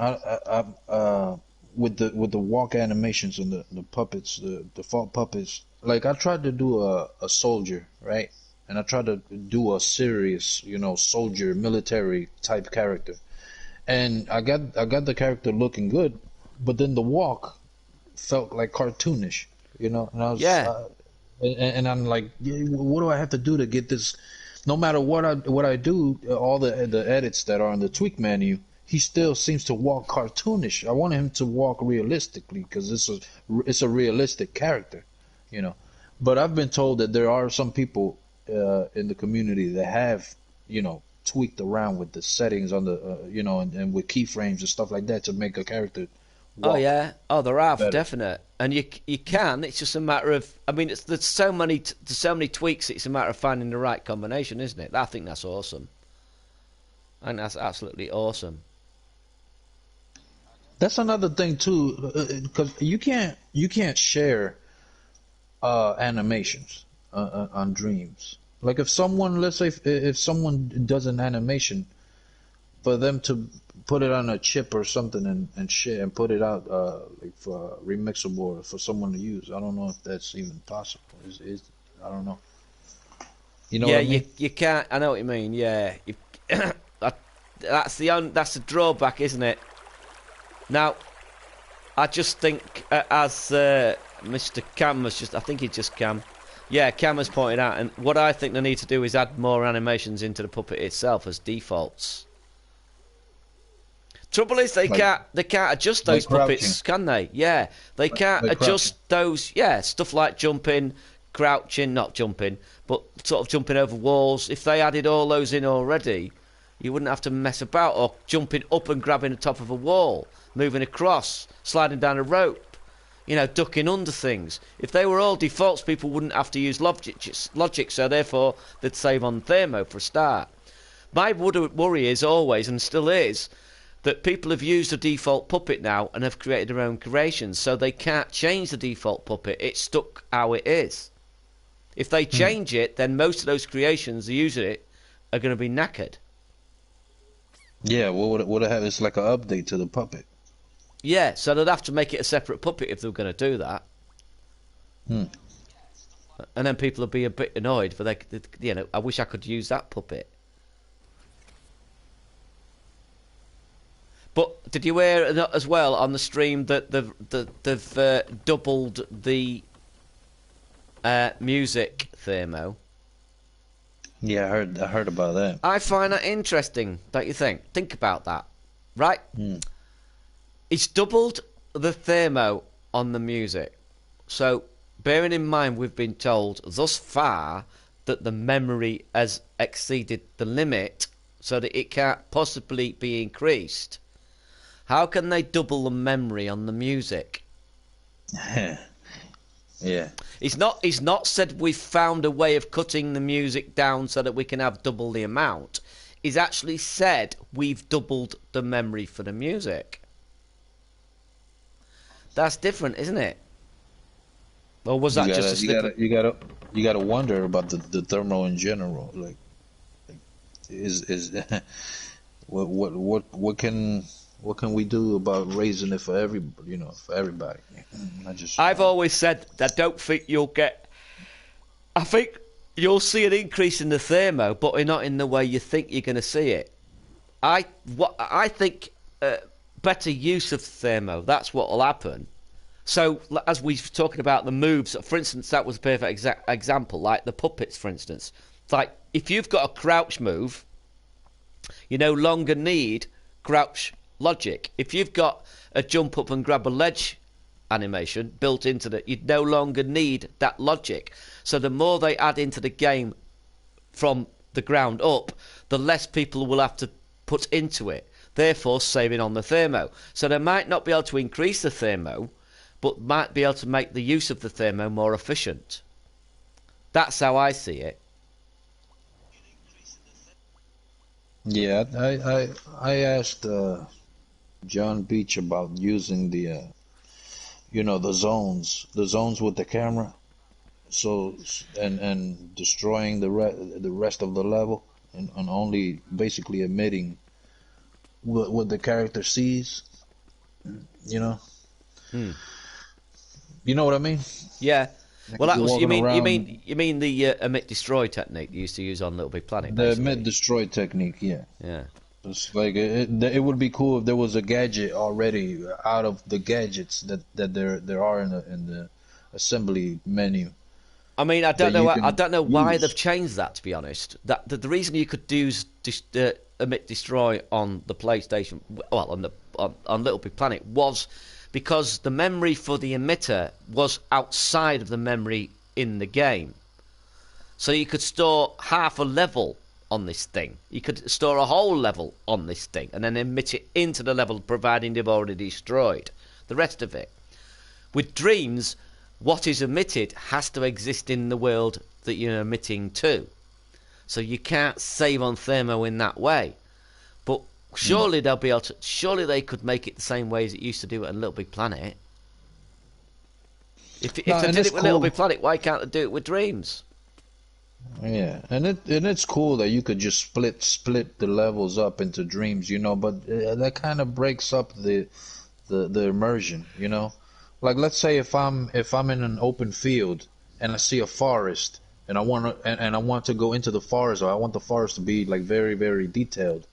with the walk animations and the puppets, the default puppets. Like I tried to do a soldier, right? And I tried to do a serious, soldier, military type character. And I got the character looking good, but then the walk felt like cartoonish, And I was, and I'm like, what do I have to do to get this? No matter what I do, all the edits that are in the tweak menu, he still seems to walk cartoonish. I want him to walk realistically because it's a realistic character, But I've been told that there are some people in the community that have, tweaked around with the settings on the and with keyframes and stuff like that to make a character walk. Oh yeah, there are better. definite, and you can. It's just a matter of. I mean, there's so many tweaks. It's a matter of finding the right combination, isn't it? I think that's awesome. I think that's absolutely awesome. That's another thing too, because you can't share animations on Dreams. Like if someone, let's say, if someone does an animation, for them to put it on a chip or something and share and put it out like for remixable or for someone to use. I don't know if that's even possible. Is I don't know. You know? Yeah, what I mean? you can't. I know what you mean. Yeah, that's the drawback, isn't it? Now, I just think as Mr. Cam was just, I think he just Cam. Yeah, Cam has pointed out, and what I think they need to do is add more animations into the puppet itself as defaults. Trouble is, they can't adjust those puppets, can they? Yeah, they can't adjust those. Yeah, stuff like jumping, crouching, not jumping, but sort of jumping over walls. If they added all those in already, you wouldn't have to mess about, or jumping up and grabbing the top of a wall, moving across, sliding down a rope. Ducking under things. If they were all defaults, people wouldn't have to use logic, so therefore they'd save on thermo for a start. My worry is always, and still is, that people have used a default puppet now and have created their own creations, so they can't change the default puppet. It's stuck how it is. If they change it, then most of those creations, the user it, are going to be knackered. Yeah, what it have is like an update to the puppet. Yeah, so they'd have to make it a separate puppet if they were going to do that. And then people would be a bit annoyed, but I wish I could use that puppet. But did you hear as well on the stream that they've doubled the music thermo? Yeah, I heard about that. I find that interesting, don't you think? Think about that, right? It's doubled the thermo on the music. So, bearing in mind we've been told thus far that the memory has exceeded the limit so that it can't possibly be increased, how can they double the memory on the music? Yeah. He's not said we've found a way of cutting the music down so that we can have double the amount. He's actually said we've doubled the memory for the music. That's different, isn't it? Or was that just a slip? You gotta wonder about the thermal in general. Like is what can we do about raising it for everybody? I've always said I don't think you'll get. I think you'll see an increase in the thermo, but not in the way you think you're going to see it. I think. Better use of thermo, that's what will happen. So as we were talking about the moves, for instance, that was a perfect example, like the puppets, for instance. It's like if you've got a crouch move, you no longer need crouch logic. If you've got a jump up and grab a ledge animation built into it, you no longer need that logic. So the more they add into the game from the ground up, the less people will have to put into it, therefore saving on the thermo. So they might not be able to increase the thermo, but might be able to make the use of the thermo more efficient. That's how I see it. Yeah, I asked John Beach about using the the zones with the camera, so and destroying the rest of the level and only basically emitting what the character sees, You know what I mean? Yeah. Well, that was you mean around, the emit destroy technique you used to use on Little Big Planet. The emit destroy technique, yeah. Yeah. It's like it would be cool if there was a gadget already out of the gadgets that there are in the assembly menu. I mean, I don't know why they've changed that. To be honest, that the reason you could use emit destroy on the PlayStation, well, on Little Big Planet, was because the memory for the emitter was outside of the memory in the game. So you could store half a level on this thing. You could store a whole level on this thing and then emit it into the level, providing they've already destroyed the rest of it. With dreams, what is emitted has to exist in the world that you're emitting to. So you can't save on thermo in that way. But surely they'll be able to. Surely they could make it the same way as it used to do it on Little Big Planet. If they did it with Little Big Planet, why can't they do it with dreams? Yeah, and it's cool that you could just split the levels up into dreams, you know. But that kind of breaks up the immersion, you know. Like, let's say if I'm in an open field and I see a forest and I want to go into the forest, or I want the forest to be like very, very detailed,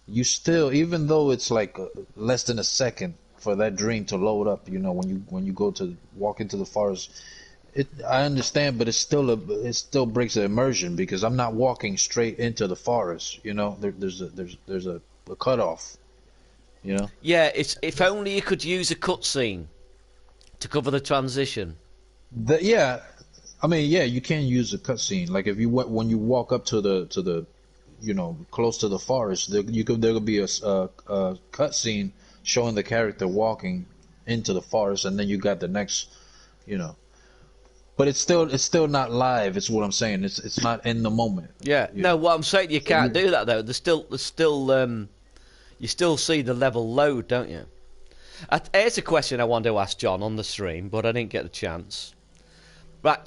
you still, even though it's like less than a second for that dream to load up, you know, when you go to walk into the forest, I understand, but it still breaks the immersion, because I'm not walking straight into the forest, you know. There's a cutoff, you know. Yeah, it's if only you could use a cutscene to cover the transition. Yeah, I mean, yeah, you can use a cutscene. Like if when you walk up to the you know, close to the forest, there could be a cutscene showing the character walking into the forest, and then you got the next, you know. But it's still not live. It's what I'm saying. It's not in the moment. Yeah. No, what I'm saying, you can't do that though. There's still you still see the level load, don't you? Here's a question I wanted to ask John on the stream, but I didn't get the chance. Right,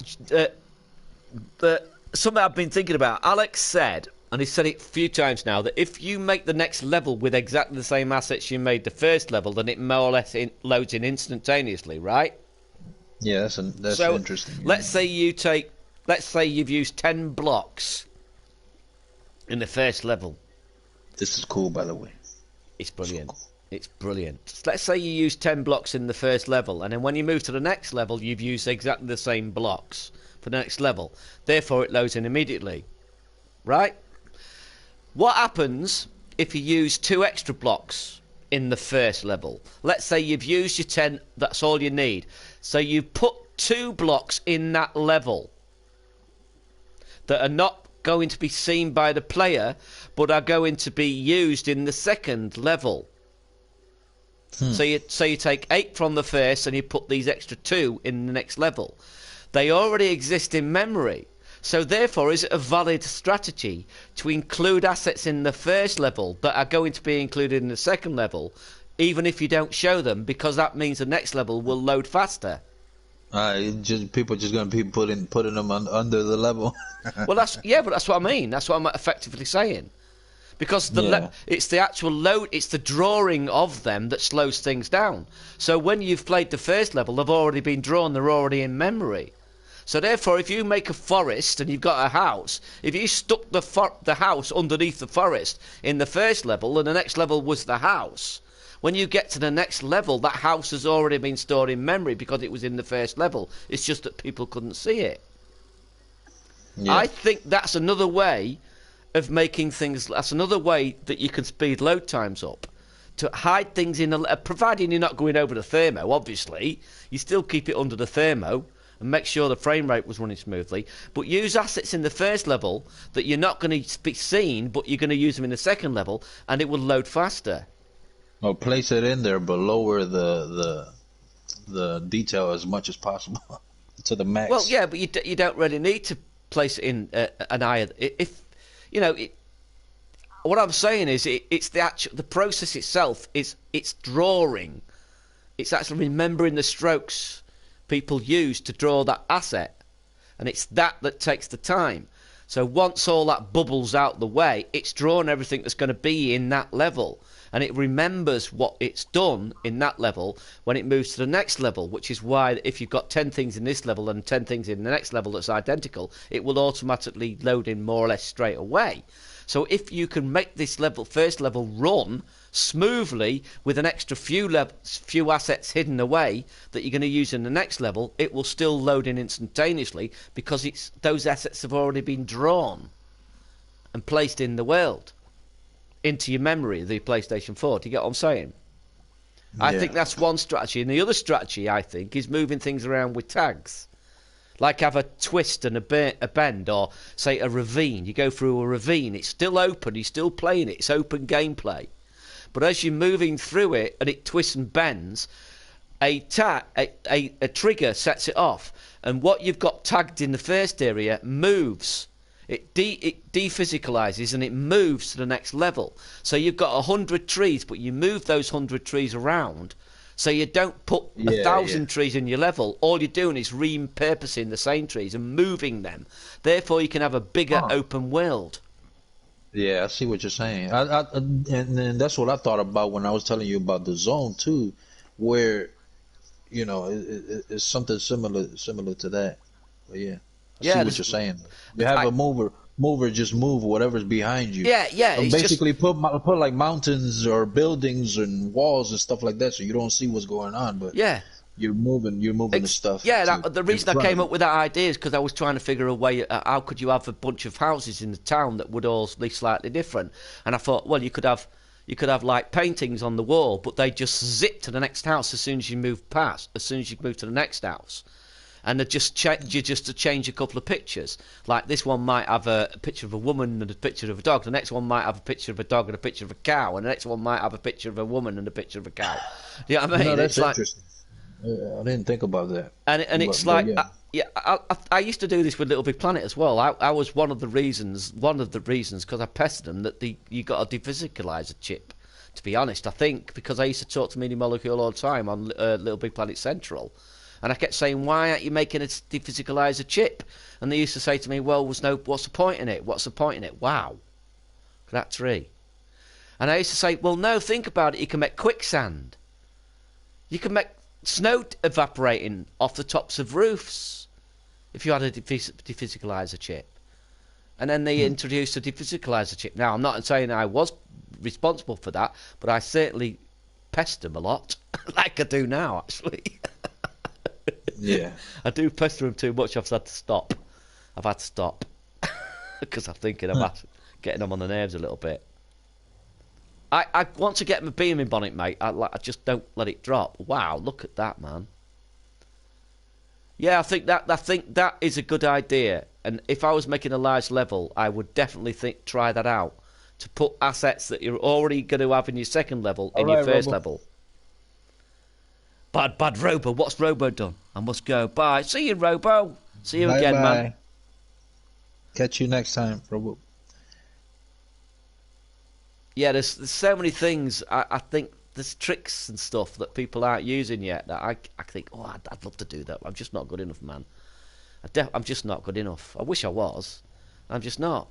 something I've been thinking about. Alex said, and he said it a few times now, that if you make the next level with exactly the same assets you made the first level, then it more or less loads in instantaneously, right? Yeah, that's so interesting. Let's say you've used 10 blocks in the first level. This is cool, by the way. It's brilliant. It's brilliant. Let's say you use 10 blocks in the first level, and then when you move to the next level, you've used exactly the same blocks for the next level. Therefore, it loads in immediately. Right? What happens if you use 2 extra blocks in the first level? Let's say you've used your 10, that's all you need. So you put 2 blocks in that level that are not going to be seen by the player, but are going to be used in the second level. So you take 8 from the first and you put these extra 2 in the next level. They already exist in memory. So therefore, is it a valid strategy to include assets in the first level that are going to be included in the second level, even if you don't show them, because that means the next level will load faster? People just going to be putting them under the level. Well, but that's what I mean. That's what I'm effectively saying. Because it's the actual load, it's the drawing of them that slows things down. So when you've played the first level, they've already been drawn, they're already in memory. So therefore, if you make a forest and you've got a house, if you stuck the house underneath the forest in the first level, and the next level was the house, when you get to the next level, that house has already been stored in memory because it was in the first level. It's just that people couldn't see it. Yeah. I think that's another way of making things. That's another way that you can speed load times up, to hide things in providing you're not going over the thermo. Obviously, you still keep it under the thermo and make sure the frame rate was running smoothly, but use assets in the first level that you're not going to be seen, but you're going to use them in the second level, and it will load faster. Or place it in there, but lower the detail as much as possible to the max. Well, yeah, but you don't really need to place it in an eye. If you know, what I'm saying is, it's the process itself. It's drawing. It's actually remembering the strokes people use to draw that asset, and it's that takes the time. So once all that bubbles out the way, it's drawn everything that's going to be in that level, and it remembers what it's done in that level when it moves to the next level, which is why if you've got 10 things in this level and 10 things in the next level that's identical, it will automatically load in more or less straight away. So if you can make this first level run smoothly with an extra few assets hidden away that you're going to use in the next level, it will still load in instantaneously because those assets have already been drawn and placed in the world, into your memory, the PlayStation 4. Do you get what I'm saying? Yeah. I think that's one strategy. And the other strategy, I think, is moving things around with tags. Like have a twist and a bend, or say a ravine. You go through a ravine, it's still open, you're still playing it, it's open gameplay. But as you're moving through it and it twists and bends, a trigger sets it off, and what you've got tagged in the first area moves. It dephysicalizes and it moves to the next level. So you've got 100 trees, but you move those 100 trees around. So you don't put 1,000 trees in your level. All you're doing is repurposing the same trees and moving them. Therefore, you can have a bigger open world. Yeah, I see what you're saying. And that's what I thought about when I was telling you about the zone too, where, you know, it's something similar to that. But yeah, I see what you're saying. You have a mover just move whatever's behind you. Yeah. And basically put like mountains or buildings and walls and stuff like that, so you don't see what's going on. But you're moving the stuff. Yeah, the reason I came up with that idea is because I was trying to figure a way. How could you have a bunch of houses in the town that would all be slightly different? And I thought, well, you could have like paintings on the wall, but they just zip to the next house as soon as you move to the next house. And you just to change a couple of pictures. Like this one might have a picture of a woman and a picture of a dog. The next one might have a picture of a dog and a picture of a cow. And the next one might have a picture of a woman and a picture of a cow. You know what I mean? No, that's interesting. I didn't think about that. And it's like, I used to do this with Little Big Planet as well. I was one of the reasons, because I pestered them, that you got a dephysicalizer chip. To be honest, I think because I used to talk to Mini Molecule all the time on Little Big Planet Central. And I kept saying, why aren't you making a dephysicalizer chip? And they used to say to me, well, what's the point in it? What's the point in it? Wow. That tree. And I used to say, well, no, think about it. You can make quicksand. You can make snow evaporating off the tops of roofs if you had a dephysicalizer chip. And then they introduced a dephysicalizer chip. Now, I'm not saying I was responsible for that, but I certainly pestered them a lot, like I do now, actually. Yeah, I do pester him too much. I've had to stop because I'm thinking about getting them on the nerves a little bit. I want to get him a beaming bonnet, mate. I just don't let it drop. Wow, look at that, man. Yeah, I think that is a good idea. And if I was making a large level, I would definitely try that out, to put assets that you're already going to have in your second level in your first level. Bad Robo. What's Robo done? I must go. Bye. See you, Robo. See you again, man. Catch you next time, Robo. Yeah, there's so many things. I think there's tricks and stuff that people aren't using yet that I think, oh, I'd love to do that. I'm just not good enough, man. I'm just not good enough. I wish I was. I'm just not.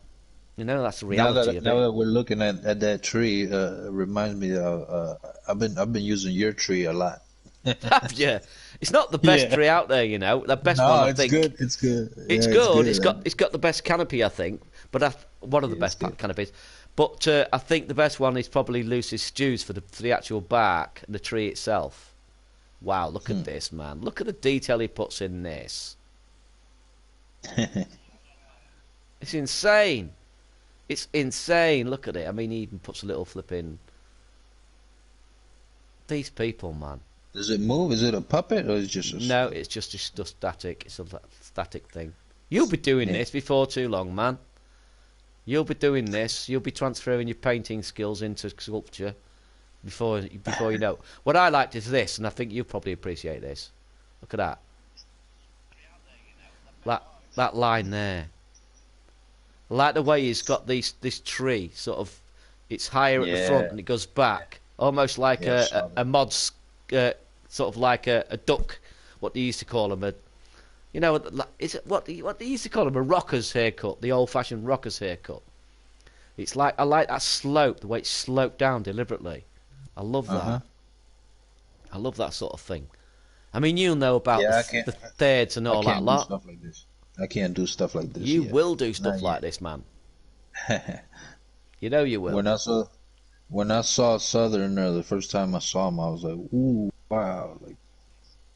You know, that's the reality of it. Now that we're looking at that tree, reminds me of I've been using your tree a lot. Yeah, it's not the best tree out there, you know. The best one, I think. It's good. It's good. It's got the best canopy, I think. But one of the best canopies. But I think the best one is probably Lucy's Stews for the actual bark and the tree itself. Wow, look at this, man. Look at the detail he puts in this. It's insane. It's insane. Look at it. I mean, he even puts a little flipping. These people, man. Does it move? Is it a puppet or is it just No, it's just static. It's a static thing. You'll be doing this before too long, man. You'll be doing this. You'll be transferring your painting skills into sculpture before you know. What I liked is this, and I think you probably appreciate this. Look at that. That line there. I like the way he's got this tree sort of. It's higher at the front and it goes back, almost like a mod, sort of like a duck. What they used to call them, is it what they used to call them, a rocker's haircut, the old-fashioned rocker's haircut. It's like, I like that slope, the way it's sloped down deliberately. I love that. I love that sort of thing. I mean, you'll know about the thirds and all that lot. Stuff like this. I can't do stuff like this. You will do stuff like this, man. You know you will. When I saw Southerner the first time I saw him, I was like, ooh, wow, like,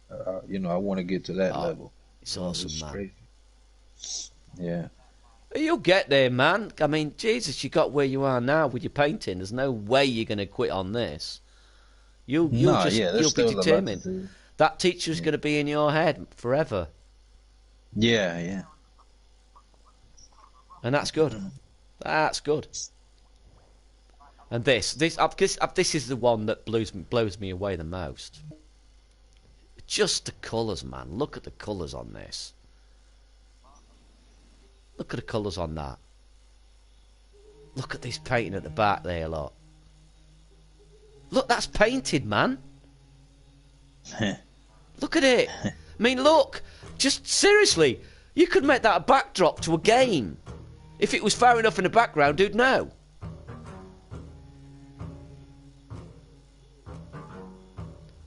I want to get to that level. It's awesome, man. Crazy. Yeah. You'll get there, man. I mean, Jesus, you got where you are now with your painting. There's no way you're going to quit on this. You'll be determined. That teacher's going to be in your head forever. Yeah, yeah. And that's good. That's good. And this is the one that blows me away the most. Just the colours, man. Look at the colours on this. Look at the colours on that. Look at this painting at the back there, lot. Look, that's painted, man. Look at it. I mean, look. Just seriously, you could make that a backdrop to a game. If it was far enough in the background, dude, no.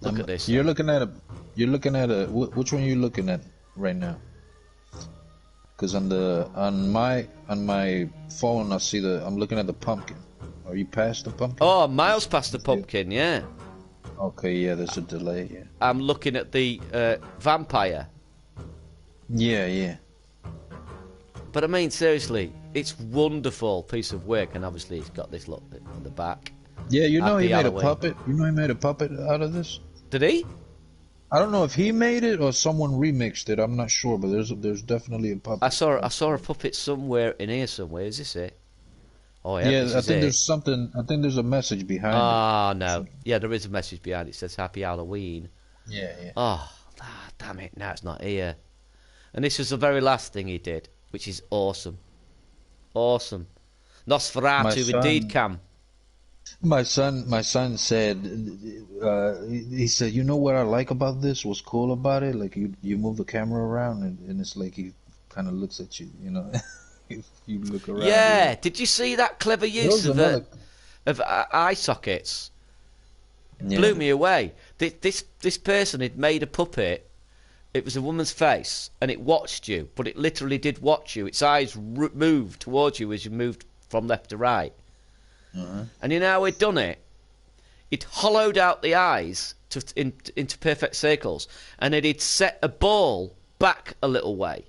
Look at this. You're looking at a. Which one are you looking at right now? Because on my phone, I'm looking at the pumpkin. Are you past the pumpkin? Oh, miles past the pumpkin, yeah. Okay, yeah, there's a delay, yeah. I'm looking at the vampire. Yeah, yeah. But I mean, seriously, it's wonderful piece of work, and obviously it's got this look on the back. Yeah, you know he made Halloween. a puppet. You know he made a puppet out of this. Did he? I don't know if he made it or someone remixed it. I'm not sure, but there's definitely a puppet. I saw a puppet somewhere in here somewhere. Is this it? Oh yeah. Yeah, I think there's something. I think there's a message behind it. Ah, no. Yeah, there is a message behind it. It says Happy Halloween. Yeah, yeah. Oh, damn it. Now it's not here. And this was the very last thing he did, which is awesome. Awesome. Nosferatu indeed, Cam. My son said, he said, you know what I like about this? What's cool about it? Like you move the camera around and it's like he kind of looks at you, you know. If you look around. Yeah, did you see that clever use of eye sockets? Yeah. Blew me away. This person had made a puppet. It was a woman's face, and it watched you, but it literally did watch you. Its eyes moved towards you as you moved from left to right. And you know how he'd done it? It hollowed out the eyes into perfect circles, and it'd set a ball back a little way.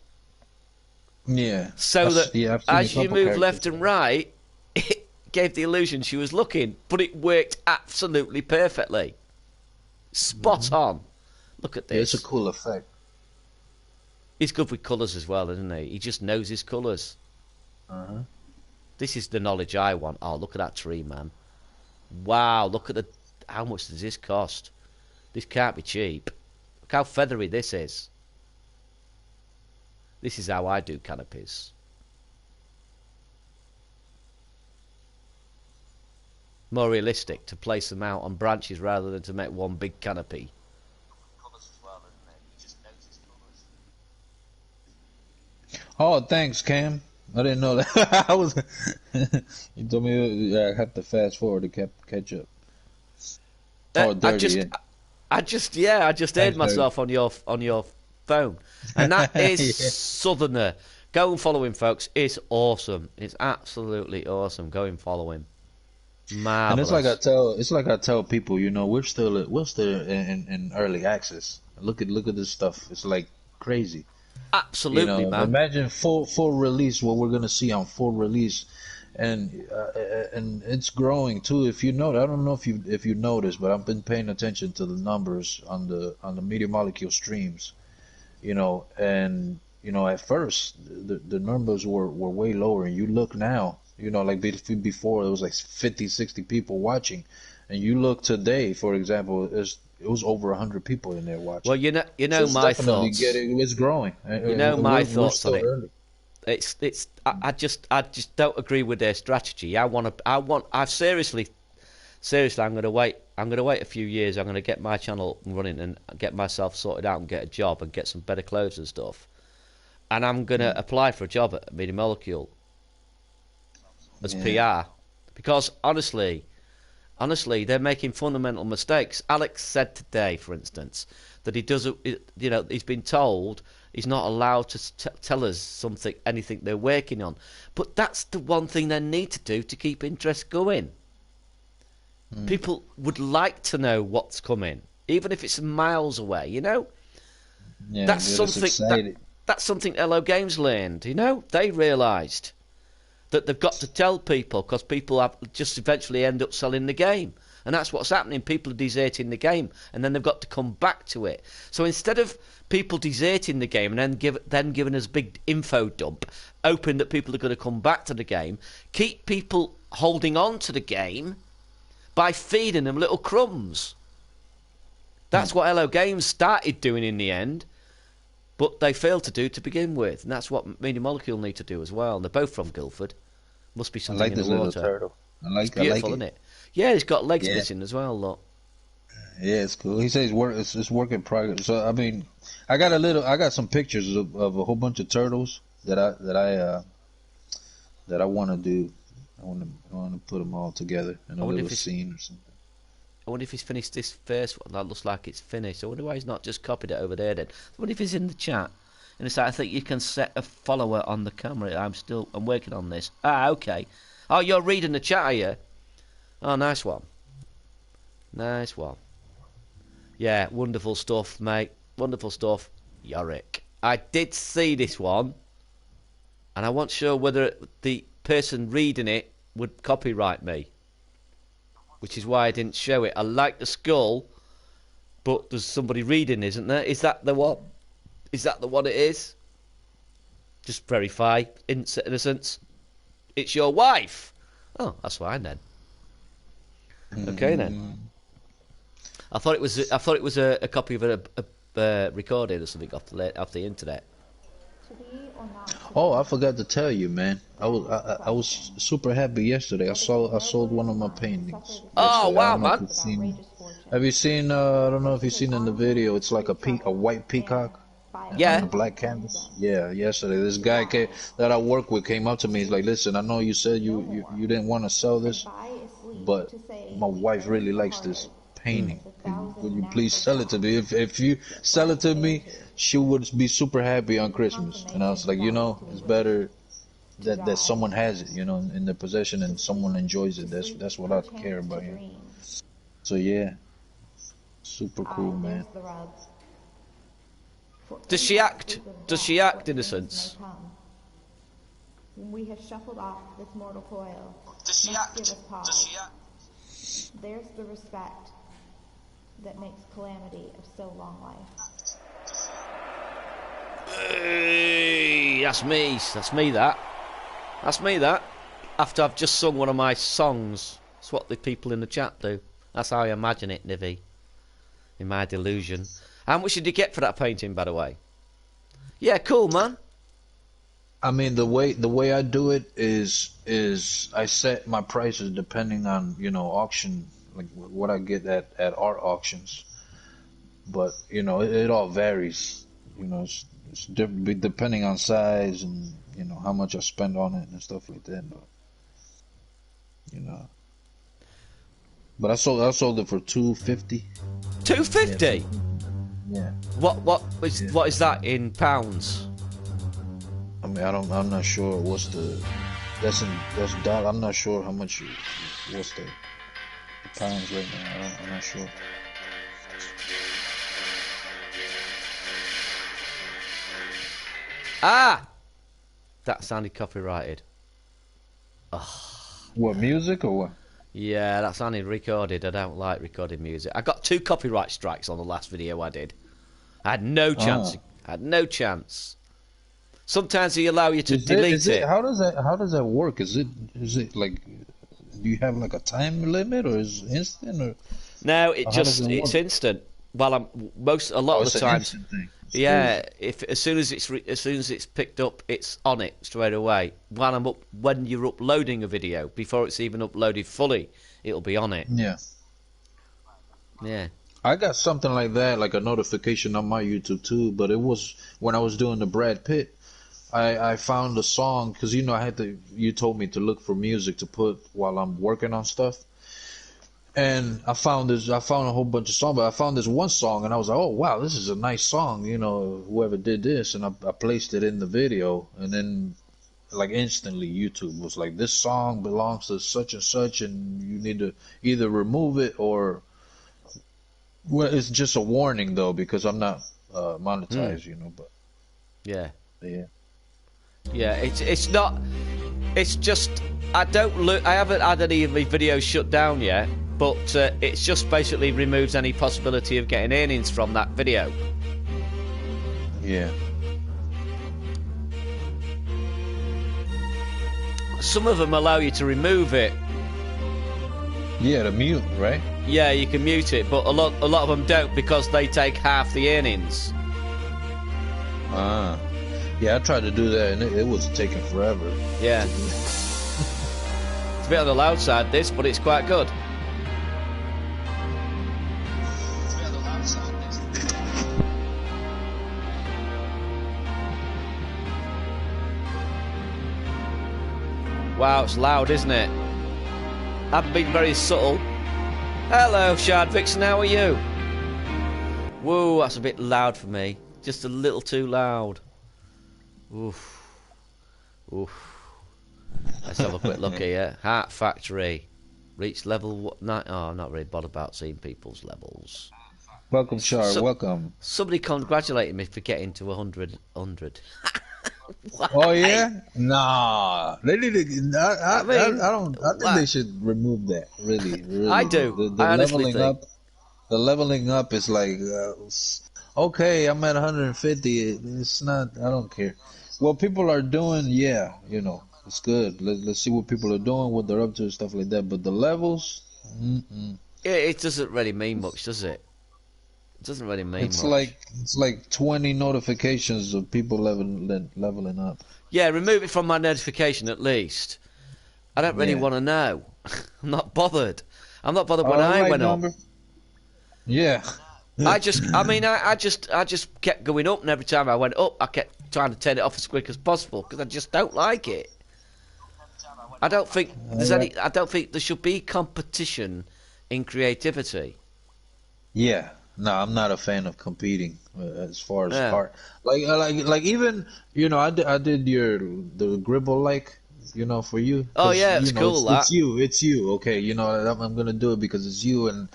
Yeah. So that as you move left and right, it gave the illusion she was looking, but it worked absolutely perfectly. Spot on. Look at this. Yeah, it's a cool effect. He's good with colours as well, isn't he? He just knows his colours. This is the knowledge I want. Oh, look at that tree, man. Wow, look at how much does this cost? This can't be cheap. Look how feathery this is. This is how I do canopies. More realistic to place them out on branches rather than to make one big canopy. Oh, thanks, Cam. I didn't know that. I was. You told me I have to fast forward to catch up. Oh, dirty. I just heard myself on your phone, and that is Southerner. Go and follow him, folks. It's awesome. It's absolutely awesome. Go and follow him. Marvelous. And it's like I tell people, you know, we're still in early access. Look at this stuff. It's like crazy. Absolutely, man. Imagine full release. What we're gonna see on full release, and it's growing too. If you notice, I don't know if you noticed, but I've been paying attention to the numbers on the Media Molecule streams. You know, and you know, at first the numbers were way lower, and you look now, you know, like before it was like 50, 60 people watching, and you look today, for example, it was over 100 people in there watching. Well, you know so my thoughts. It's growing. You know my thoughts on it. Early. I just don't agree with their strategy. I've seriously, I'm going to wait a few years. I'm going to get my channel running and get myself sorted out and get a job and get some better clothes and stuff. And I'm going to apply for a job at Media Molecule as PR, because honestly, they're making fundamental mistakes. Alex said today, for instance, that he's been told he's not allowed to tell us anything they're working on. But that's the one thing they need to do to keep interest going. People would like to know what's coming, even if it's miles away, you know? Yeah, that's something Hello Games learned, you know? They realised that they've got to tell people, because people have just eventually end up selling the game. And that's what's happening. People are deserting the game, and then they've got to come back to it. So instead of people deserting the game and then giving us a big info dump, hoping that people are going to come back to the game, keep people holding on to the game by feeding them little crumbs. That's what Hello Games started doing in the end, but they failed to do to begin with. And that's what Media Molecule need to do as well. And they're both from Guildford. Must be something in the water. Little turtle. It's beautiful, isn't it? Yeah, it's got legs missing as well, look. Yeah, it's cool. He says it's work in progress. So I mean, I got some pictures of a whole bunch of turtles that I want to do. I want to put them all together in a little scene or something. I wonder if he's finished this first one. That looks like it's finished. I wonder why he's not just copied it over there then. I wonder if he's in the chat. And it's like, I think you can set a follower on the camera. I'm working on this. Ah, okay. Oh, you're reading the chat, are you? Oh, nice one. Nice one. Yeah, wonderful stuff, mate. Wonderful stuff. Yorick. I did see this one, and I wasn't sure whether the person reading it would copyright me, which is why I didn't show it. I like the skull, but there's somebody reading, isn't there? Is that the one? Is that the one it is? Just verify. Innocence. It's your wife. Oh, that's fine then. Okay then. I thought it was a copy of a recording or something off the internet. Oh, I forgot to tell you, man. I was super happy yesterday. I sold one of my paintings. Oh wow, man! Have you seen? I don't know if you've seen in the video. It's like a white peacock. Yeah. On a black canvas. Yeah. Yesterday, this guy that I work with came up to me. He's like, "Listen, I know you said you didn't want to sell this, but my wife really likes this painting. Would you please sell it to me? If you sell it to me, she would be super happy on Christmas." And I was like, it's better that someone has it, in their possession and someone enjoys it. That's what I care about. So yeah, super cool, man. Does she act? Does she act, Innocence? When we have shuffled off this mortal coil, Does she act? Does she act? There's the respect that makes calamity of so long life. Hey, that's me. That's me. That's me. That. After I've just sung one of my songs, that's what the people in the chat do. That's how I imagine it, Nivy. In my delusion. How much did you get for that painting, by the way? Yeah, cool, man. I mean, the way I do it is I set my prices depending on auction, like what I get at art auctions. But it all varies. It's different depending on size and how much I spend on it and stuff like that. But I sold it for $250. $250. Yeah. What is that in pounds? I mean, I'm not sure what's that's dollar. I'm not sure how much what's the pounds right now. I'm not sure. Ah, that sounded copyrighted. What, music or what? Yeah, that sounded recorded. I don't like recorded music. I got 2 copyright strikes on the last video I did. I had no chance. I had no chance. Sometimes they allow you to delete it. How does that work? Is it like, do you have like a time limit or is it instant or? No, it's instant. Well, a lot of the times. Yeah, as soon as it's picked up, it's on it straight away. When you're uploading a video, before it's even uploaded fully, it'll be on it. Yeah. Yeah. I got something like that, like a notification on my YouTube too, but it was when I was doing the Brad Pitt. I found a song because you told me to look for music to put while I'm working on stuff. And I found a whole bunch of songs, but I found this one song and I was like, oh wow, this is a nice song, whoever did this, and I placed it in the video, and then like instantly YouTube was like, this song belongs to such and such and you need to either remove it or, well, it's just a warning though because I'm not monetized, but yeah. Yeah, it's not. It's just I haven't had any of my videos shut down yet, but it just basically removes any possibility of getting earnings from that video. Yeah. Some of them allow you to remove it. Yeah, the mute, right? Yeah, you can mute it, but a lot of them don't because they take half the earnings. Ah. Yeah, I tried to do that and it was taking forever. Yeah. It's a bit on the loud side, this, but it's quite good. Wow, it's loud, isn't it? I've been very subtle. Hello, Shard Vixen, how are you? Whoa, that's a bit loud for me. Just a little too loud. Oof. Oof. Let's have a quick look here. Heart Factory. Reach level 9. Oh, I'm not really bothered about seeing people's levels. Welcome, Shard. Welcome. Somebody congratulated me for getting to 100. Oh yeah? Nah. They need to. I don't. I think they should remove that. Really. I do. The I honestly leveling think. up. The leveling up is like, okay, I'm at 150. It's not. I don't care. What people are doing, yeah, you know, it's good. Let's see what people are doing, what they're up to, and stuff like that. But the levels, It doesn't really mean much, does it? It doesn't really mean much. It's like 20 notifications of people leveling up. Yeah, remove it from my notification at least. I don't really Yeah. want to know. I'm not bothered. I'm not bothered when All I right, went up. number. Yeah. I just kept going up, and every time I went up, I kept trying to turn it off as quick as possible because I just don't like it. I don't think I don't think there should be competition in creativity. Yeah. No, I'm not a fan of competing as far as Yeah. art. Like even, you know, I did the Gribble, like, you know, for you. Oh, 'Cause, yeah, it's you know, cool, it's you. Okay, you know, I'm gonna do it because it's you.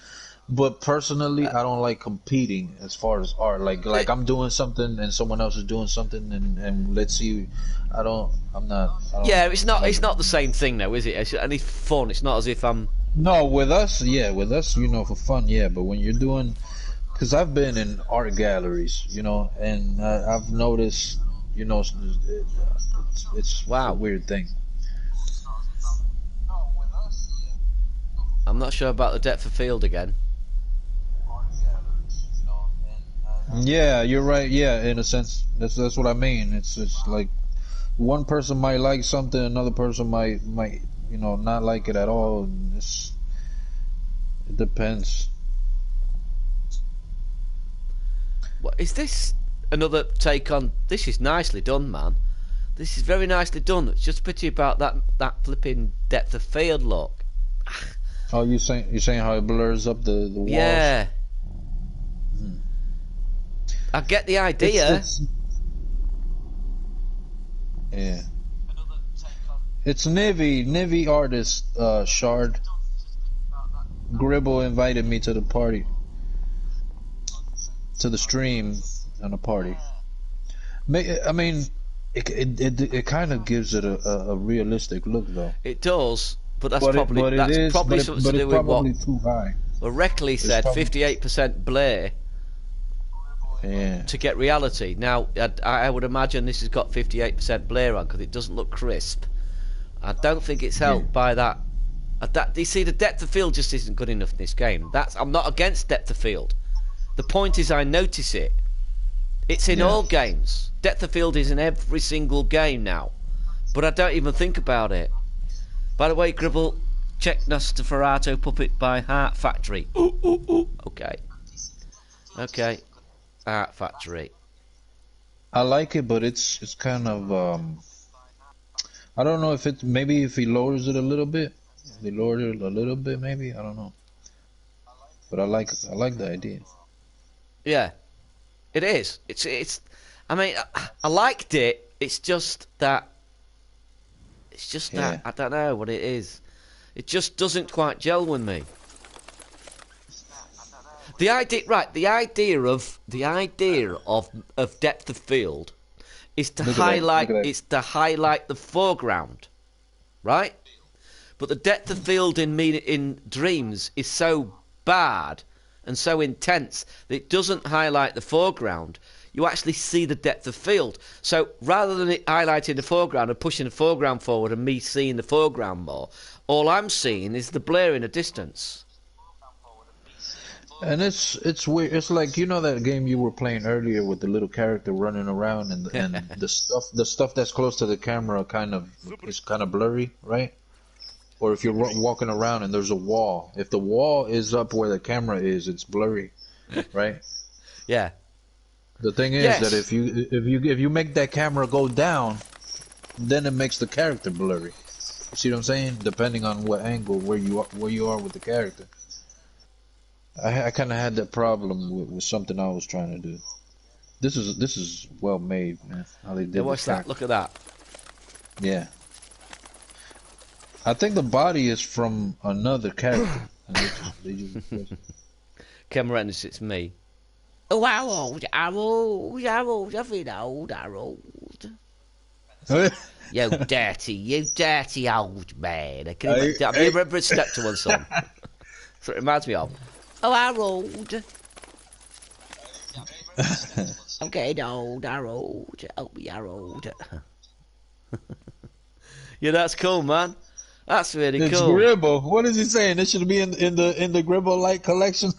But personally, I don't like competing as far as art. Like I'm doing something and someone else is doing something, and let's see. I don't. Yeah, it's not the same thing though, is it? It's fun. It's not as if I'm. No, with us, you know, for fun, yeah. But when you're doing, because I've been in art galleries, you know, and I've noticed, you know, it's Wow. a weird thing. I'm not sure about the depth of field again. Yeah, you're right. Yeah, in a sense, that's what I mean. It's like one person might like something, another person might you know not like it at all. It depends. What is this? Another take on this? Is nicely done, man. This is very nicely done. It's just a pity about that flipping depth of field look. Oh, you're saying how it blurs up the walls? Yeah. I get the idea. Yeah. It's Navy artist Shard. Gribble invited me to the party, to the stream on a party. I mean, it kind of gives it a realistic look though. It does, but that's But probably something to do with what. Too high. Well, Reckley said probably- 58% blur Yeah. to get reality. Now, I would imagine this has got 58% blur on because it doesn't look crisp. I don't think it's helped by that. You see, the depth of field just isn't good enough in this game. I'm not against depth of field. The point is, I notice it. It's in all games. Depth of field is in every single game now, but I don't even think about it. By the way, Gribble, check Nosferatu Puppet by Heart Factory. Okay. Art Factory. I like it, but it's kind of I don't know if maybe if he lowers it a little bit. If he lowered it a little bit, maybe, I don't know. But I like the idea. Yeah, it is. It's. I mean, I liked it. It's just that. Yeah. I don't know what it is. It just doesn't quite gel with me. The idea of depth of field is to Look at that, highlight. look at that. It's to highlight the foreground, right? but the depth of field in Dreams is so bad and so intense that it doesn't highlight the foreground. You actually see the depth of field. So rather than it highlighting the foreground and pushing the foreground forward and me seeing the foreground more, all I'm seeing is the blur in a distance. And it's weird. It's like, you know, that game you were playing earlier with the little character running around and the stuff that's close to the camera is kind of blurry, right? Or if you're walking around and there's a wall, if the wall is up where the camera is, it's blurry, right? Yeah. The thing is that if you make that camera go down, then it makes the character blurry. See what I'm saying? Depending on what angle where you are with the character. I kind of had that problem with something I was trying to do. This is well made, man. How they did. Yeah, watch that. Look at that. Yeah. I think the body is from another character. they just Camera Ennis, it's me. Oh, Harold, I feel old, Harold. You dirty old man. Have you ever stepped to one song? That's what it reminds me of. Oh, Harold. I'm getting old, Harold. Help me, Harold. Yeah, that's cool, man. That's really it's cool. Gribble. What is he saying? This should be in the Gribble Light collection.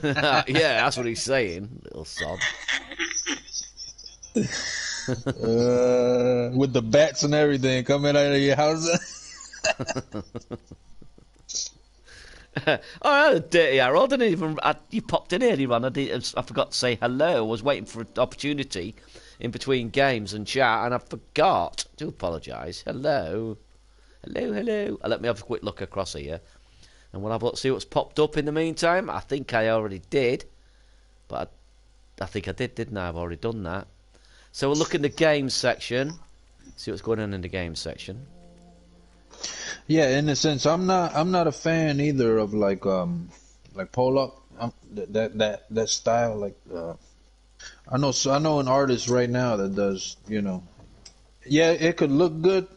Yeah, that's what he's saying, little sod. With the bats and everything coming out of your house. Oh, dirty Harold! Didn't even. You popped in here, he ran. I forgot to say hello. I was waiting for an opportunity in between games and chat, and I forgot. Do apologise. Hello. Let me have a quick look across here, and we'll have a look, see what's popped up in the meantime. I think I already did, but I think I did, didn't I? I've already done that. So we'll look in the games section. See what's going on in the games section. Yeah, in a sense, I'm not a fan either of like pull up that style. Like I know an artist right now that does, you know. Yeah, it could look good.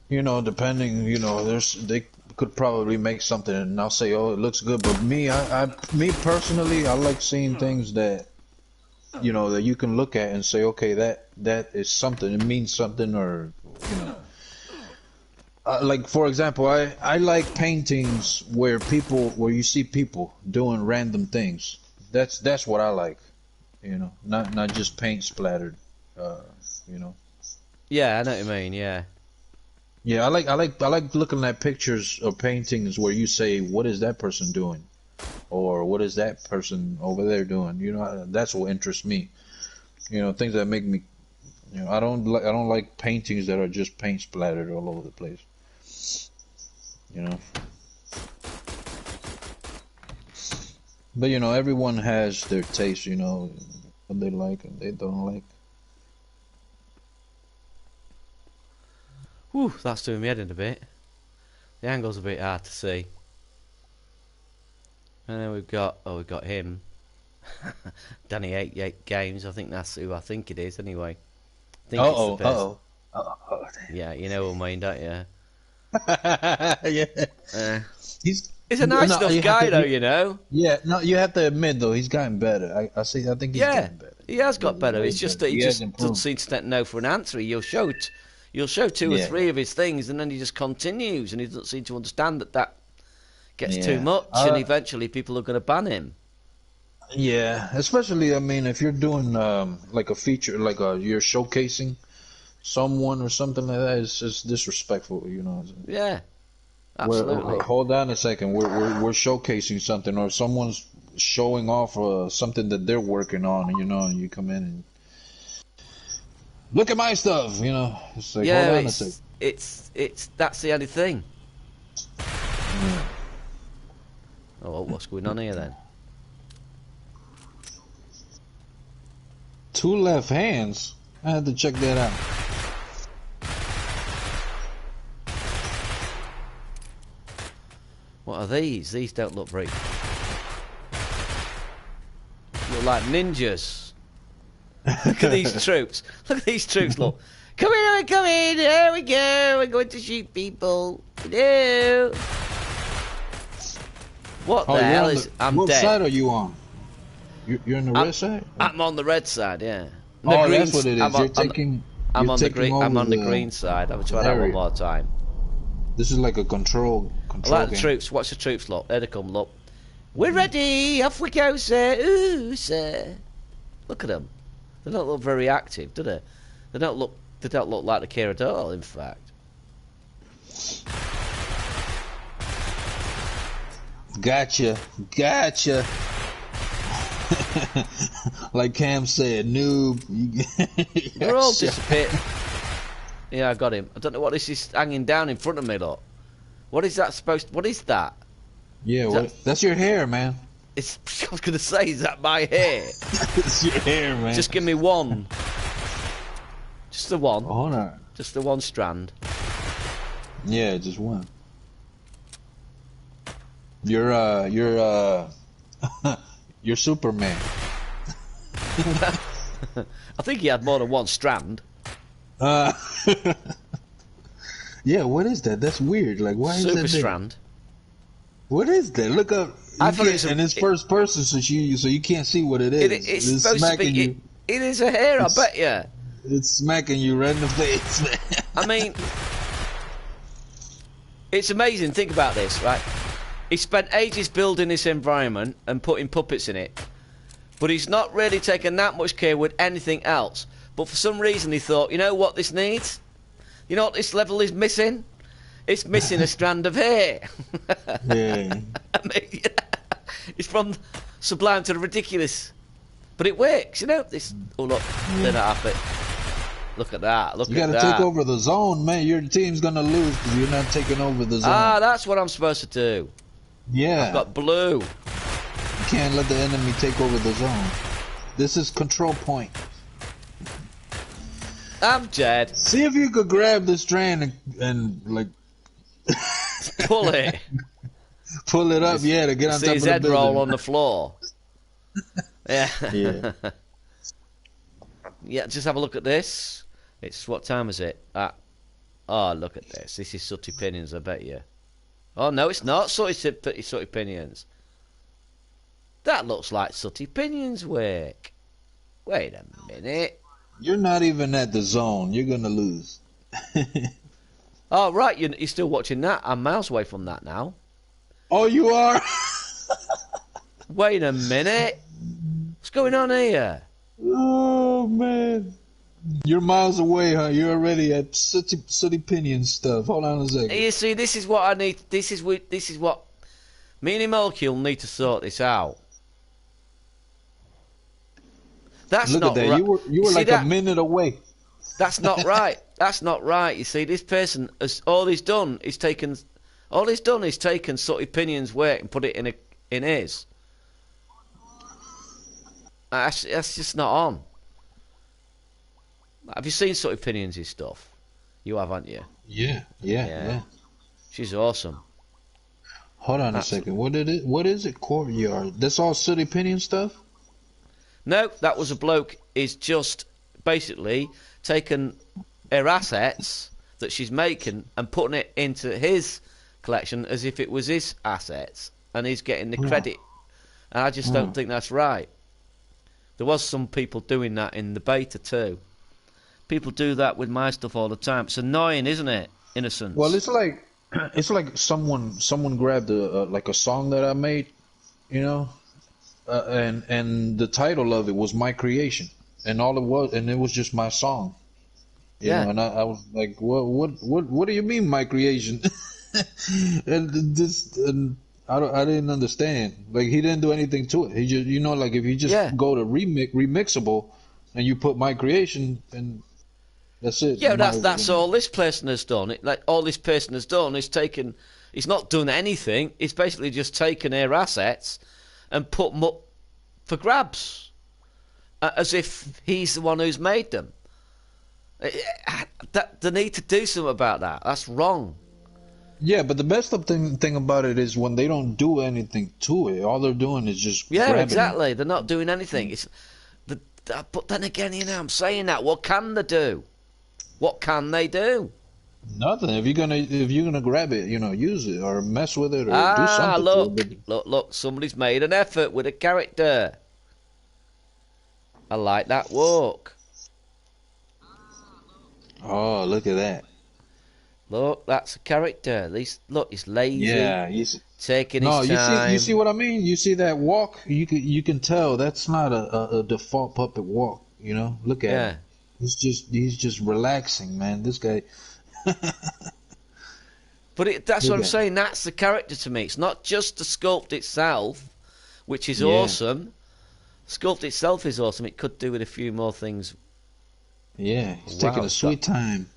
You know, depending, you know, they could probably make something and I'll say, oh, it looks good. But me personally, I like seeing things that, you know, that you can look at and say, okay, that is something. It means something, or, you know. Like, for example, I like paintings where you see people doing random things. That's what I like, you know, not just paint splattered, you know. Yeah, I know what you mean. Yeah. Yeah, I like looking at pictures or paintings where you say, what is that person doing, or what is that person over there doing? You know, that's what interests me. You know, things that make me, you know, I don't like paintings that are just paint splattered all over the place. You know. But you know, everyone has their taste. You know, what they like and they don't like. Whew, that's doing me head in a bit. The angle's a bit hard to see. And then we've got him. Danny 88 Games. I think that's who I think it is anyway. Oh. Yeah, you know what I mean, don't you? Yeah. He's a nice enough guy though, you know. Yeah, no, you have to admit though, he's gotten better. I think he's getting better. He has got better. It's just that he just doesn't seem to know for an answer. You'll show two or three of his things, and then he just continues, and he doesn't seem to understand that gets too much, and eventually people are going to ban him. Yeah, especially, I mean, if you're doing like a feature, like you're showcasing someone or something like that, it's just disrespectful, you know. Yeah, absolutely. Hold on a second, we're showcasing something, or someone's showing off something that they're working on, you know, and you come in and look at my stuff, you know. It's like, hold on a second. It's that's the only thing. Yeah. Oh, what's going on here then? 2 left hands? I had to check that out. What are these? These don't look very... look like ninjas. Look at these troops. Look at these troops, look. Come in, here we go. We're going to shoot people. Hello. What the hell is... I'm what dead. What side are you on? You're on the red side? I'm on the red side, yeah. Oh, that's what it is. I'm on the green side. I'm trying that one more time. This is like a control I like the game. troops. Watch the troops, look. There they come, look. We're ready. Off we go, sir. Ooh, sir. Look at them. They don't look very active, do they? They don't look like they care at all, in fact. Gotcha. Like Cam said, noob. They're all disappeared. Yeah, I got him. I don't know what this is hanging down in front of me, look. What is that supposed to... What is that? Yeah, that's your hair, man. I was going to say, is that my hair? It's your hair, man. Just give me one. Just the one. Oh, hold on. Just the one strand. Yeah, just one. You're Superman. I think he had more than one strand. Yeah, what is that? That's weird. Like, why is that Super there? strand. What is that? Look up. I thought it's first person, so you can't see what it is. It's supposed to be. It is a hair, I bet you. It's smacking you right in the face, man. I mean, it's amazing. Think about this, right? He spent ages building this environment and putting puppets in it, but he's not really taken that much care with anything else. But for some reason, he thought, you know what this needs? You know what this level is missing? It's missing a strand of hair. Yeah. I mean, it's from sublime to the ridiculous. But it works, you know? This. Oh, look. They're not happy. Look at that. Look at that. You gotta take over the zone, man. Your team's gonna lose because you're not taking over the zone. Ah, that's what I'm supposed to do. Yeah. I've got blue. You can't let the enemy take over the zone. This is control point. I'm dead. See if you could grab the strand and like... Pull it. Pull it up, yeah, to get on top of the building. See his head roll on the floor. Yeah. Yeah. Yeah, just have a look at this. It's, what time is it? Oh, look at this. This is Sooty Pinions, I bet you. Oh, no, it's not Sooty Pinions. That looks like Sooty Pinions work. Wait a minute. You're not even at the zone. You're gonna lose. Oh, right, you're still watching that. I'm miles away from that now. Oh, you are? Wait a minute. What's going on here? Oh, man. You're miles away, huh? You're already at Sooty Pinion stuff. Hold on a second. You see, this is what I need. This is what me and Molecule need to sort this out. That's Look not at that. right. You were like a minute away. That's not right. That's not right. You see, this person has all he's done is taken Sooty Pinion's work and put it in his. That's just not on. Have you seen Sooty Pinion's stuff? You have, haven't you? Yeah. She's awesome. Hold on a second. What is it? Courtyard. That's all Sooty Pinion stuff? No, that was a bloke. Is just basically taken her assets that she's making and putting it into his collection as if it was his assets, and he's getting the credit. And I just don't think that's right. There was some people doing that in the beta too. People do that with my stuff all the time. It's annoying, isn't it? Innocence. Well, it's like someone grabbed a song that I made, you know, and the title of it was my creation, and it was just my song. You know, and I was like, what do you mean my creation? and I didn't understand. Like, he didn't do anything to it. He just, you know, like if you just go to remixable and you put my creation, and that's it. Yeah, that's all this person has done. All this person has done is taken. He's not done anything. He's basically just taken their assets and put them up for grabs, as if he's the one who's made them. They need to do something about that. That's wrong. Yeah, but the best thing about it is when they don't do anything to it, all they're doing is just grabbing exactly. it. They're not doing anything. But then again, you know, I'm saying that. What can they do? What can they do? Nothing. If you're gonna grab it, use it or mess with it or do Ah, something look, to it. look, somebody's made an effort with a character. I like that walk. Oh, look at that. Look, that's a character. At least, look, he's lazy, Yeah, taking no, his you time. see what I mean? You see that walk? You can tell that's not a default puppet walk, Look at him. He's just relaxing, man. This guy. But that's Look what I'm at saying. That's the character to me. It's not just the sculpt itself, which is Yeah. awesome. Sculpt itself is awesome. It could do with a few more things. Yeah, he's Wow, taking a sweet time.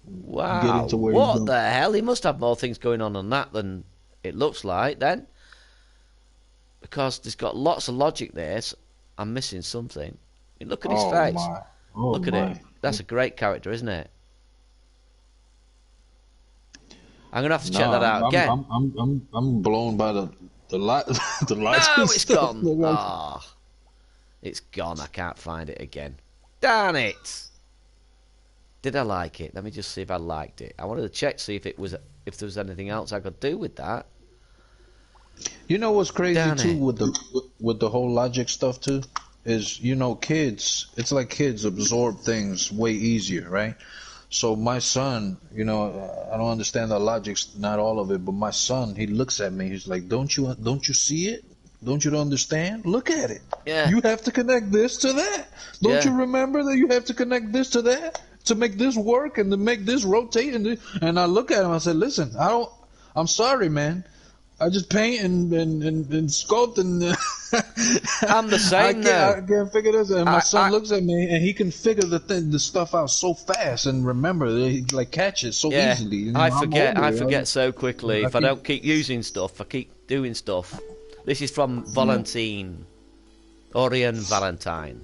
Wow, Getting to where he's what going. the hell? He must have more things going on that than it looks like then. Because there's got lots of logic there. So I'm missing something. Look at his face. My. Oh, Look at my. it. That's a great character, isn't it? I'm gonna have to check that out again. I'm blown by the light the lights. No, and it's stuff. gone. Ah, it's gone. I can't find it again. Darn it! Did I like it? Let me just see if I liked it. I wanted to check see if there was anything else I could do with that. You know what's crazy Darn too it. with the whole logic stuff too is kids. It's like kids absorb things way easier, right? So my son, I don't understand the logic, not all of it, but my son, he looks at me, he's like, don't you see it? Don't you understand? Look at it. Yeah. You have to connect this to that. Don't Yeah. you remember that you have to connect this to that to make this work and to make this rotate? And I look at him, I said, listen, I'm sorry, man. I just paint and sculpt and I'm the same I now. can't figure this. And my son I- looks at me and he can figure the stuff out so fast and remember he catch it so Yeah, easily. I I'm forget. older, I forget so quickly. If I don't keep using stuff, I keep doing stuff. This is from Valentine, Orion Valentine.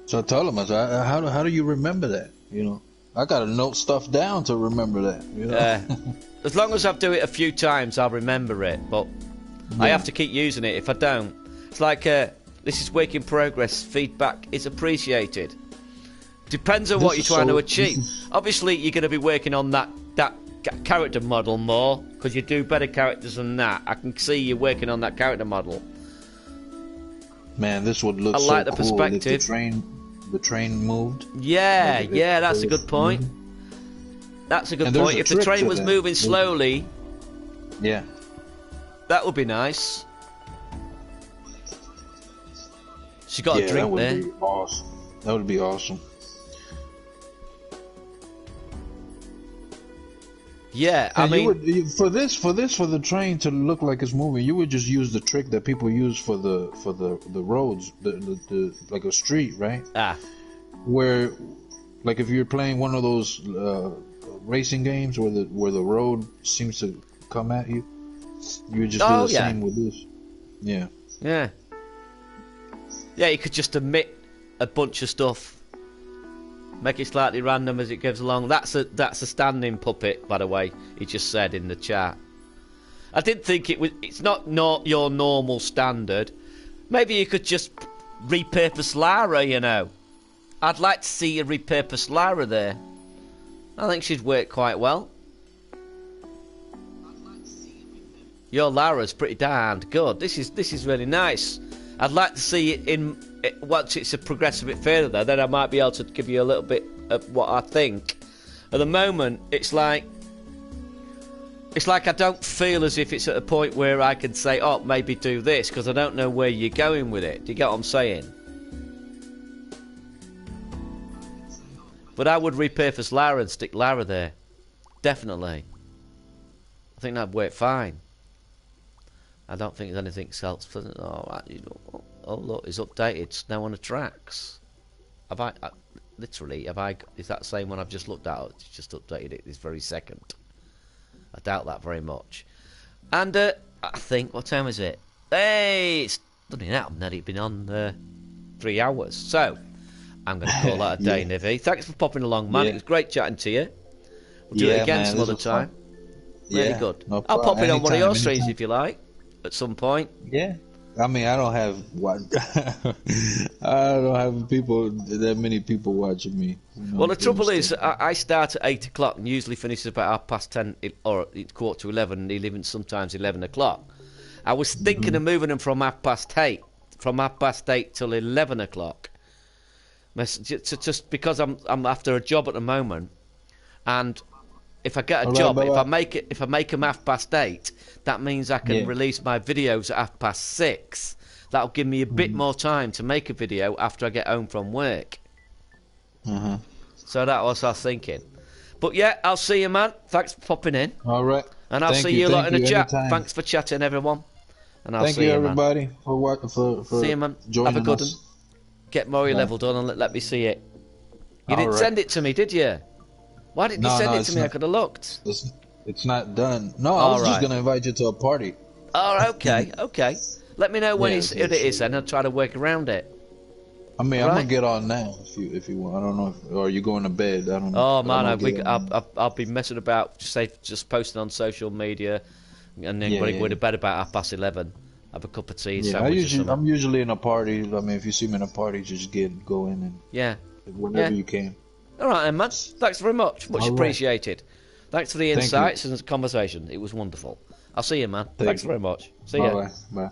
So I told him, I said, how do you remember that? I gotta note stuff down to remember that. As long as I do it a few times, I'll remember it. But I Yeah. have to keep using it. If I don't, it's like this is work in progress. Feedback is appreciated. Depends on This what you're is trying so- to achieve. Obviously, you're going to be working on that character model more because you do better characters than that. I can see you working on that character model. Man, this would look I so like the cool perspective. if the train moved. Yeah, Like, yeah, if that's a it good was point. moving. That's a good And there's point. a If the trick train to was that. moving slowly, Yeah. that would be nice. She got a Yeah, that drink would there. be awesome. That would be awesome. Yeah, I And mean, for the train to look like it's moving, you would just use the trick that people use for the roads, the like a street, right? Where, like, if you're playing one of those racing games where the road seems to come at you, you would just do the same with this. Yeah. yeah. Yeah, you could just omit a bunch of stuff. Make it slightly random as it goes along. That's a standing puppet, by the way. He just said in the chat. I did think it was. It's not your normal standard. Maybe you could just repurpose Lara. I'd like to see you repurpose Lara there. I think she'd work quite well. Your Lara's pretty darned good. This is really nice. I'd like to see it once it's progressed a bit further though, then I might be able to give you a little bit of what I think. At the moment, it's like I don't feel as if it's at a point where I can say, oh, maybe do this, because I don't know where you're going with it. Do you get what I'm saying? But I would repurpose Lara and stick Lara there. Definitely. I think that'd work fine. I don't think there's anything else. Oh, look, it's updated. It's now on the tracks. Is that the same one I've just looked at? It's just updated it this very second. I doubt that very much. And I think, what time is it? Hey, it's done it out. I've nearly been on 3 hours. So, I'm going to call that a day, Nivy. Thanks for popping along, man. Yeah. It was great chatting to you. We'll do it again some other time. Fun. Really Yeah, good. no I'll pop problem. in on one of your Anytime, streams anytime. if you like, at some point. Yeah. I mean, I don't have I don't have that many people watching me. Well, the trouble is, I start at 8 o'clock and usually finish about 10:30 or quarter to 11, and even sometimes 11 o'clock. I was thinking of moving them from 8:30 till 11 o'clock. Just because I'm after a job at the moment, and if I get a job, if I make them 8:30, that means I can release my videos at 6:30. That'll give me a bit more time to make a video after I get home from work. So that was I was thinking. But yeah, I'll see you, man. Thanks for popping in. All right. And I'll see you lot in the chat. Anytime. Thanks for chatting, everyone. And I'll see you, everybody, man. for see you, man. Joining Have a good us. one. Get Mori level done and let me see it. You didn't send it to me, did you? Why didn't you send it to me? I could have looked. It's not done. No, I was just going to invite you to a party. Oh, okay, okay. Let me know when it is, and I'll try to work around it. I mean, I'm going to get on now if you want. I don't know. Or are you going to bed? I don't know. Oh, man, I'll be messing about, just posting on social media, and then going to bed about 11:30. Have a cup of tea, sandwich or something. I'm usually in a party. I mean, if you see me in a party, just go in and whenever you can. All right, then, man. Thanks very much. Much appreciated. Thanks for the insights and the conversation. It was wonderful. I'll see you, man. Thanks very much. See ya. Bye.